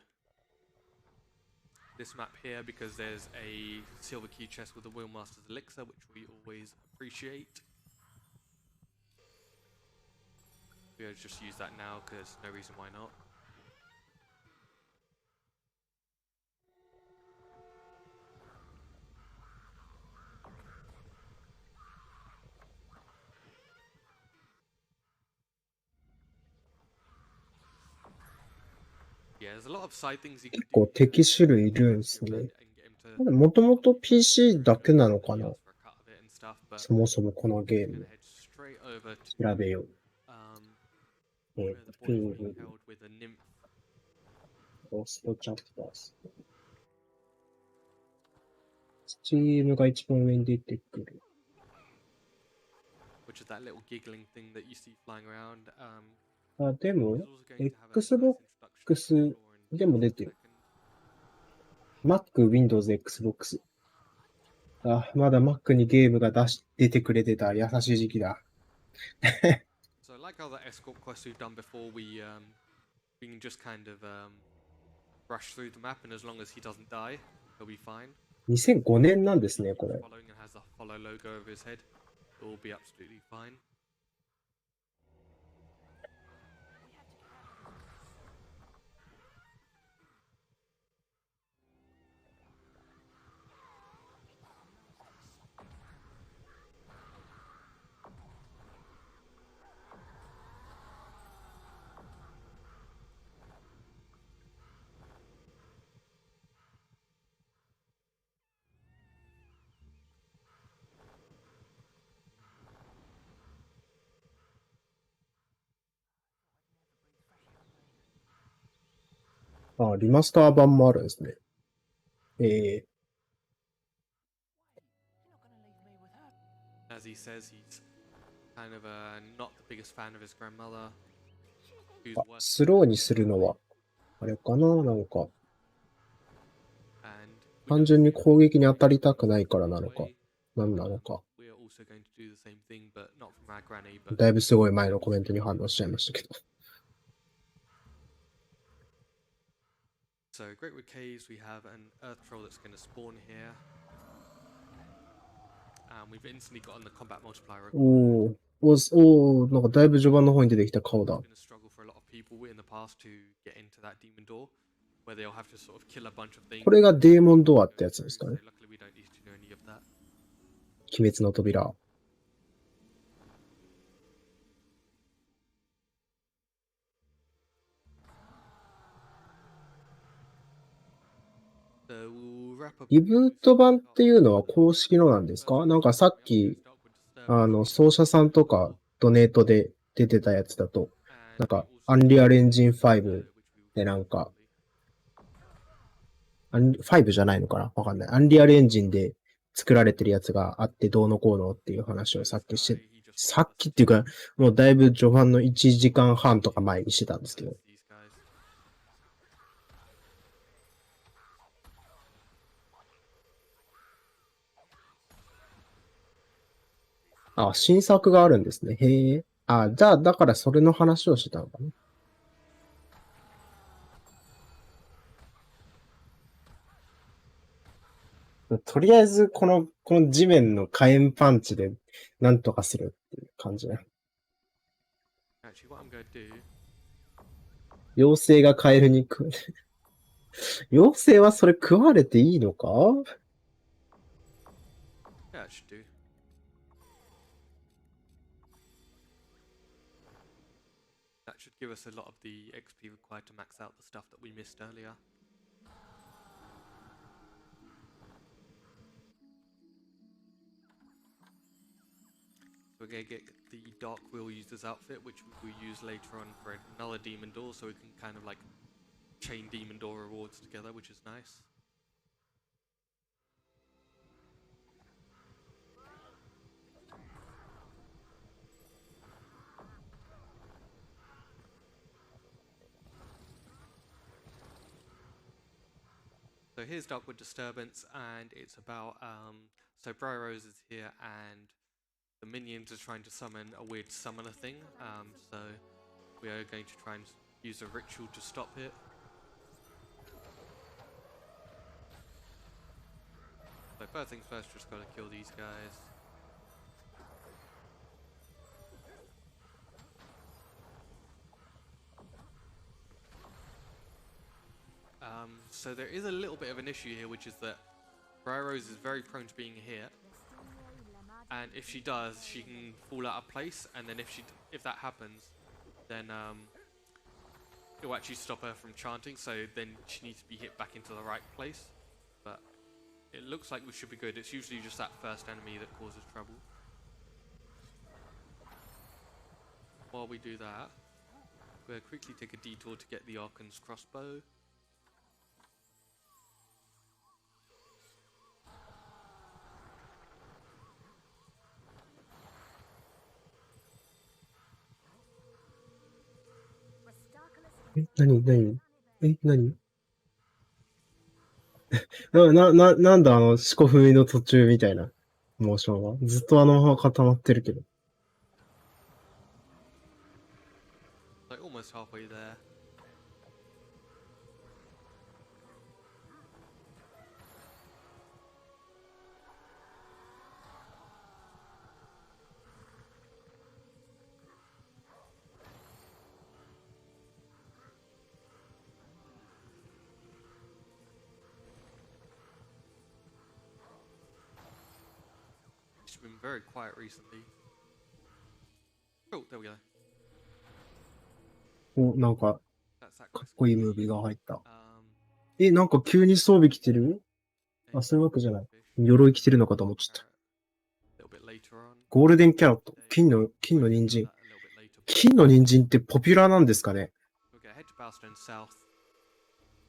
this map here because there's a silver key chest with a Wheelmaster's elixir, which we always appreciate. We'll just use that now because no reason why not. Yeah, there's a lot of side things you can 結構 do. 敵種類いるんですね。 And get him to もともと PC だけなのか ask な for a cut of it and stuff, but そもそもこのゲー we're gonna ム。 head straight over to 調べよう。 where the boy is being Fable held with a nymph. ロストチャプターズ。Steam が一番上に出てくる。 Which is that little giggling thing that you see flying around. あ、で He's も、 also going to have a nice Xbox introduction to the store in でも出てる。 a second. Mac、Windows、Xbox。あ、まだ Mac にゲームが出てくれてた優しい時期だ。 So like other escort quests we've done before, we can just kind of rush through the map, and as long as he doesn't die, he'll be fine. 2005年なんですね、これ。 Following and has a follow logo over his head, it will be absolutely fine.あ、リマスター版もあるんですね。As he says, he's kind of not the biggest fan of his grandmother. Who's あ、 worse スローにするのは、あれかななんか、 and 単純に攻撃に当たりたくないからなのか、何なのか。 we're also going to do the same thing, but not from our granny, but だいぶすごい前のコメントに反応しちゃいましたけど。 so Greatwood Caves, we have an earth troll that's going to spawn here. And we've instantly gotten the combat multiplier. おー、なんかだいぶ序盤の方に出てきた顔だ。 It's been a struggle for a lot of people in the past to get into that demon door, where they'll have to sort of kill a bunch of things. これがデーモンドアってやつですかね。 So luckily we don't need to do any of that. 鬼滅の扉。 So we'll wrap up. リブート版っていうのは公式のなんですか？なんかさっき、奏者さんとかドネートで出てたやつだと、なんか、アンリアルエンジン5でなんか、5じゃないのかなわかんない。アンリアルエンジンで作られてるやつがあってどうのこうのっていう話をさっきして、さっきっていうか、もうだいぶ序盤の1時間半とか前にしてたんですけど。あ、新作があるんですね。へえ。あ、じゃあ、だからそれの話をしてたのかな。とりあえず、この地面の火炎パンチでなんとかするっていう感じね。妖精がカエルに食う。妖精はそれ食われていいのか？ Yeah, it should do. That should give us a lot of the XP required to max out the stuff that we missed earlier. We're going to get the Dark Wheel User's outfit, which we will use later on for another Demon Door, so we can kind of like chain Demon Door rewards together, which is nice. So here's Darkwood Disturbance, and it's about, so Bryarose is here, and the minions are trying to summon a weird summoner thing, so we are going to try and use a ritual to stop it. So first things first, just gotta kill these guys. So there is a little bit of an issue here, which is that Bryarose is very prone to being hit, and if she does, she can fall out of place, and then if that happens, then it will actually stop her from chanting, so then she needs to be hit back into the right place. But it looks like we should be good. It's usually just that first enemy that causes trouble. While we do that, we'll quickly take a detour to get the Archon's crossbow.何なんだ四股踏みの途中みたいなモーションは。ずっとあのまま固まってるけど。Like almost halfway there. She's been very quiet recently. Oh, there we go. お、なんか、 That's that かっ quest こいいムービーが入った。 complete. なんか急に装備着てる？あ、そういうわけじゃない。鎧着てるのかと思っちゃった。ゴールデンキャロット。金の人参。金の人参ってポピュラーなんですかね？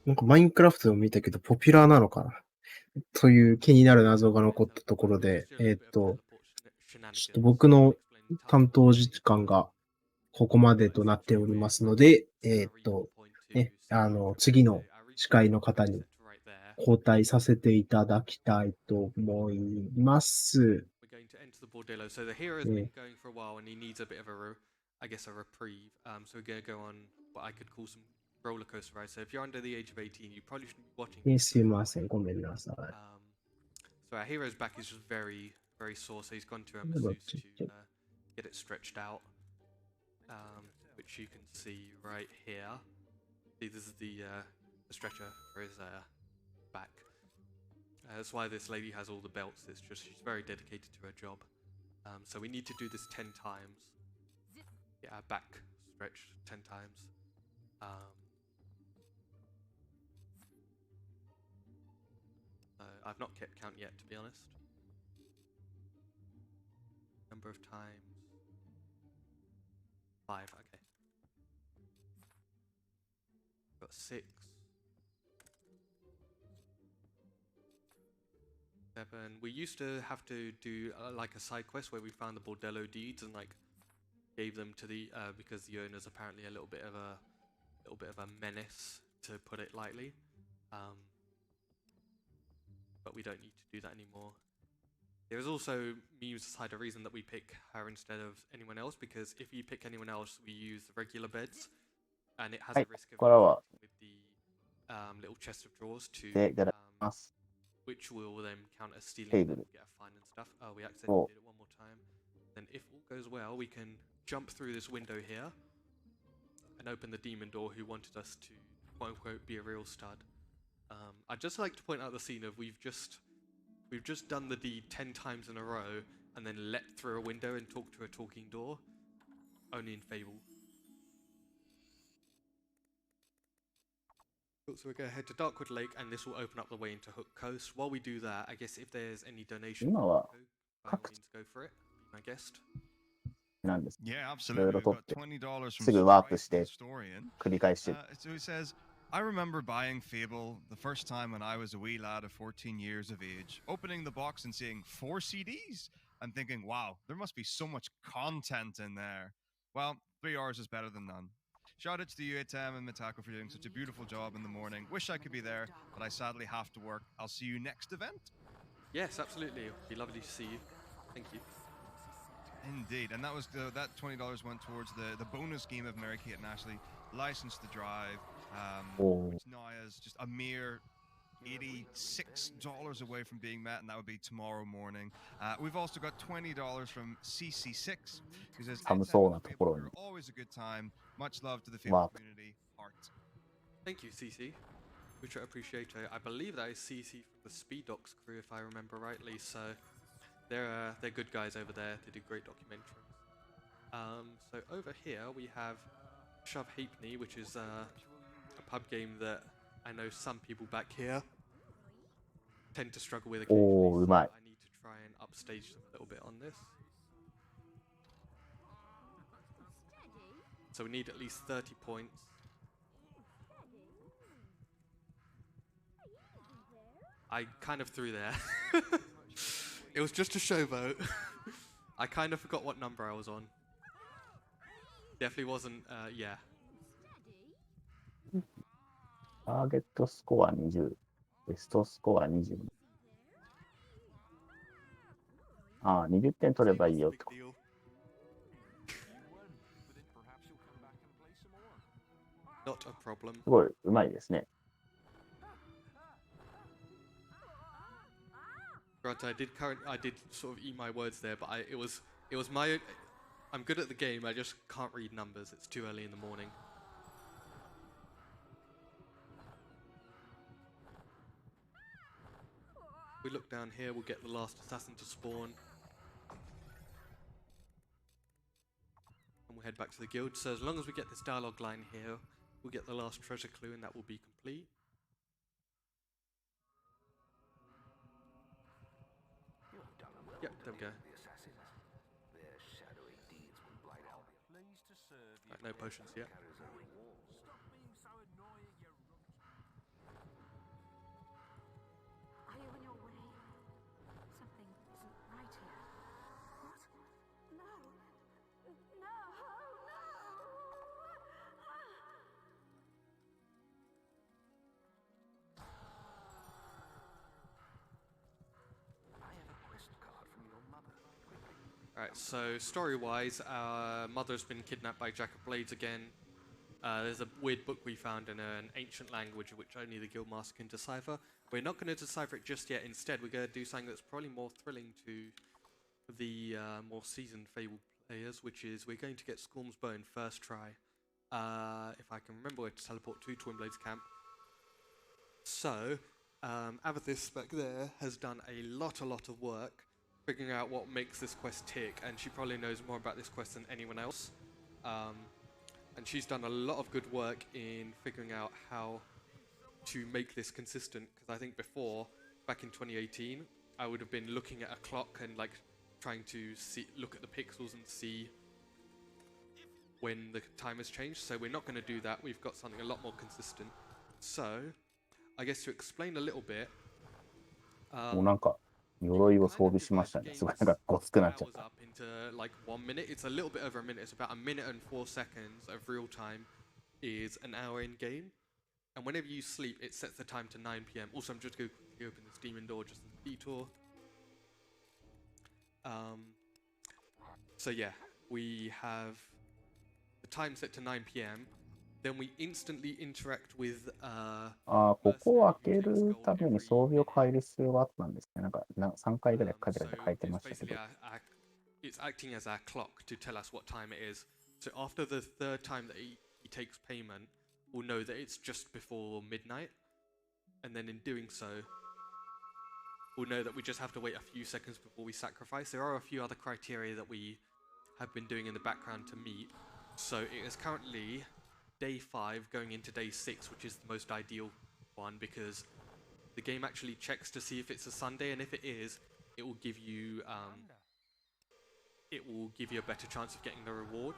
なんかマインクラフトでも見たけど、ポピュラーなのかなという気になる謎が残ったところで、ちょっと僕の担当時間がここまでとなっておりますので、次の司会の方に交代させていただきたいと思います。So the hero's been going for a while and he needs a bit of a reprieve. So we're going to go on what I could call some roller coaster rides. So if you're under the age of 18, you probably shouldn't be watching this. すいません、ごめんなさい。So our hero's back is just very, very sore. So he's gone to a masseuse to get it stretched out, which you can see right here. See, this is the stretcher for his back. That's why this lady has all the belts. It's just she's very dedicated to her job. So we need to do this 10 times. Get our back stretched 10 times. I've not kept count yet, to be honest. Number of times. 5, okay. Got 6. 7. We used to have to do like a side quest where we found the bordello deeds and like gave them to the because the owner's apparently a little bit of a menace, to put it lightly. But we don't need to do that anymore. There is also memes aside a reason that we pick her instead of anyone else, because if you pick anyone else, we use regular beds, and it has a risk of with the little chest of drawers to which will then count as stealing and get a fine and stuff. Oh, we accidentally did it one more time. Then if all goes well, we can jump through this window here and open the demon door who wanted us to quote unquote be a real stud. I'd just like to point out the scene of we've just We've just done the deed 10 times in a row and then leapt through a window and talked to a talking door. Only in Fable. Cool, so we're going to head to Darkwood Lake and this will open up the way into Hook Coast. While we do that, I guess if there's any donation, by all means go for it. Be my guest. なんです。 Yeah, いろ absolutely. いろ We've 取っ got て、 $20 from すぐワー Stripe, プし the て historian. 繰り返して、 So he says, I remember buying Fable the first time when I was a wee lad of 14 years of age, opening the box and seeing 4 CDs and thinking, wow, there must be so much content in there. Well, 3 hours is better than none. Shout out to the etem and Mitako for doing such a beautiful job in the morning. Wish I could be there, but I sadly have to work. I'll see you next event. Yes, absolutely. It'd be lovely to see you. Thank you. Indeed, and that was that $20 went towards the bonus game of Mary Kate and Ashley, License to Drive, which now is just a mere $86 away from being met, and that would be tomorrow morning. We've also got $20 from CC6, who says, always a good time. Much love to the Fable community. Heart. Thank you, CC. Which I appreciate. I believe that is CC from the Speed Docs crew, if I remember rightly. So they're good guys over there. They do great documentaries. So over here we have Shove Halfpenny, which is a pub game that I know some people back here tend to struggle with occasionally. So I need to try and upstage them a little bit on this. So we need at least 30 points. I kind of threw there. It was just a showboat. I kind of forgot what number I was on. Definitely wasn't, yeah. ターゲットスコア20、ベストスコア20。ああ、20点取ればいいよと。Not a problem. すごい、うまいですね。Granted, I did sort of eat my words there, but it was my. I'm good at the game. I just can't read numbers. It's too early in the morning. We look down here. We'll get the last assassin to spawn, and we'll head back to the guild. So as long as we get this dialogue line here, we'll get the last treasure clue, and that will be complete. Yep, there we go. Right, no potions yet. Are you on your way? Something isn't right here. What? No. No. Alright, so story-wise, our mother's been kidnapped by Jack of Blades again. There's a weird book we found in an ancient language which only the Guildmaster can decipher. We're not going to decipher it just yet. Instead, we're going to do something that's probably more thrilling to the more seasoned Fable players, which is we're going to get Scorm's Bone first try. If I can remember where to teleport to Twinblade's camp. So, Avithis back there has done a lot of work figuring out what makes this quest tick, and she probably knows more about this quest than anyone else. And she's done a lot of good work in figuring out how to make this consistent, because I think before, back in 2018, I would have been looking at a clock and like trying to look at the pixels and see when the time has changed. So we're not going to do that. We've got something a lot more consistent. So I guess to explain a little bit, もうなんか鎧を装備しましたね。すごいなんかごつくなっちゃった。 up into like 1 minute. It's a little bit over a minute. It's about 1 minute and 4 seconds of real time is an hour in game. And whenever you sleep, it sets the time to 9 p.m. Also, I'm just going to open this demon door just as a detour. So yeah, we have the time set to 9 p.m. Then we instantly interact with ああ、ここを開けるために装備を変える必要があったんですね。なんか3回ぐらいかけて変えてましたけど。It's acting as our clock to tell us what time it is. So after the third time that he takes payment, we'll know that it's just before midnight. And then in doing so, will know that we just have to wait a few seconds before we sacrifice. There are a few other criteria that we have been doing in the background to meet. So it is currently day 5 going into day 6, which is the most ideal one, because the game actually checks to see if it's a Sunday, and if it is, it will give you a better chance of getting the reward.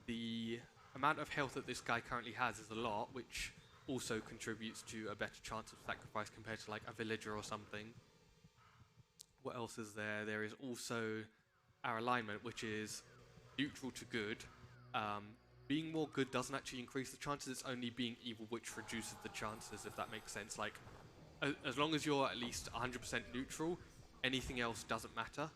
The amount of health that this guy currently has is a lot, which also contributes to a better chance of sacrifice compared to like a villager or something. What else is there? There is also our alignment, which is neutral to good. Being more good doesn't actually increase the chances, it's only being evil which reduces the chances, if that makes sense. Like, as long as you're at least 100% neutral, anything else doesn't matter.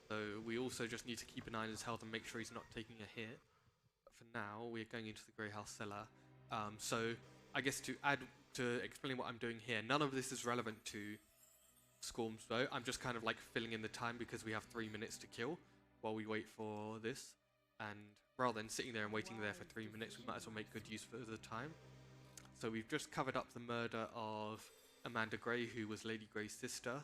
So we also just need to keep an eye on his health and make sure he's not taking a hit. But for now, we're going into the Grey House Cellar. So I guess to explain what I'm doing here, none of this is relevant to Scormsbow. I'm just kind of like filling in the time because we have 3 minutes to kill while we wait for this. And rather than sitting there and waiting there for 3 minutes, we might as well make good use of the time. So we've just covered up the murder of Amanda Grey, who was Lady Grey's sister.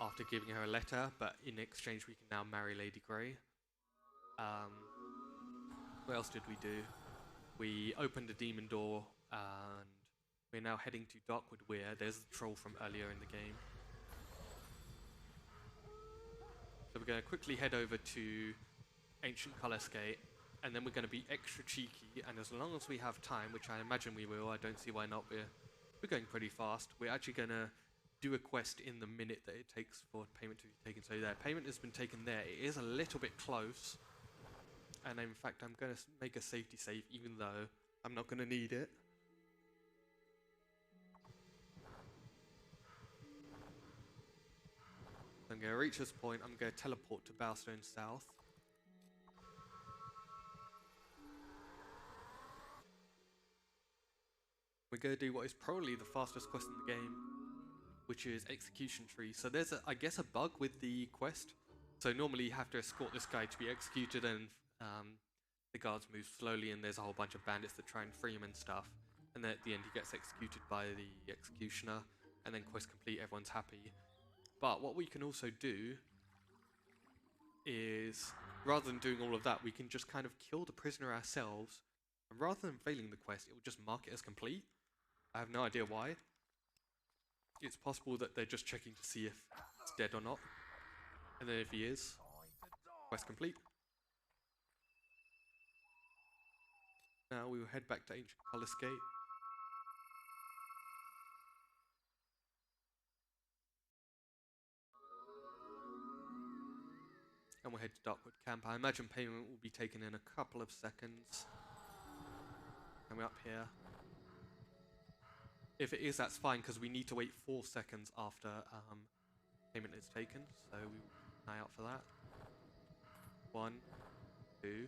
After giving her a letter, but in exchange we can now marry Lady Grey. What else did we do? We opened a demon door, and we're now heading to Darkwood Weir. There's the troll from earlier in the game. So we're going to quickly head over to Ancient Cullis Gate, and then we're going to be extra cheeky, and as long as we have time, which I imagine we will, I don't see why not, we're going pretty fast. We're actually going to do a quest in the minute that it takes for payment to be taken. So there, payment has been taken there. It is a little bit close, and in fact I'm going to make a safety save even though I'm not going to need it. I'm going to reach this point, I'm going to teleport to Bowstone South. We're going to do what is probably the fastest quest in the game, which is Execution Tree. So there's, I guess, a bug with the quest. So normally you have to escort this guy to be executed, and the guards move slowly, and there's a whole bunch of bandits that try and free him and stuff. And then at the end he gets executed by the executioner, and then quest complete, everyone's happy. But what we can also do is, rather than doing all of that, we can just kind of kill the prisoner ourselves, and rather than failing the quest, it will just mark it as complete. I have no idea why. It's possible that they're just checking to see if it's dead or not. And then if he is, quest complete. Now we will head back to Ancient Cullis Gate. And we'll head to Darkwood Camp. I imagine payment will be taken in a couple of seconds. And we're up here. If it is, that's fine, because we need to wait 4 seconds after payment is taken. So we will keep an eye out for that. 1, 2,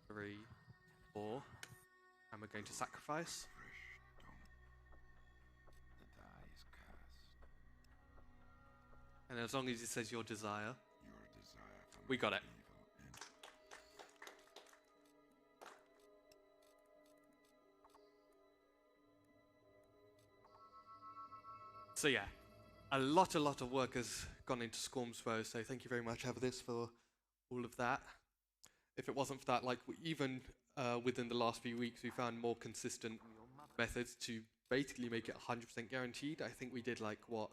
3, 4. And we're going to sacrifice. And as long as it says your desire, we got it. So yeah, a lot of work has gone into Scormsbow, so thank you very much, Havithis, for all of that. If it wasn't for that, like, even within the last few weeks, we found more consistent methods to basically make it 100% guaranteed. I think we did, like, what,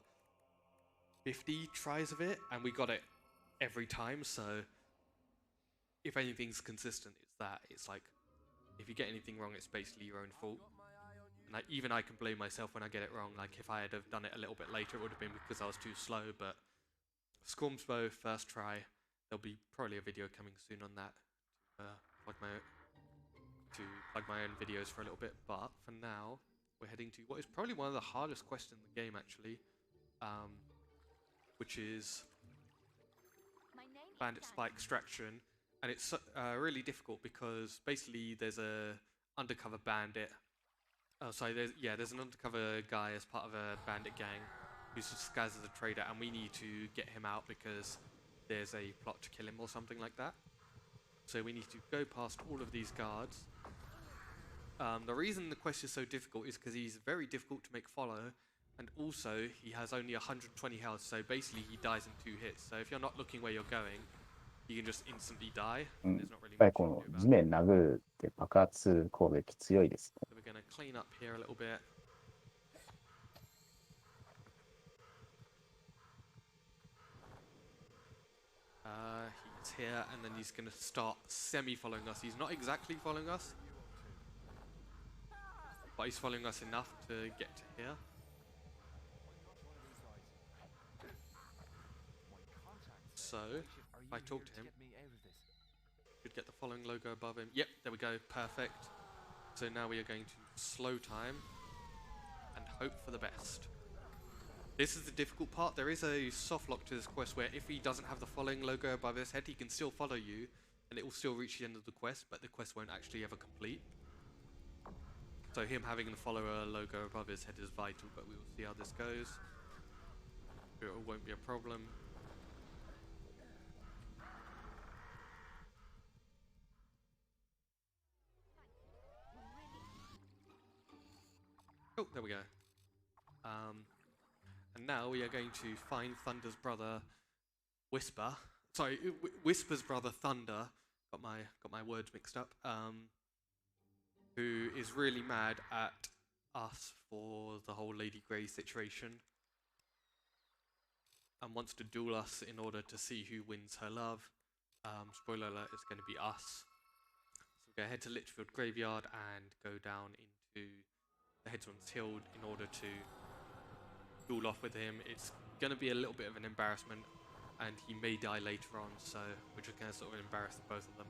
50 tries of it, and we got it every time, so if anything's consistent, it's that. It's like, if you get anything wrong, it's basically your own fault. And even I can blame myself when I get it wrong. Like, if I had have done it a little bit later, it would have been because I was too slow. But Scormsbow, first try. There'll be probably a video coming soon on that. Plug my own videos for a little bit. But for now, we're heading to what is probably one of the hardest quests in the game, actually. Which is Bandit Spy Extraction. And it's really difficult because basically there's a undercover bandit. Oh, sorry, there's an undercover guy as part of a bandit gang who's disguised as a trader, and we need to get him out because there's a plot to kill him or something like that. So we need to go past all of these guards The reason the quest is so difficult is because he's very difficult to make follow, and also he has only 120 health, so basically he dies in 2 hits. So if you're not looking where you're going, you can just instantly die. うん。 There's や not っ really ぱり much こ you can の do about 地 it. 面殴るって爆発攻撃強いですね。 So we're going to clean up here a little bit. He's here, and then he's going to start semi-following us. He's not exactly following us, but he's following us enough to get to here. So, if I talk to him, should get the following logo above him. Yep, there we go, perfect. So now we are going to slow time and hope for the best. This is the difficult part. There is a soft lock to this quest where if he doesn't have the following logo above his head, he can still follow you and it will still reach the end of the quest, but the quest won't actually ever complete. So him having the follower logo above his head is vital, but we will see how this goes. It won't be a problem. Oh, there we go. And now we are going to find Thunder's brother, Whisper. Sorry, Whisper's brother, Thunder. Got my words mixed up. Who is really mad at us for the whole Lady Grey situation, and wants to duel us in order to see who wins her love. Spoiler alert, it's going to be us. So we're going to head to Litchfield Graveyard and go down into the Headsman's Hill in order to duel off with him. It's going to be a little bit of an embarrassment, and he may die later on, so we're just going to sort of embarrass the both of them.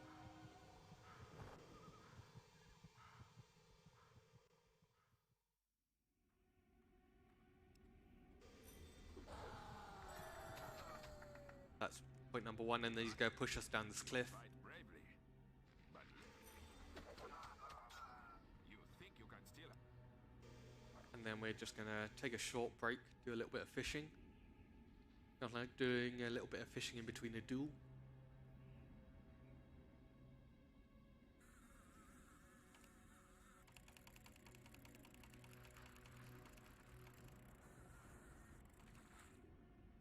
That's point number 1, and then he's going to push us down this cliff. And then we're just going to take a short break, do a little bit of fishing. Kind of like doing a little bit of fishing in between a duel.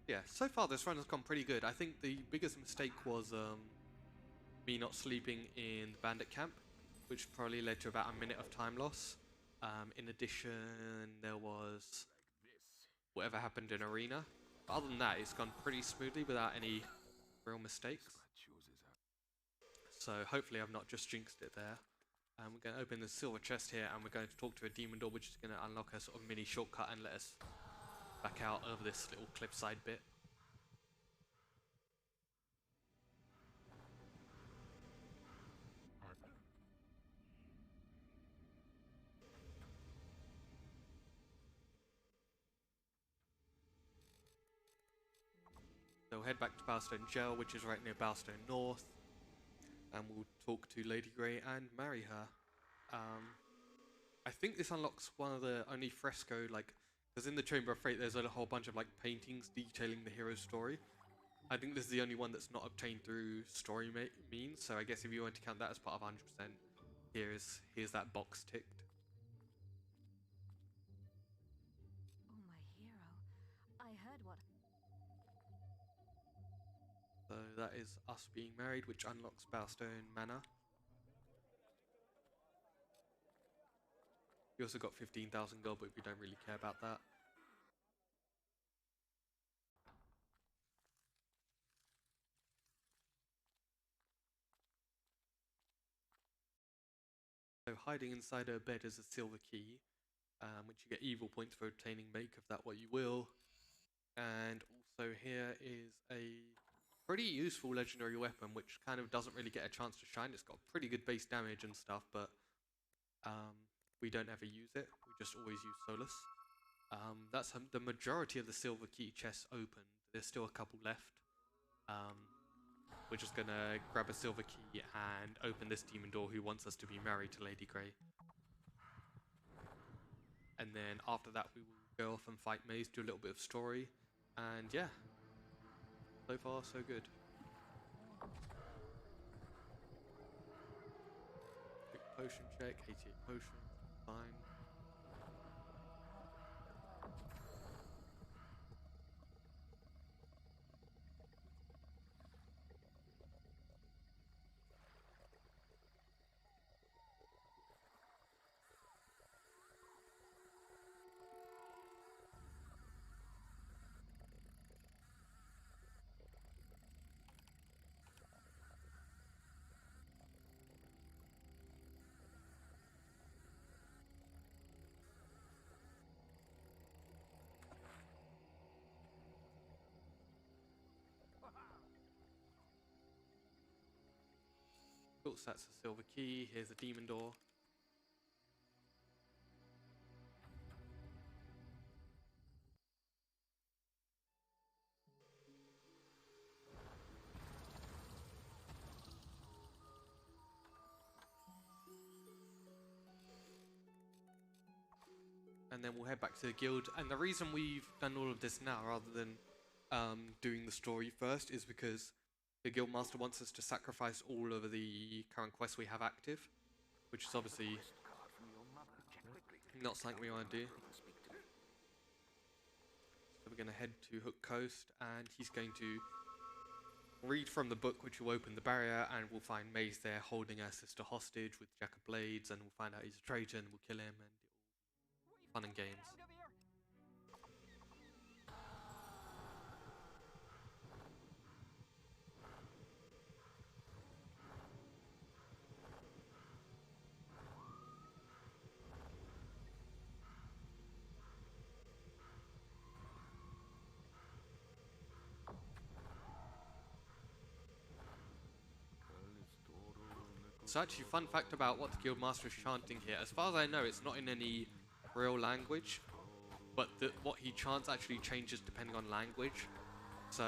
Yeah, so far this run has gone pretty good. I think the biggest mistake was me not sleeping in the bandit camp, which probably led to about a minute of time loss. In addition, there was whatever happened in arena. But other than that, it's gone pretty smoothly without any real mistakes. So hopefully I've not just jinxed it there. We're going to open the silver chest here, and we're going to talk to a demon door, which is going to unlock a sort of mini shortcut and let us back out over this little cliffside bit. So we'll head back to Balstone Jail, which is right near Balstone North, and we'll talk to Lady Grey and marry her. I think this unlocks one of the only fresco, like, because in the Chamber of Fate there's a whole bunch of like paintings detailing the hero's story. I think this is the only one that's not obtained through story means, so I guess if you want to count that as part of 100%, here's that box ticked. Oh, my hero. I heard what. So that is us being married, which unlocks Balstone Manor. We also got 15,000 gold, but we don't really care about that. So hiding inside her bed is a silver key, which you get evil points for obtaining. Make of that what you will. And also here is a pretty useful legendary weapon, which kind of doesn't really get a chance to shine. It's got pretty good base damage and stuff, but we don't ever use it. We just always use Solus. That's the majority of the silver key chests open. There's still a couple left. We're just gonna grab a silver key and open this demon door who wants us to be married to Lady Grey. And then after that we will go off and fight Maze, do a little bit of story, and yeah, so far so good. potion check, 88 potion, fine. Cool, so that's a silver key. Here's a demon door. And then we'll head back to the guild. And the reason we've done all of this now rather than doing the story first is because the guild master wants us to sacrifice all of the current quests we have active, which is obviously not something we want to do. So we're going to head to Hook Coast, and he's going to read from the book, which will open the barrier, and we'll find Maze there holding her sister hostage with Jack of Blades, and we'll find out he's a traitor, and we'll kill him, and fun and games. So actually, fun fact about what the Guildmaster is chanting here, as far as I know, it's not in any real language, but what he chants actually changes depending on language. So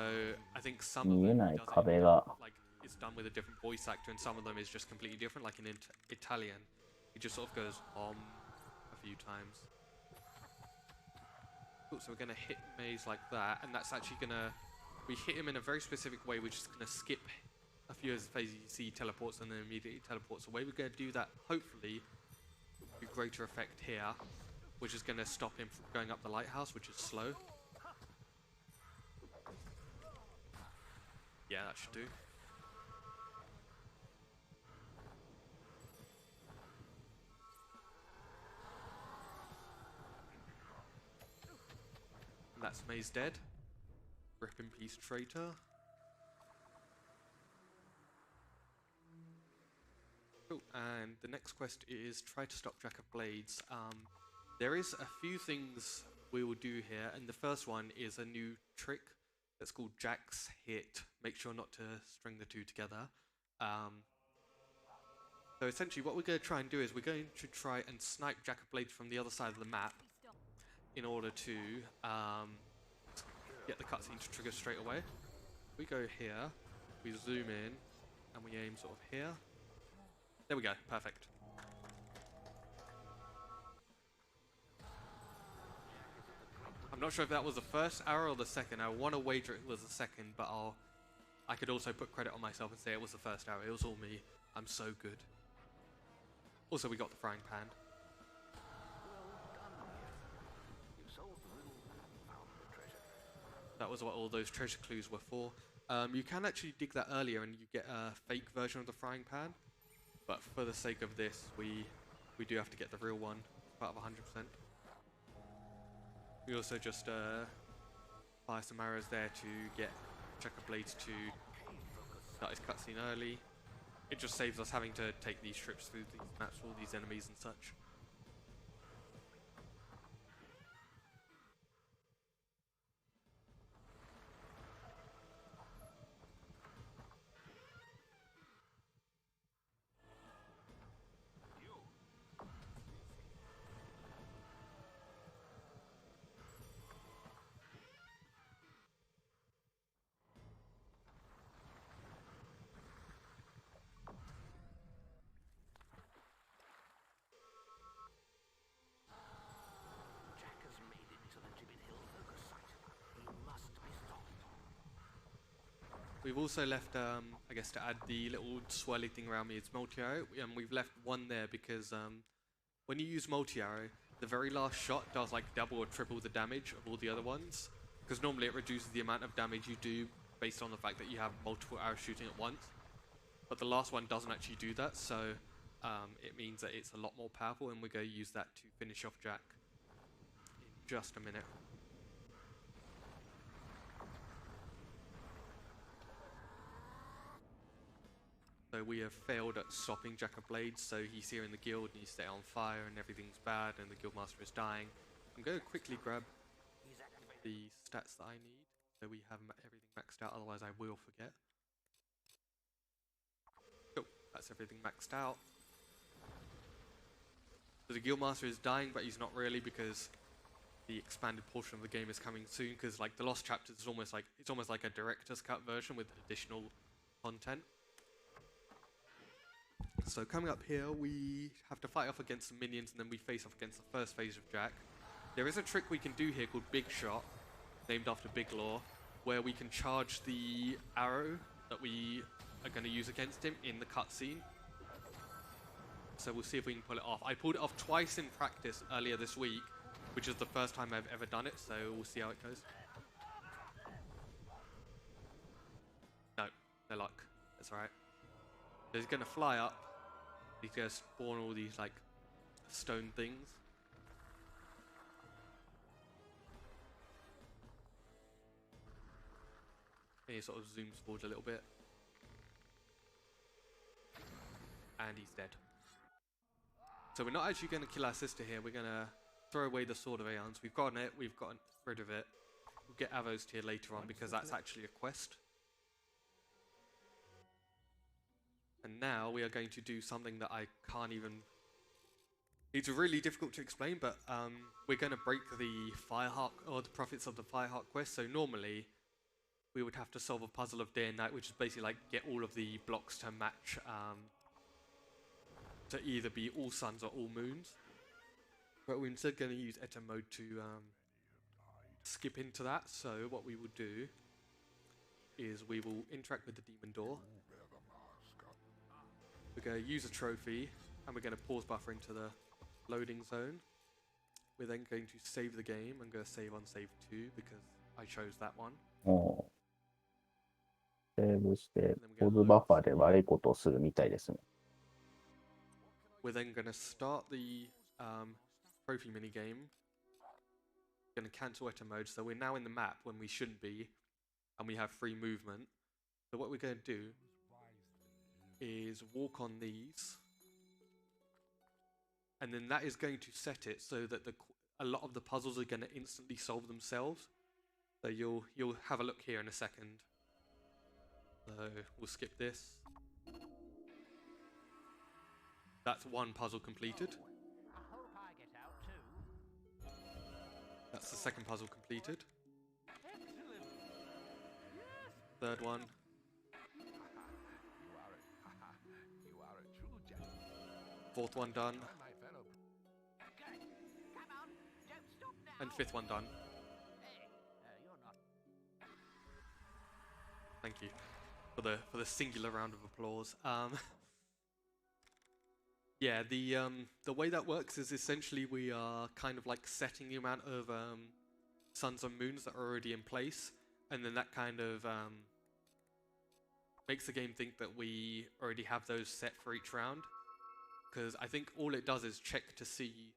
I think some of them does it, like it's done with a different voice actor, and some of them is just completely different. Like in Italian, he just sort of goes a few times. Cool, so we're gonna hit Maze like that, and that's actually gonna we hit him in a very specific way, which is gonna skip a few of his phases. You see, he teleports and then immediately teleports away. We're going to do that, hopefully, with greater effect here, which is going to stop him from going up the lighthouse, which is slow. Yeah, that should do. And that's Maze dead. Rip in peace, traitor. Cool. And the next quest is try to stop Jack of Blades. There is a few things we will do here, and the first one is a new trick that's called Jack's Hit. Make sure not to string the two together. So essentially what we're going to try and do is we're going to try and snipe Jack of Blades from the other side of the map in order to get the cutscene to trigger straight away. We go here, we zoom in, and we aim sort of here. There we go, perfect. I'm not sure if that was the first arrow or the second. I want to wager it was the second, but I could also put credit on myself and say it was the first arrow. It was all me. I'm so good. Also, we got the frying pan. That was what all those treasure clues were for. You can actually dig that earlier and you get a fake version of the frying pan. But for the sake of this, we do have to get the real one, part of 100%. We also just fire some arrows there to get Jack of Blades to start his cutscene early. It just saves us having to take these trips through these maps, all these enemies and such. we've also left, I guess, to add the little swirly thing around me, it's multi-arrow, and we've left one there because when you use multi-arrow, the very last shot does like double or triple the damage of all the other ones, because normally it reduces the amount of damage you do based on the fact that you have multiple arrows shooting at once, but the last one doesn't actually do that, so it means that it's a lot more powerful, and we're going to use that to finish off Jack in just a minute. So we have failed at stopping Jack of Blades, so he's here in the guild and he's set on fire and everything's bad and the guildmaster is dying. I'm going to quickly grab the stats that I need so we have everything maxed out, otherwise I will forget. Cool, that's everything maxed out. So the guildmaster is dying, but he's not really, because the expanded portion of the game is coming soon, because like the Lost Chapters is almost like a director's cut version with additional content. So coming up here, we have to fight off against some minions, and then we face off against the first phase of Jack. There is a trick we can do here called Big Shot, named after Big Law, where we can charge the arrow that we are going to use against him in the cutscene. So we'll see if we can pull it off. I pulled it off twice in practice earlier this week, which is the first time I've ever done it, so we'll see how it goes. No, no luck. That's alright. So he's going to fly up. He's going to spawn all these, like, stone things. And he sort of zooms forward a little bit. And he's dead. So we're not actually going to kill our sister here. We're going to throw away the Sword of Aeons. We've gotten it. We've gotten rid of it. We'll get Avos tier later on because that's actually a quest. And now we are going to do something that I can't even... It's really difficult to explain, but we're going to break the Firehawk, or the Prophets of the Firehawk quest. So normally, we would have to solve a puzzle of day and night, which is basically like get all of the blocks to match, to either be all suns or all moons. But we're instead going to use etem mode to skip into that. So what we will do is we will interact with the demon door. We're going to use a trophy, and we're going to pause buffer into the loading zone. We're then going to save the game. I'm going to save on save 2 because I chose that one. セーブして、ポーズバッファーで悪いことをするみたいですね。We're then going to start the trophy minigame. Going to cancel etem mode, so we're now in the map when we shouldn't be, and we have free movement. So what we're going to do is walk on these, and then that is going to set it so that a lot of the puzzles are going to instantly solve themselves. So you'll have a look here in a second. So we'll skip this. That's one puzzle completed. That's the second puzzle completed. Third one. Fourth one done. And fifth one done. Thank you for the singular round of applause. Yeah, the way that works is essentially we are kind of like setting the amount of suns and moons that are already in place, and then that kind of makes the game think that we already have those set for each round. Because I think all it does is check to see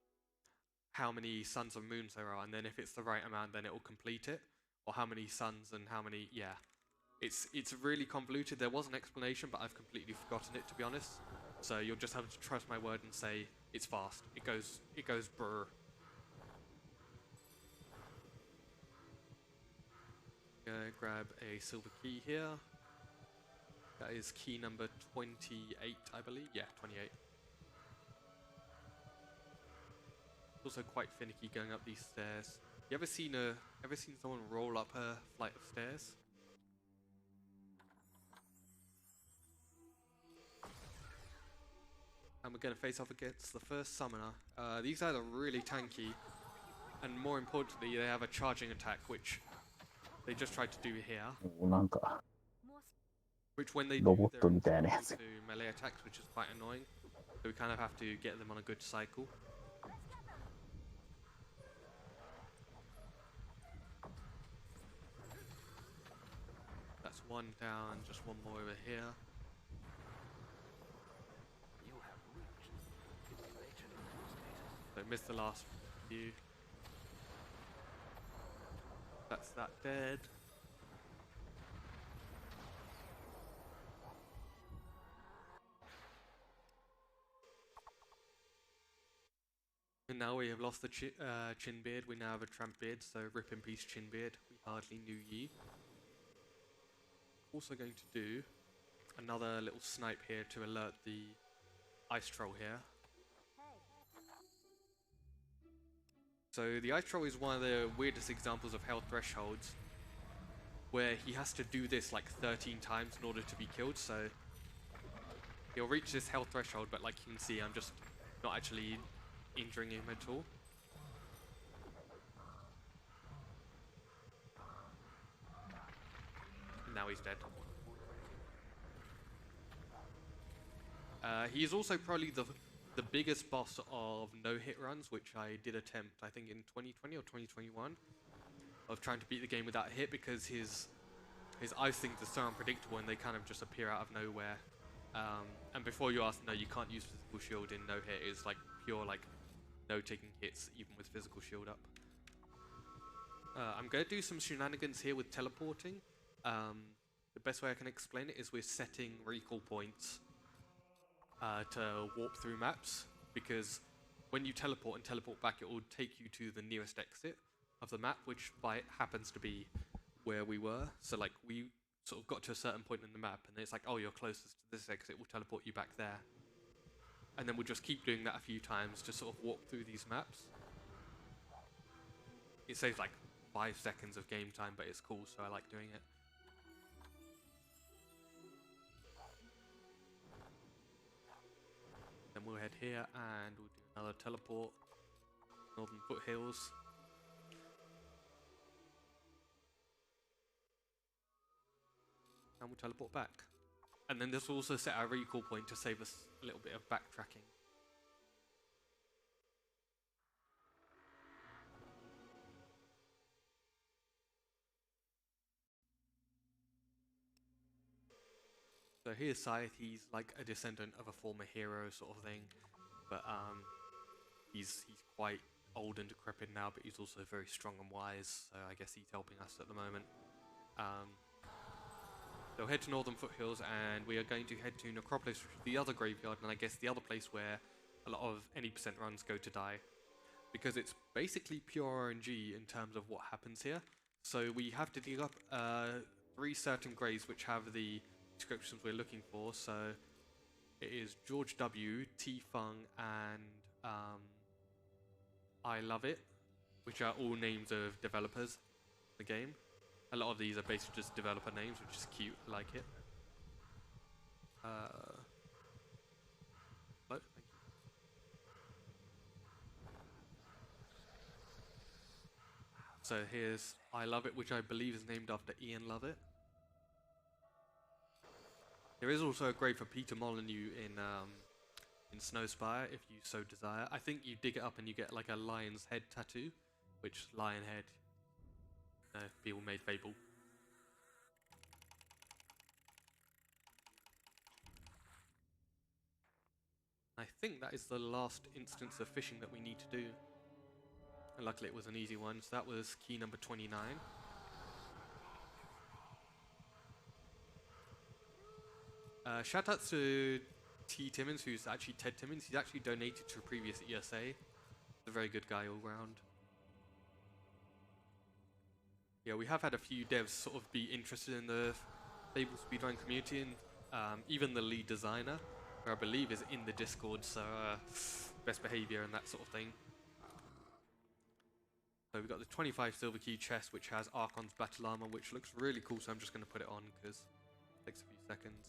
how many suns and moons there are, and then if it's the right amount, then it will complete it. Or how many suns and how many, yeah. It's really convoluted. There was an explanation, but I've completely forgotten it, to be honest. So you'll just have to trust my word and say it's fast. It goes brr. Gonna grab a silver key here. That is key number 28, I believe. Yeah, 28. Also quite finicky going up these stairs. You ever seen someone roll up a flight of stairs? And we're going to face off against the first summoner. These guys are really tanky, and more importantly, they have a charging attack, which they just tried to do here. なんか、which when they do, ロボッ they're トみたいなや vulnerable つ。 to melee attacks, which is quite annoying. So we kind of have to get them on a good cycle. That's one down, just one more over here. So missed the last few. That's that dead. And now we have lost the chin beard. We now have a tramp beard, so rip in peace chin beard. We hardly knew ye. Also going to do another little snipe here to alert the ice troll here. So the ice troll is one of the weirdest examples of hell thresholds, where he has to do this like 13 times in order to be killed. So he'll reach this hell threshold, but like you can see, I'm just not actually injuring him at all. And now he's dead. He is also probably the biggest boss of no-hit runs, which I did attempt, I think in 2020 or 2021, of trying to beat the game without a hit, because his ice things are so unpredictable and they kind of just appear out of nowhere. And before you ask, no, you can't use physical shield in no-hit. It's like pure like no taking hits even with physical shield up. I'm going to do some shenanigans here with teleporting. The best way I can explain it is we're setting recall points to warp through maps, because when you teleport and teleport back, it will take you to the nearest exit of the map, which happens to be where we were. So like we sort of got to a certain point in the map and it's like, oh, you're closest to this exit, we'll teleport you back there. And then we'll just keep doing that a few times to sort of walk through these maps. It saves like 5 seconds of game time, but it's cool, so I like doing it. Then we'll head here and we'll do another teleport. Northern Foothills. And we'll teleport back. And then this will also set our recall point to save us a little bit of backtracking. So here's Scythe. He's like a descendant of a former hero sort of thing, but he's quite old and decrepit now, but he's also very strong and wise, so I guess he's helping us at the moment. So head to Northern Foothills and we are going to head to Necropolis, which is the other graveyard, and I guess the other place where a lot of any percent runs go to die, because it's basically pure RNG in terms of what happens here. So we have to dig up 3 certain graves which have the descriptions we're looking for. So it is George W, T Fung, and I Love It, which are all names of developers in the game. A lot of these are basically just developer names, which is cute. I like it. Hello, thank you. So here's I Love It, which I believe is named after Ian Lovett. There is also a grave for Peter Molyneux in Snowspire, if you so desire. I think you dig it up and you get like a lion's head tattoo, which lion head, people made Fable. I think that is the last instance of fishing that we need to do. And luckily it was an easy one, so that was key number 29. Shout out to T. Timmins, who's actually Ted Timmins. He's actually donated to a previous ESA. He's a very good guy all round. Yeah, we have had a few devs sort of be interested in the Fable speedrun community, and even the lead designer, who I believe is in the Discord, so best behavior and that sort of thing. So we've got the 25 silver key chest, which has Archon's battle armor, which looks really cool, so I'm just going to put it on because it takes a few seconds.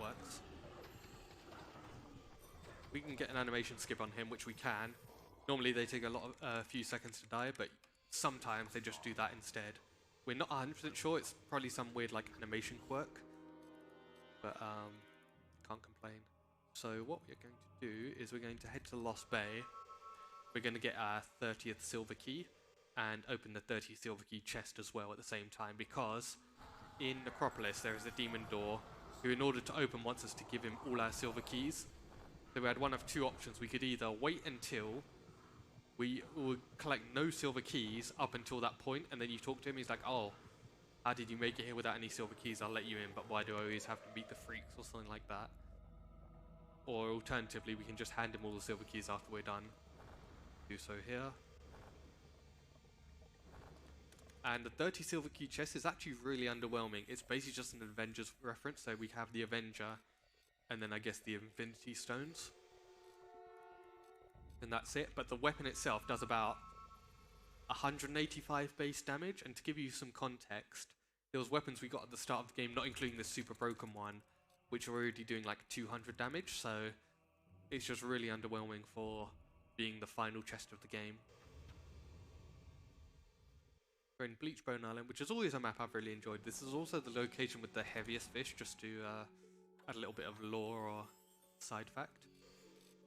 works. We can get an animation skip on him, which we can. Normally they take a few seconds to die, but sometimes they just do that instead. We're not 100% sure, it's probably some weird like animation quirk, but can't complain. So what we're going to do is we're going to head to Lost Bay. We're going to get our 30th silver key and open the 30 silver key chest as well at the same time, because in Necropolis there is a demon door who, in order to open, wants us to give him all our silver keys. So we had one of two options. We could either wait until we would collect no silver keys up until that point, and then you talk to him, he's like, oh, how did you make it here without any silver keys? I'll let you in, but why do I always have to meet the freaks or something like that? Or alternatively, we can just hand him all the silver keys after we're done. Do so here. And the 30 silver key chest is actually really underwhelming. It's basically just an Avengers reference, so we have the Avenger, and then I guess the Infinity Stones. And that's it, but the weapon itself does about 185 base damage, and to give you some context, there was weapons we got at the start of the game, not including the super broken one, which are already doing like 200 damage, so it's just really underwhelming for being the final chest of the game. We're in Bleachbone Island, which is always a map I've really enjoyed. This is also the location with the heaviest fish, just to add a little bit of lore or side fact.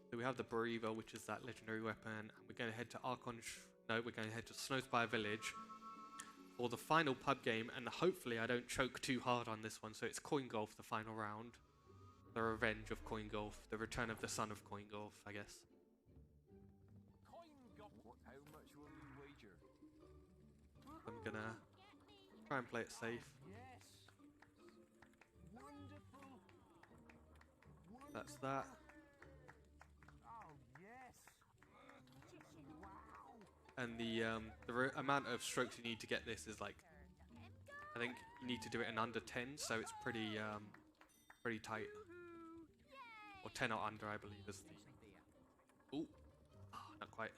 So we have the Bereaver, which is that legendary weapon, and we're going to head to we're going to head to Snowspire Village for the final pub game, and hopefully I don't choke too hard on this one. So it's Coin Golf, the final round. The revenge of Coin Golf, the return of the son of Coin Golf, I guess. How much will you wager? I'm gonna try and play it safe. Yes. Wonderful. That's that. Oh yes. Wow. And the amount of strokes you need to get this is like, I think you need to do it in under 10, so it's pretty tight. Or 10 or under, I believe, is the... Ooh, not quite.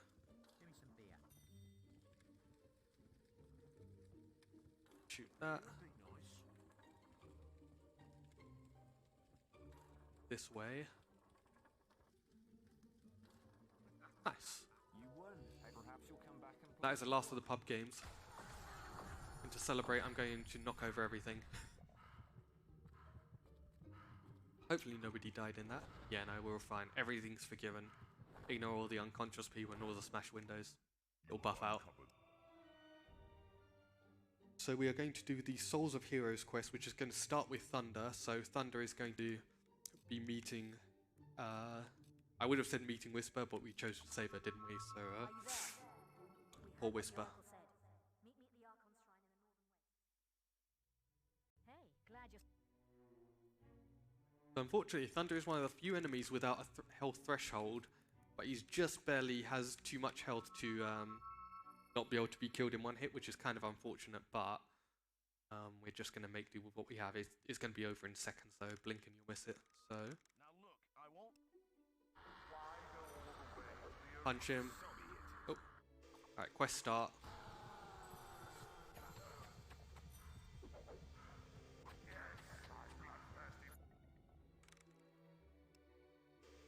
Shoot that. This way. Nice. You won. Perhaps you'll come back and That is the last of the pub games. And to celebrate, I'm going to knock over everything. Hopefully nobody died in that. Yeah, no, we're all fine. Everything's forgiven. Ignore all the unconscious people and all the smashed windows. It'll buff out. So we are going to do the Souls of Heroes quest, which is going to start with Thunder. So Thunder is going to be meeting... I would have said meeting Whisper, but we chose to save her, didn't we? So, poor Whisper. So unfortunately, Thunder is one of the few enemies without a health threshold, but he's just barely has too much health to not be able to be killed in one hit, which is kind of unfortunate, but we're just going to make do with what we have. It's going to be over in seconds, though. Blink and you'll miss it. So, now look, I won't. punch him. Oh, alright, quest start.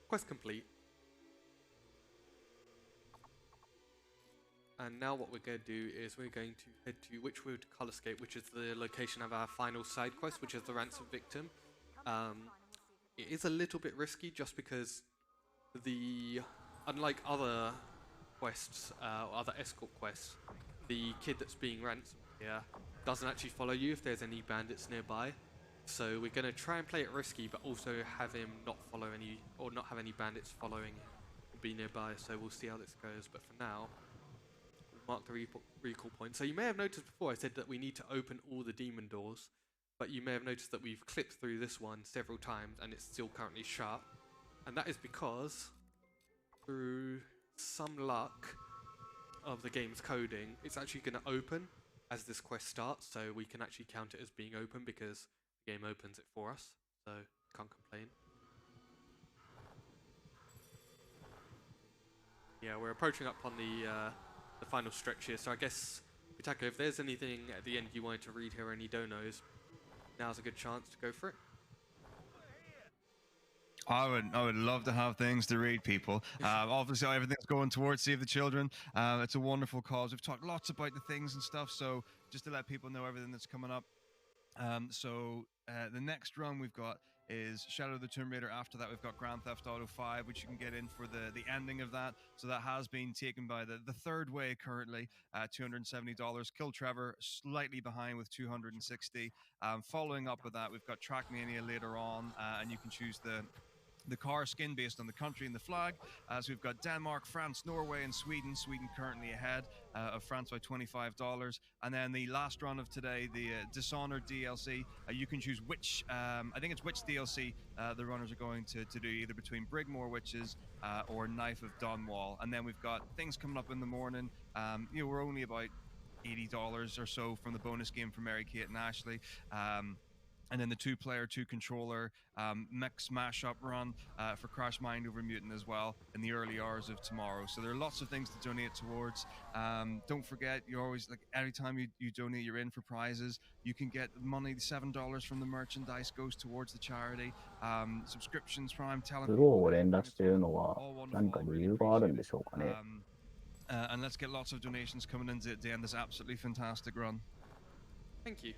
Quest complete. And now what we're going to do is we're going to head to Witchwood Colorscape, which is the location of our final side quest, which is the Ransom Victim. It is a little bit risky just because unlike other quests, other escort quests, the kid that's being ransomed here doesn't actually follow you if there's any bandits nearby. So we're going to try and play it risky, but also have him not follow any, or not have any bandits following him, or be nearby. So we'll see how this goes. But for now, we'll mark the recall point. So you may have noticed before I said that we need to open all the demon doors, but you may have noticed that we've clipped through this one several times and it's still currently shut. And that is because through some luck of the game's coding, it's actually going to open as this quest starts. So we can actually count it as being open because game opens it for us, so can't complain. Yeah, we're approaching up on the final stretch here, so I guess, Pitaka, if there's anything at the end you wanted to read here, any donos, now's a good chance to go for it. I would love to have things to read, people. Obviously, everything's going towards Save the Children. It's a wonderful cause. We've talked lots about the things and stuff, so just to let people know everything that's coming up. The next run we've got is Shadow of the Tomb Raider. After that, we've got Grand Theft Auto 5, which you can get in for the ending of that. So that has been taken by the third way currently, $270. Kill Trevor slightly behind with 260. Following up with that, we've got Trackmania later on, and you can choose the car skin based on the country and the flag. So we've got Denmark, France, Norway, and Sweden. Sweden currently ahead of France by $25. And then the last run of today, the Dishonored DLC. You can choose which, I think it's which DLC the runners are going to do, either between Brigmore Witches or Knife of Dunwall. And then we've got things coming up in the morning. We're only about $80 or so from the bonus game for Mary Kate and Ashley. And then the 2-player, 2-controller mix mashup run for Crash Mind Over Mutant as well in the early hours of tomorrow. So there are lots of things to donate towards. Don't forget, you always, like, every time you donate, you're in for prizes. You can get money, $7 from the merchandise goes towards the charity. Subscriptions, Prime, スローを連打しているのは何か理由があるんでしょうかね。And let's get lots of donations coming in to end this absolutely fantastic run. Thank you.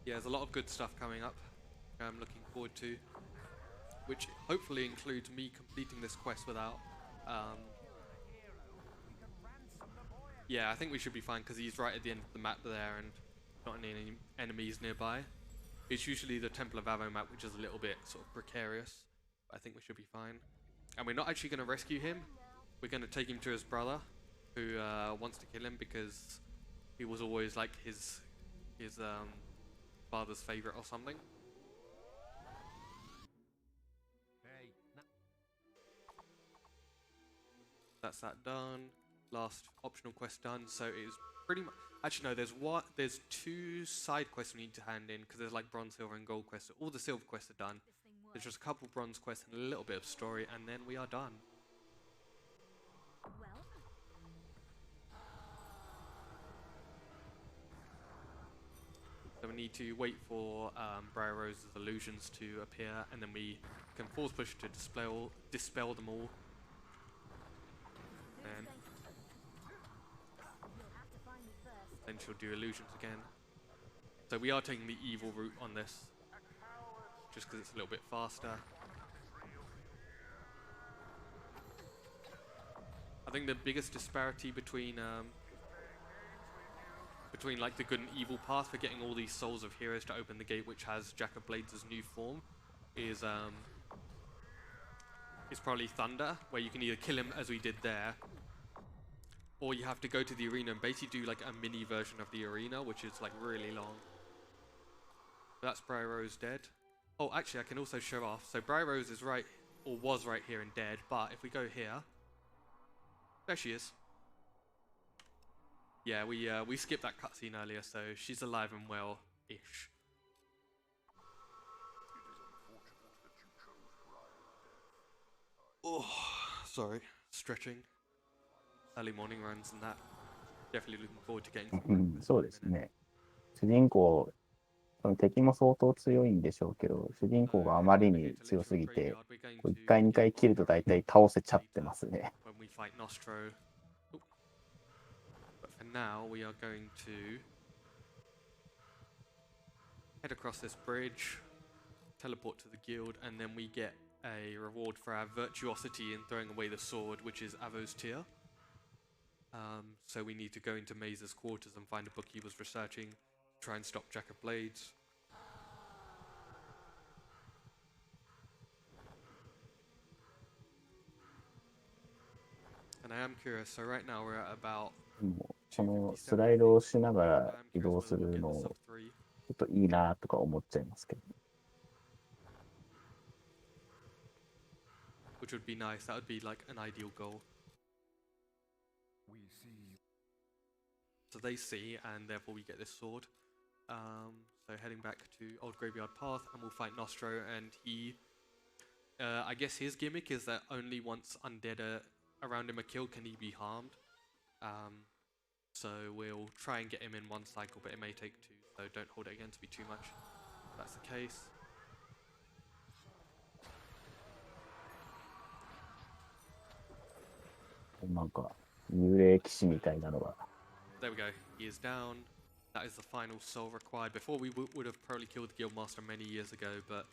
Yeah, there's a lot of good stuff coming up. I'm looking forward to, which hopefully includes me completing this quest without. Yeah, I think we should be fine because he's right at the end of the map there and not any enemies nearby. It's usually the Temple of Avo map, which is a little bit sort of precarious. But I think we should be fine. And we're not actually going to rescue him. We're going to take him to his brother, who wants to kill him because he was always like his father's favorite or something. That's that done. Last optional quest done. So it is pretty much. Actually, no. There's 2 side quests we need to hand in because there's like bronze, silver, and gold quests. All the silver quests are done. There's just a couple bronze quests and a little bit of story, and then we are done. So we need to wait for Briar Rose's illusions to appear, and then we can force push to dispel them all. And then she'll do illusions again. So we are taking the evil route on this, just because it's a little bit faster. I think the biggest disparity between like the good and evil path for getting all these souls of heroes to open the gate, which has Jack of Blades' new form, is probably Thunder, where you can either kill him as we did there, or you have to go to the arena and basically do like a mini version of the arena, which is like really long. That's Briar Rose dead. Oh, actually, I can also show off. So Briar Rose is right, or was right here and dead, but if we go here, there she is. Yeah, we skipped that cutscene earlier, so she's alive and well-ish. Oh, sorry. Stretching. Early morning runs and that. Definitely looking forward to getting. そうですね。主人公、敵も相当強いんでしょうけど、主人公があまりに強すぎて、1回2回切ると大体倒せちゃってますね。When we fight Nostro. But for now, we are going to head across this bridge, teleport to the guild, and then we get a reward for our virtuosity in throwing away the sword, which is Avo's Tear. So we need to go into Maze's quarters and find a book he was researching, try and stop Jack of Blades. And I am curious, so right now we're at about このスライドをしながら移動するのをちょっといいなとか思っちゃいますけど。Which would be nice. That would be like an ideal goal. So they see, and therefore we get this sword. So heading back to Old Graveyard Path, and we'll fight Nostro. And he, I guess his gimmick is that only once undead around him are killed can he be harmed. So we'll try and get him in one cycle, but it may take 2. So don't hold it against me too much. If that's the case. なんか、幽霊騎士みたいなのが。There we go. He is down. That is the final soul required. Before we would have probably killed the Guildmaster many years ago, but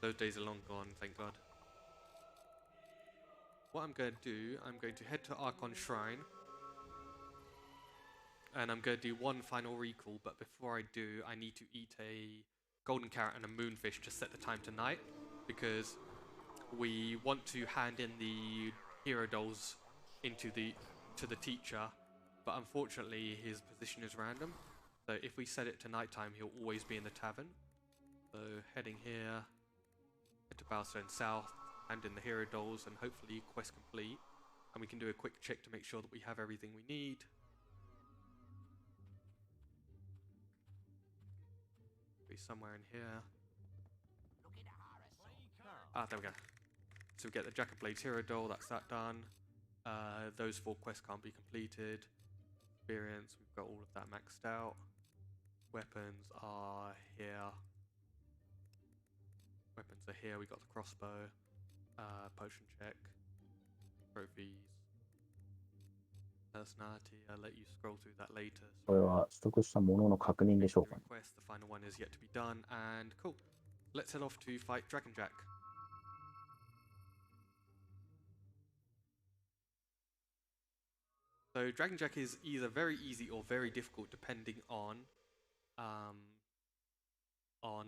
those days are long gone, thank God. What I'm going to do, I'm going to head to Archon Shrine. And I'm going to do one final recall, but before I do, I need to eat a golden carrot and a moonfish to set the time to night, because we want to hand in the hero dolls to the teacher, but unfortunately his position is random. So if we set it to nighttime, he'll always be in the tavern. So heading here, head to Bowstone South, hand in the hero dolls, and hopefully quest complete. And we can do a quick check to make sure that we have everything we need. Be somewhere in here. Ah, there we go. So we get the Jack of Blades hero doll, that's that done. Those 4 quests can't be completed. Experience, we've got all of that maxed out. Weapons are here. Weapons are here, we got the crossbow. Potion check. Trophies. Personality, I'll let you scroll through that later. これは取得したものの確認でしょうかね。 Request, the final one is yet to be done, and cool. Let's head off to fight Dragon Jack. So Dragon Jack is either very easy or very difficult depending on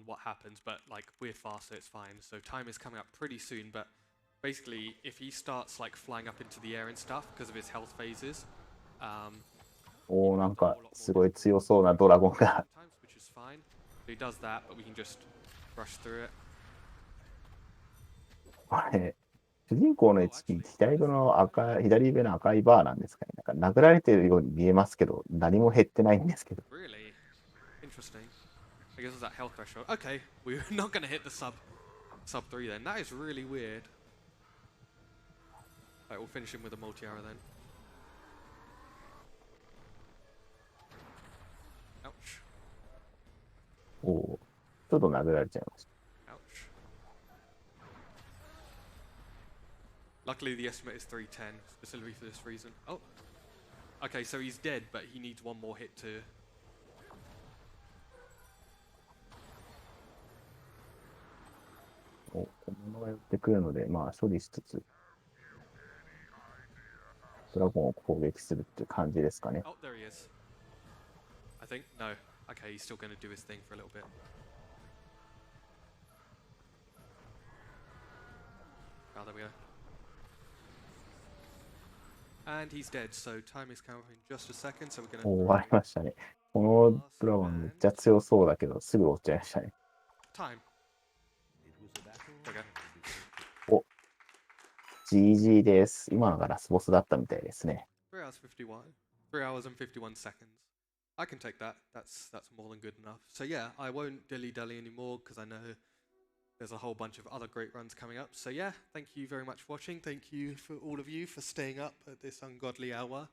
what happens, but like we're fast so it's fine. So time is coming up pretty soon, but basically if he starts like flying up into the air and stuff because of his health phases, おお、なんかすごい強そうなドラゴンが。 which is fine. So he does that, but we can just rush through it. これ、主人公の HP、左上の赤いバーなんですかね。なんか殴られてるように見えますけど、何も減ってないんですけど。 Really interesting. I guess it's that health threshold. Okay, we're not going to hit the sub 3 then. That is really weird. Alright, we'll finish him with a multi-arrow then. Ouch. おお、ちょっと殴られちゃいました。 Ouch. Luckily, the estimate is 310, specifically for this reason. Oh. Okay, so he's dead, but he needs one more hit to... お、小物が寄ってくるので、まあ処理しつつ、ドラゴンを攻撃するっていう感じですかね。 Oh, there he is. I think. No. Okay, he's still going to do his thing for a little bit. Oh, there we go. And he's dead, so time is counting in just a second, so we're going to... 終わりましたね。このドラゴンめっちゃ強そうだけど、すぐ落ちちゃいましたね。 Time. There we go. お、GG です。今のがラスボスだったみたいですね。 3 hours 51. 3 hours and 51 seconds. I can take that. That's more than good enough. So yeah, I won't dilly-dally anymore because I know there's a whole bunch of other great runs coming up. So yeah, thank you very much for watching. Thank you for all of you for staying up at this ungodly hour.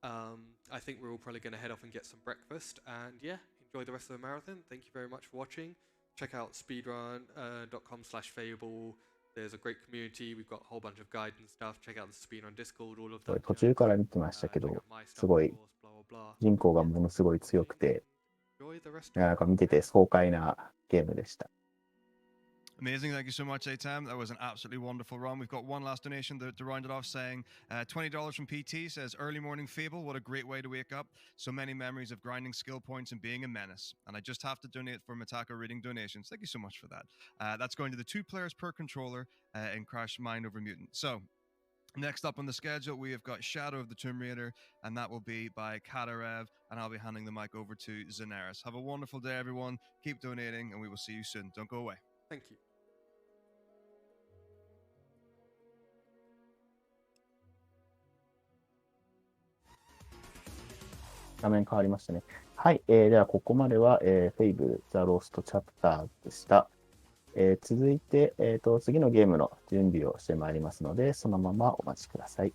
I think we're all probably going to head off and get some breakfast. And yeah, enjoy the rest of the marathon. Thank you very much for watching. Check out speedrun.com/Fable. There's a great community. We've got a whole bunch of guides and stuff. Check out the speedrun Discord, all of that. 途中から見てましたけど、すごい人口がものすごい強くて、なんか見てて爽快なゲームでした。 Amazing. Thank you so much, etem. That was an absolutely wonderful run. We've got one last donation to round it off saying $20 from PT says, early morning Fable. What a great way to wake up. So many memories of grinding skill points and being a menace. And I just have to donate for Matako reading donations. Thank you so much for that. That's going to the 2 players per controller in Crash Mind Over Mutant. So next up on the schedule, we have got Shadow of the Tomb Raider, and that will be by Katarev, and I'll be handing the mic over to Zenaris. Have a wonderful day, everyone. Keep donating, and we will see you soon. Don't go away. Thank you. 画面変わりましたね。はい、ではここまでは、Fable The Lost Chapter でした。続いて、次のゲームの準備をしてまいりますので、そのままお待ちください。